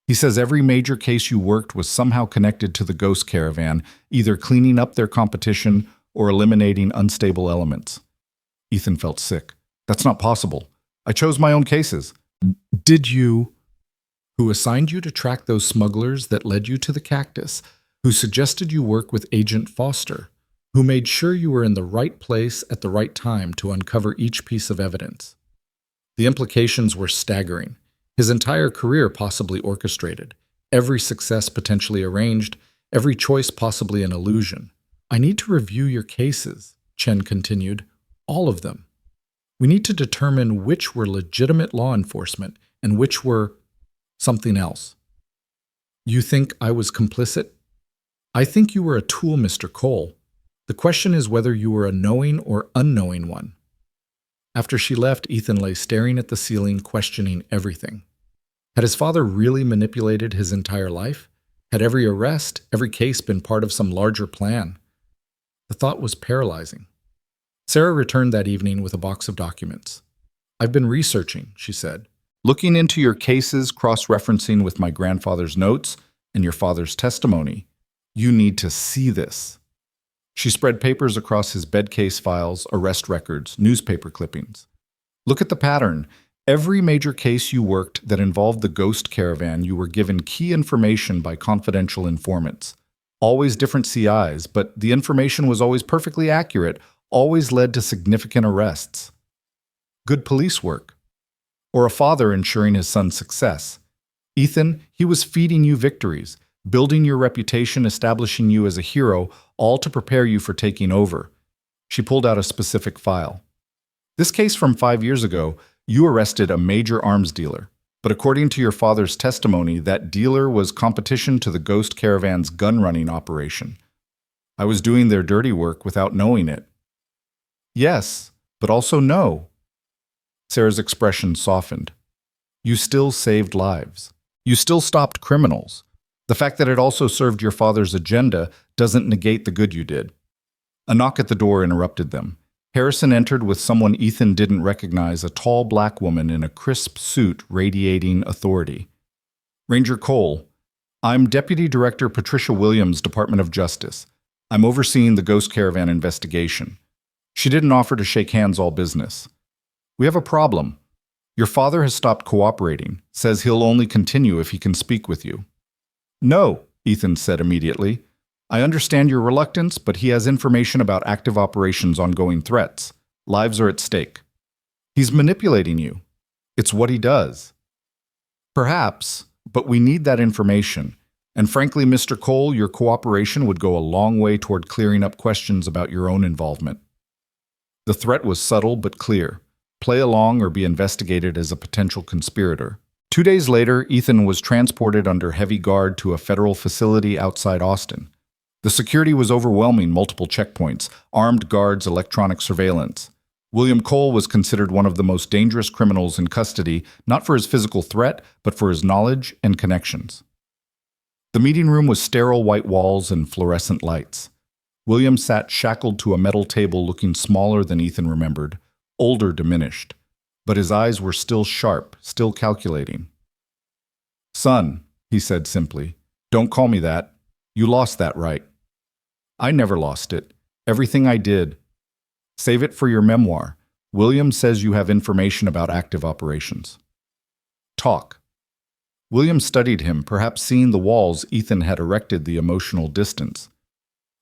He says every major case you worked was somehow connected to the Ghost Caravan, either cleaning up their competition or eliminating unstable elements. Ethan felt sick. That's not possible. I chose my own cases. Did you? Who assigned you to track those smugglers that led you to the Cactus? Who suggested you work with Agent Foster? Who made sure you were in the right place at the right time to uncover each piece of evidence? The implications were staggering. His entire career possibly orchestrated, every success potentially arranged, every choice possibly an illusion. I need to review your cases, Chen continued, all of them. We need to determine which were legitimate law enforcement and which were something else. You think I was complicit? I think you were a tool, Mr. Cole. The question is whether you were a knowing or unknowing one. After she left, Ethan lay staring at the ceiling, questioning everything. Had his father really manipulated his entire life? Had every arrest, every case been part of some larger plan? The thought was paralyzing. Sarah returned that evening with a box of documents. I've been researching, she said. Looking into your cases, cross-referencing with my grandfather's notes and your father's testimony. You need to see this. She spread papers across his bed case files, arrest records, newspaper clippings. Look at the pattern. Every major case you worked that involved the Ghost Caravan, you were given key information by confidential informants. Always different CIs, but the information was always perfectly accurate, always led to significant arrests. Good police work. Or a father ensuring his son's success. Ethan, he was feeding you victories, building your reputation, establishing you as a hero, all to prepare you for taking over. She pulled out a specific file. This case from 5 years ago, you arrested a major arms dealer. But according to your father's testimony, that dealer was competition to the Ghost Caravan's gun-running operation. I was doing their dirty work without knowing it. Yes, but also no. Sarah's expression softened. You still saved lives. You still stopped criminals. The fact that it also served your father's agenda doesn't negate the good you did. A knock at the door interrupted them. Harrison entered with someone Ethan didn't recognize, a tall black woman in a crisp suit radiating authority. Ranger Cole, I'm Deputy Director Patricia Williams, Department of Justice. I'm overseeing the Ghost Caravan investigation. She didn't offer to shake hands all business. We have a problem. Your father has stopped cooperating, says he'll only continue if he can speak with you. No, Ethan said immediately. I understand your reluctance, but he has information about active operations, ongoing threats. Lives are at stake. He's manipulating you. It's what he does. Perhaps, but we need that information. And frankly, Mr. Cole, your cooperation would go a long way toward clearing up questions about your own involvement. The threat was subtle but clear. Play along or be investigated as a potential conspirator. 2 days later, Ethan was transported under heavy guard to a federal facility outside Austin. The security was overwhelming, multiple checkpoints, armed guards, electronic surveillance. William Cole was considered one of the most dangerous criminals in custody, not for his physical threat, but for his knowledge and connections. The meeting room was sterile white walls and fluorescent lights. William sat shackled to a metal table looking smaller than Ethan remembered, older, diminished. But his eyes were still sharp, still calculating. Son, he said simply, don't call me that. You lost that right. I never lost it. Everything I did. Save it for your memoir. William says you have information about active operations. Talk. William studied him, perhaps seeing the walls Ethan had erected the emotional distance.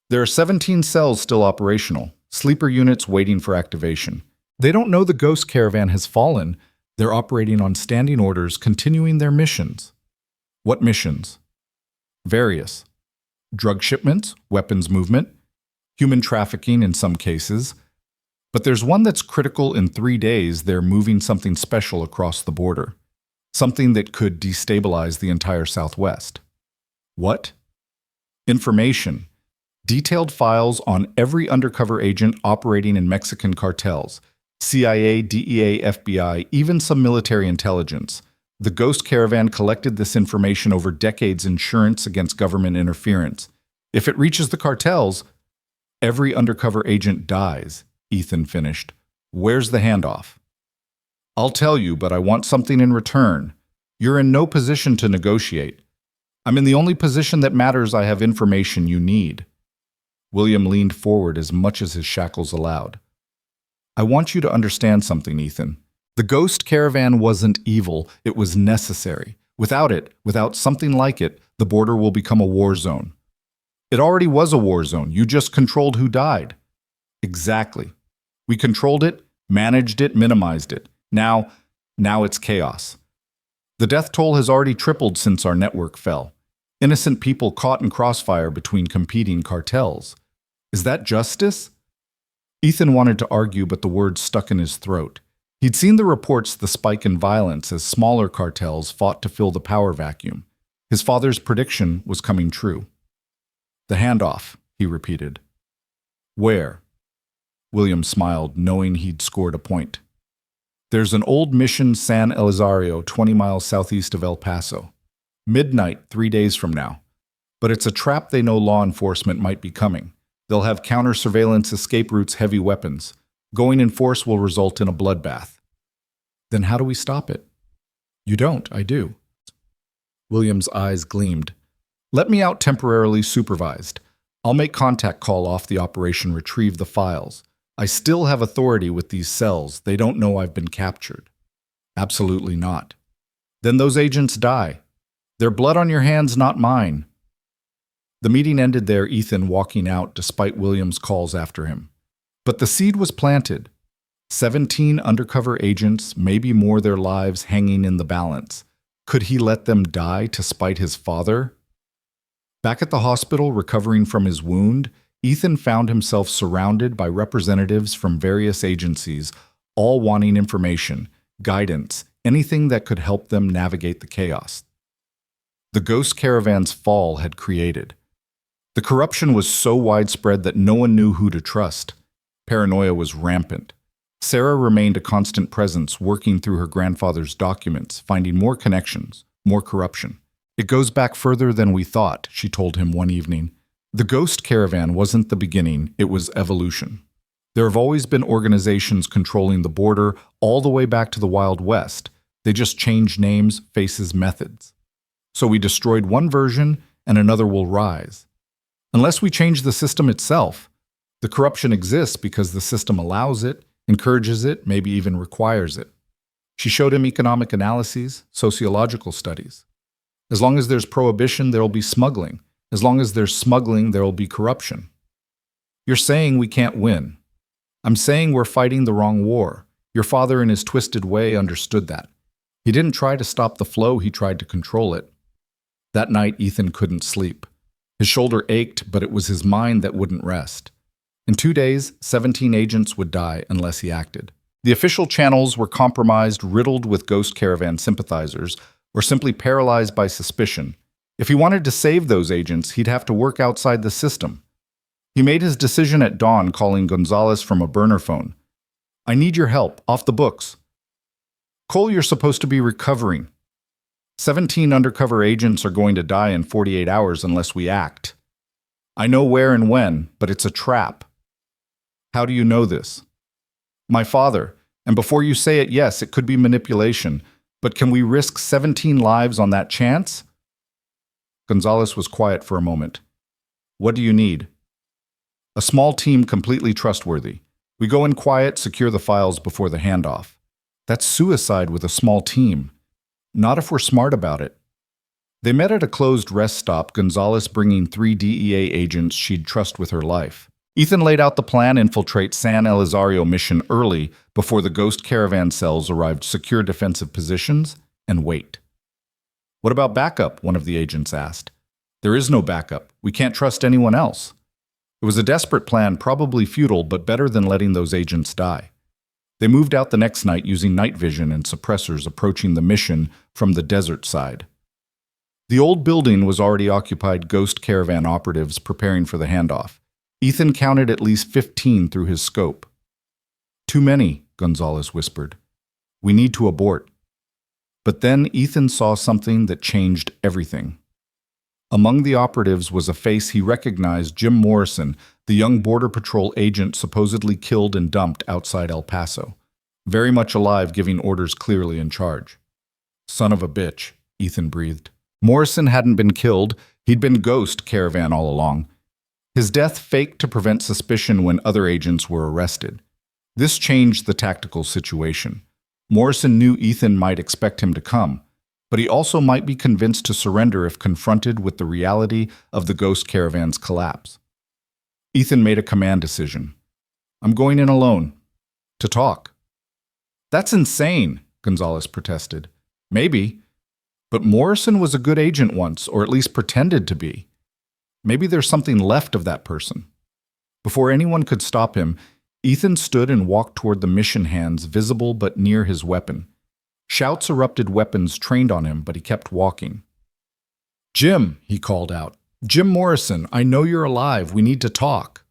There are 17 cells still operational, sleeper units waiting for activation. They don't know the Ghost Caravan has fallen. They're operating on standing orders, continuing their missions. What missions? Various. Drug shipments, weapons movement, human trafficking in some cases. But there's one that's critical. In 3 days, they're moving something special across the border. Something that could destabilize the entire Southwest. What? Information. Detailed files on every undercover agent operating in Mexican cartels. CIA, DEA, FBI, even some military intelligence. The Ghost Caravan collected this information over decades, insurance against government interference. If it reaches the cartels, every undercover agent dies, Ethan finished. Where's the handoff? I'll tell you, but I want something in return. You're in no position to negotiate. I'm in the only position that matters. I have information you need. William leaned forward as much as his shackles allowed. I want you to understand something, Ethan. The Ghost Caravan wasn't evil, it was necessary. Without it, without something like it, the border will become a war zone. It already was a war zone, you just controlled who died. Exactly. We controlled it, managed it, minimized it. Now it's chaos. The death toll has already tripled since our network fell. Innocent people caught in crossfire between competing cartels. Is that justice? Ethan wanted to argue, but the words stuck in his throat. He'd seen the reports, the spike in violence as smaller cartels fought to fill the power vacuum. His father's prediction was coming true. The handoff, he repeated. Where? William smiled, knowing he'd scored a point. There's an old mission, San Elizario, 20 miles southeast of El Paso. Midnight, 3 days from now. But it's a trap. They know law enforcement might be coming. They'll have counter-surveillance, escape routes, heavy weapons. Going in force will result in a bloodbath. Then how do we stop it? You don't, I do. William's eyes gleamed. Let me out temporarily supervised. I'll make contact call off the operation, retrieve the files. I still have authority with these cells. They don't know I've been captured. Absolutely not. Then those agents die. Their blood on your hands, not mine. The meeting ended there, Ethan walking out despite William's calls after him. But the seed was planted. 17 undercover agents, maybe more, their lives hanging in the balance. Could he let them die to spite his father? Back at the hospital, recovering from his wound, Ethan found himself surrounded by representatives from various agencies, all wanting information, guidance, anything that could help them navigate the chaos the Ghost Caravan's fall had created. The corruption was so widespread that no one knew who to trust. Paranoia was rampant. Sarah remained a constant presence, working through her grandfather's documents, finding more connections, more corruption. It goes back further than we thought, she told him one evening. The Ghost Caravan wasn't the beginning, it was evolution. There have always been organizations controlling the border all the way back to the Wild West. They just changed names, faces, methods. So we destroyed one version and another will rise. Unless we change the system itself. The corruption exists because the system allows it, encourages it, maybe even requires it. She showed him economic analyses, sociological studies. As long as there's prohibition, there will be smuggling. As long as there's smuggling, there will be corruption. You're saying we can't win. I'm saying we're fighting the wrong war. Your father in his twisted way understood that. He didn't try to stop the flow, he tried to control it. That night, Ethan couldn't sleep. His shoulder ached, but it was his mind that wouldn't rest. In 2 days, 17 agents would die unless he acted. The official channels were compromised, riddled with Ghost Caravan sympathizers, or simply paralyzed by suspicion. If he wanted to save those agents, he'd have to work outside the system. He made his decision at dawn, calling Gonzalez from a burner phone. I need your help, off the books. Cole, you're supposed to be recovering. 17 undercover agents are going to die in 48 hours unless we act. I know where and when, but it's a trap. How do you know this? My father, and before you say it, yes, it could be manipulation, but can we risk 17 lives on that chance? Gonzalez was quiet for a moment. What do you need? A small team completely trustworthy. We go in quiet, secure the files before the handoff. That's suicide with a small team. Not if we're smart about it. They met at a closed rest stop, Gonzalez bringing 3 DEA agents she'd trust with her life. Ethan laid out the plan: infiltrate San Elizario mission early before the Ghost Caravan cells arrived, secure defensive positions, and wait. What about backup? One of the agents asked. There is no backup. We can't trust anyone else. It was a desperate plan, probably futile, but better than letting those agents die. They moved out the next night using night vision and suppressors, approaching the mission from the desert side. The old building was already occupied, Ghost Caravan operatives preparing for the handoff. Ethan counted at least 15 through his scope. Too many, Gonzalez whispered. We need to abort. But then Ethan saw something that changed everything. Among the operatives was a face he recognized: Jim Morrison, the young Border Patrol agent supposedly killed and dumped outside El Paso. Very much alive, giving orders clearly, in charge. Son of a bitch, Ethan breathed. Morrison hadn't been killed. He'd been Ghost Caravan all along. His death faked to prevent suspicion when other agents were arrested. This changed the tactical situation. Morrison knew Ethan might expect him to come, but he also might be convinced to surrender if confronted with the reality of the Ghost Caravan's collapse. Ethan made a command decision. I'm going in alone. To talk. That's insane, Gonzalez protested. Maybe. But Morrison was a good agent once, or at least pretended to be. Maybe there's something left of that person. Before anyone could stop him, Ethan stood and walked toward the mission hands, visible but near his weapon. Shouts erupted, weapons trained on him, but he kept walking. Jim, he called out. Jim Morrison, I know you're alive. We need to talk.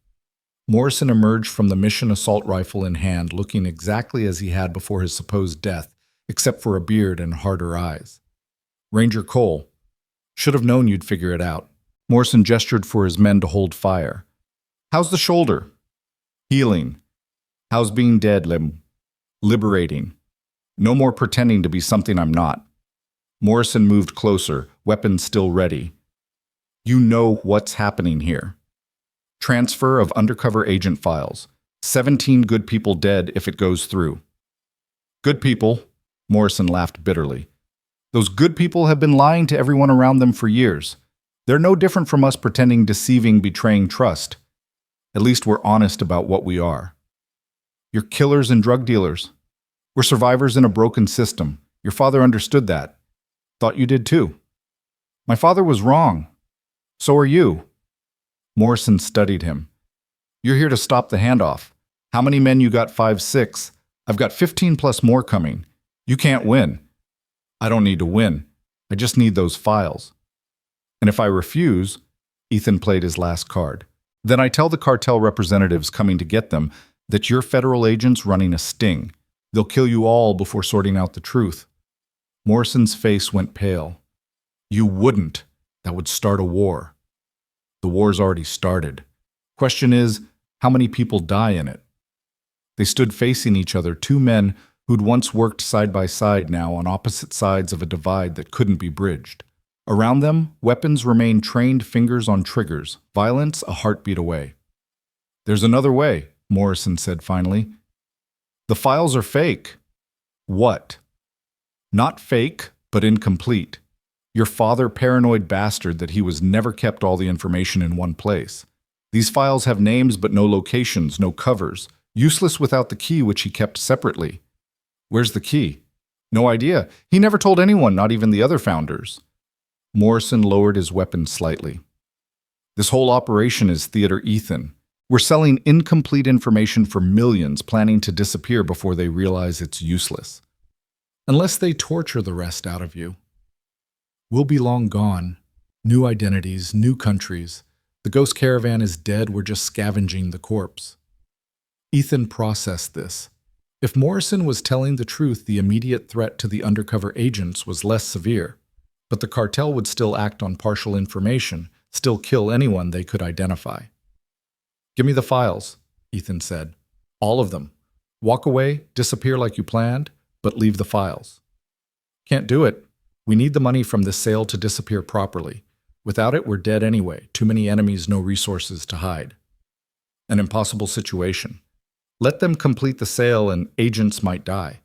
Morrison emerged from the mission, assault rifle in hand, looking exactly as he had before his supposed death, except for a beard and harder eyes. Ranger Cole. Should have known you'd figure it out. Morrison gestured for his men to hold fire. How's the shoulder? Healing. How's being dead, liberating. No more pretending to be something I'm not. Morrison moved closer, weapon still ready. You know what's happening here. Transfer of undercover agent files. 17 good people dead if it goes through. Good people? Morrison laughed bitterly. Those good people have been lying to everyone around them for years. They're no different from us, pretending, deceiving, betraying trust. At least we're honest about what we are. You're killers and drug dealers. We're survivors in a broken system. Your father understood that. Thought you did too. My father was wrong. So are you. Morrison studied him. You're here to stop the handoff. How many men you got? 5, 6. I've got 15 plus more coming. You can't win. I don't need to win. I just need those files. And if I refuse, Ethan played his last card. Then I tell the cartel representatives coming to get them that you're federal agents running a sting. They'll kill you all before sorting out the truth. Morrison's face went pale. You wouldn't. That would start a war. The war's already started. Question is, how many people die in it? They stood facing each other, two men who'd once worked side by side, now on opposite sides of a divide that couldn't be bridged. Around them, weapons remained trained fingers on triggers, violence a heartbeat away. "There's another way," Morrison said finally. "The files are fake." "What?" "Not fake, but incomplete. Your father paranoid bastard that he was never kept all the information in one place. These files have names but no locations, no covers. Useless without the key which he kept separately." "Where's the key?" "No idea. He never told anyone, not even the other founders." Morrison lowered his weapon slightly. "This whole operation is Theater Ethan. We're selling incomplete information for millions, planning to disappear before they realize it's useless. Unless they torture the rest out of you. We'll be long gone. New identities, new countries. The Ghost Caravan is dead, we're just scavenging the corpse." Ethan processed this. If Morrison was telling the truth, the immediate threat to the undercover agents was less severe. But the cartel would still act on partial information, still kill anyone they could identify. "Give me the files," Ethan said. "All of them. Walk away, disappear like you planned, but leave the files." "Can't do it. We need the money from this sale to disappear properly. Without it, we're dead anyway. Too many enemies, no resources to hide." "An impossible situation. Let them complete the sale and agents might die.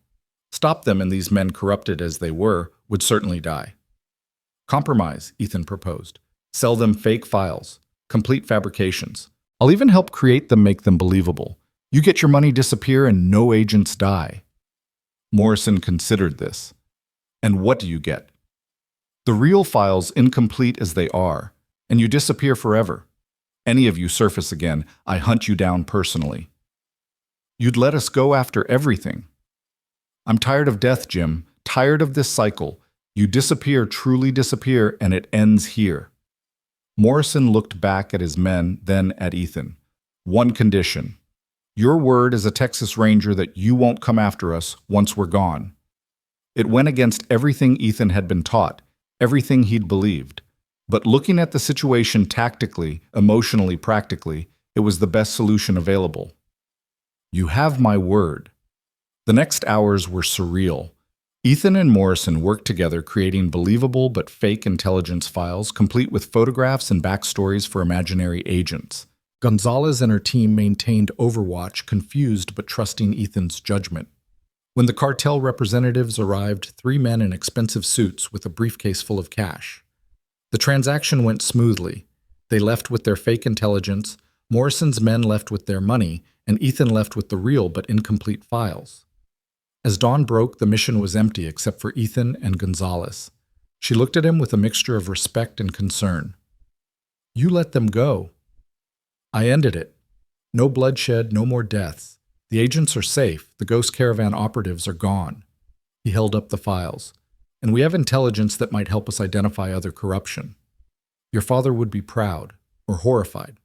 Stop them and these men, corrupted as they were, would certainly die." "Compromise," Ethan proposed. "Sell them fake files, complete fabrications. I'll even help create them, make them believable. You get your money, disappear, and no agents die." Morrison considered this. "And what do you get?" "The real files, incomplete as they are, and you disappear forever. Any of you surface again, I hunt you down personally." "You'd let us go after everything." "I'm tired of death, Jim. Tired of this cycle. You disappear, truly disappear, and it ends here." Morrison looked back at his men, then at Ethan. "One condition. Your word as a Texas Ranger that you won't come after us once we're gone." It went against everything Ethan had been taught, everything he'd believed. But looking at the situation tactically, emotionally, practically, it was the best solution available. "You have my word." The next hours were surreal. Ethan and Morrison worked together, creating believable but fake intelligence files, complete with photographs and backstories for imaginary agents. Gonzalez and her team maintained overwatch, confused but trusting Ethan's judgment. When the cartel representatives arrived, 3 men in expensive suits with a briefcase full of cash. The transaction went smoothly. They left with their fake intelligence, Morrison's men left with their money, and Ethan left with the real but incomplete files. As dawn broke, the mission was empty except for Ethan and Gonzalez. She looked at him with a mixture of respect and concern. "You let them go." "I ended it. No bloodshed, no more deaths. The agents are safe. The Ghost Caravan operatives are gone." He held up the files. "And we have intelligence that might help us identify other corruption. Your father would be proud, or horrified."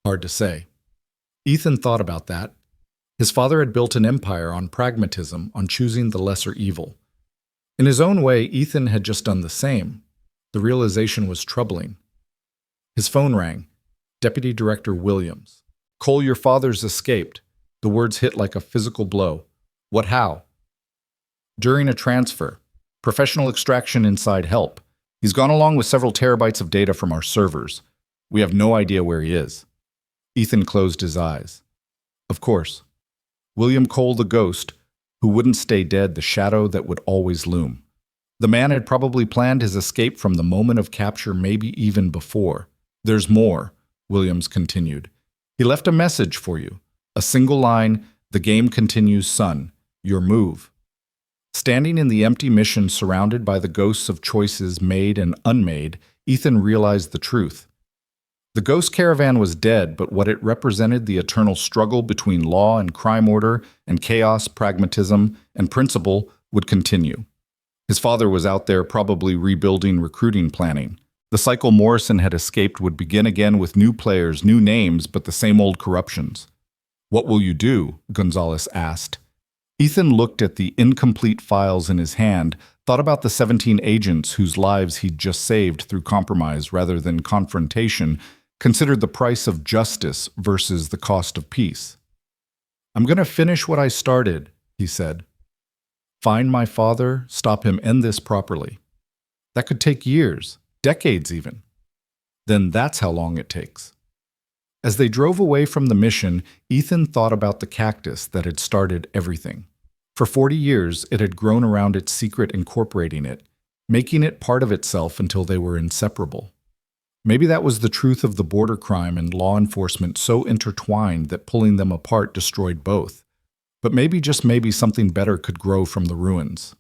Hard to say. Ethan thought about that. His father had built an empire on pragmatism, on choosing the lesser evil. In his own way, Ethan had just done the same. The realization was troubling. His phone rang. Deputy Director Williams. "Cole, your father's escaped." The words hit like a physical blow. "What, how?" "During a transfer. Professional extraction inside help. He's gone along with several terabytes of data from our servers. We have no idea where he is." Ethan closed his eyes. Of course. William Cole, the ghost, who wouldn't stay dead, the shadow that would always loom. The man had probably planned his escape from the moment of capture, maybe even before. "There's more," Williams continued. "He left a message for you. A single line, 'The game continues, son. Your move.'" Standing in the empty mission surrounded by the ghosts of choices made and unmade, Ethan realized the truth. The Ghost Caravan was dead, but what it represented, the eternal struggle between law and crime order, and chaos, pragmatism, and principle, would continue. His father was out there probably rebuilding recruiting planning. The cycle Morrison had escaped would begin again with new players, new names, but the same old corruptions. "What will you do?" Gonzalez asked. Ethan looked at the incomplete files in his hand, thought about the 17 agents whose lives he'd just saved through compromise rather than confrontation, considered the price of justice versus the cost of peace. "I'm going to finish what I started," he said. "Find my father, stop him, end this properly." That could take years, decades even. Then that's how long it takes. As they drove away from the mission, Ethan thought about the cactus that had started everything. For 40 years, it had grown around its secret, incorporating it, making it part of itself until they were inseparable. Maybe that was the truth of the border crime and law enforcement so intertwined that pulling them apart destroyed both. But maybe, just maybe, something better could grow from the ruins.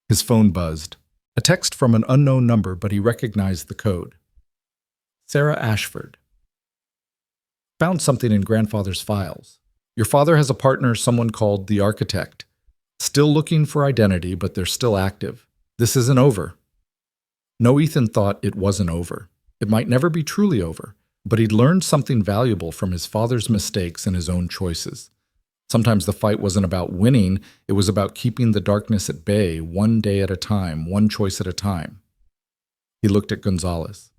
His phone buzzed. A text from an unknown number, but he recognized the code. Sarah Ashford. Found something in grandfather's files. Your father has a partner, someone called the Architect. Still looking for identity, but they're still active. This isn't over. No, Ethan thought it wasn't over. It might never be truly over, but he'd learned something valuable from his father's mistakes and his own choices. Sometimes the fight wasn't about winning, it was about keeping the darkness at bay, one day at a time, one choice at a time. He looked at Gonzalez.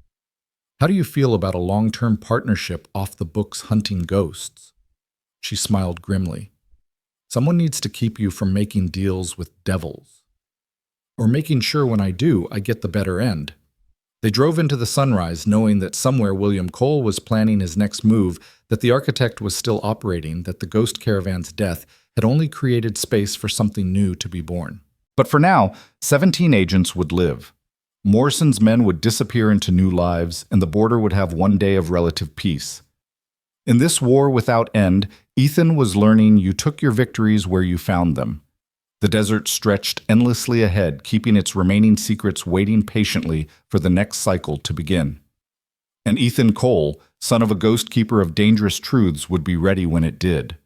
How do you feel about a long-term partnership off the books hunting ghosts? She smiled grimly. Someone needs to keep you from making deals with devils. Or making sure when I do, I get the better end. They drove into the sunrise, knowing that somewhere William Cole was planning his next move, that the Architect was still operating, that the Ghost Caravan's death had only created space for something new to be born. But for now, 17 agents would live. Morrison's men would disappear into new lives, and the border would have one day of relative peace. In this war without end, Ethan was learning you took your victories where you found them. The desert stretched endlessly ahead, keeping its remaining secrets waiting patiently for the next cycle to begin. And Ethan Cole, son of a ghost keeper of dangerous truths, would be ready when it did.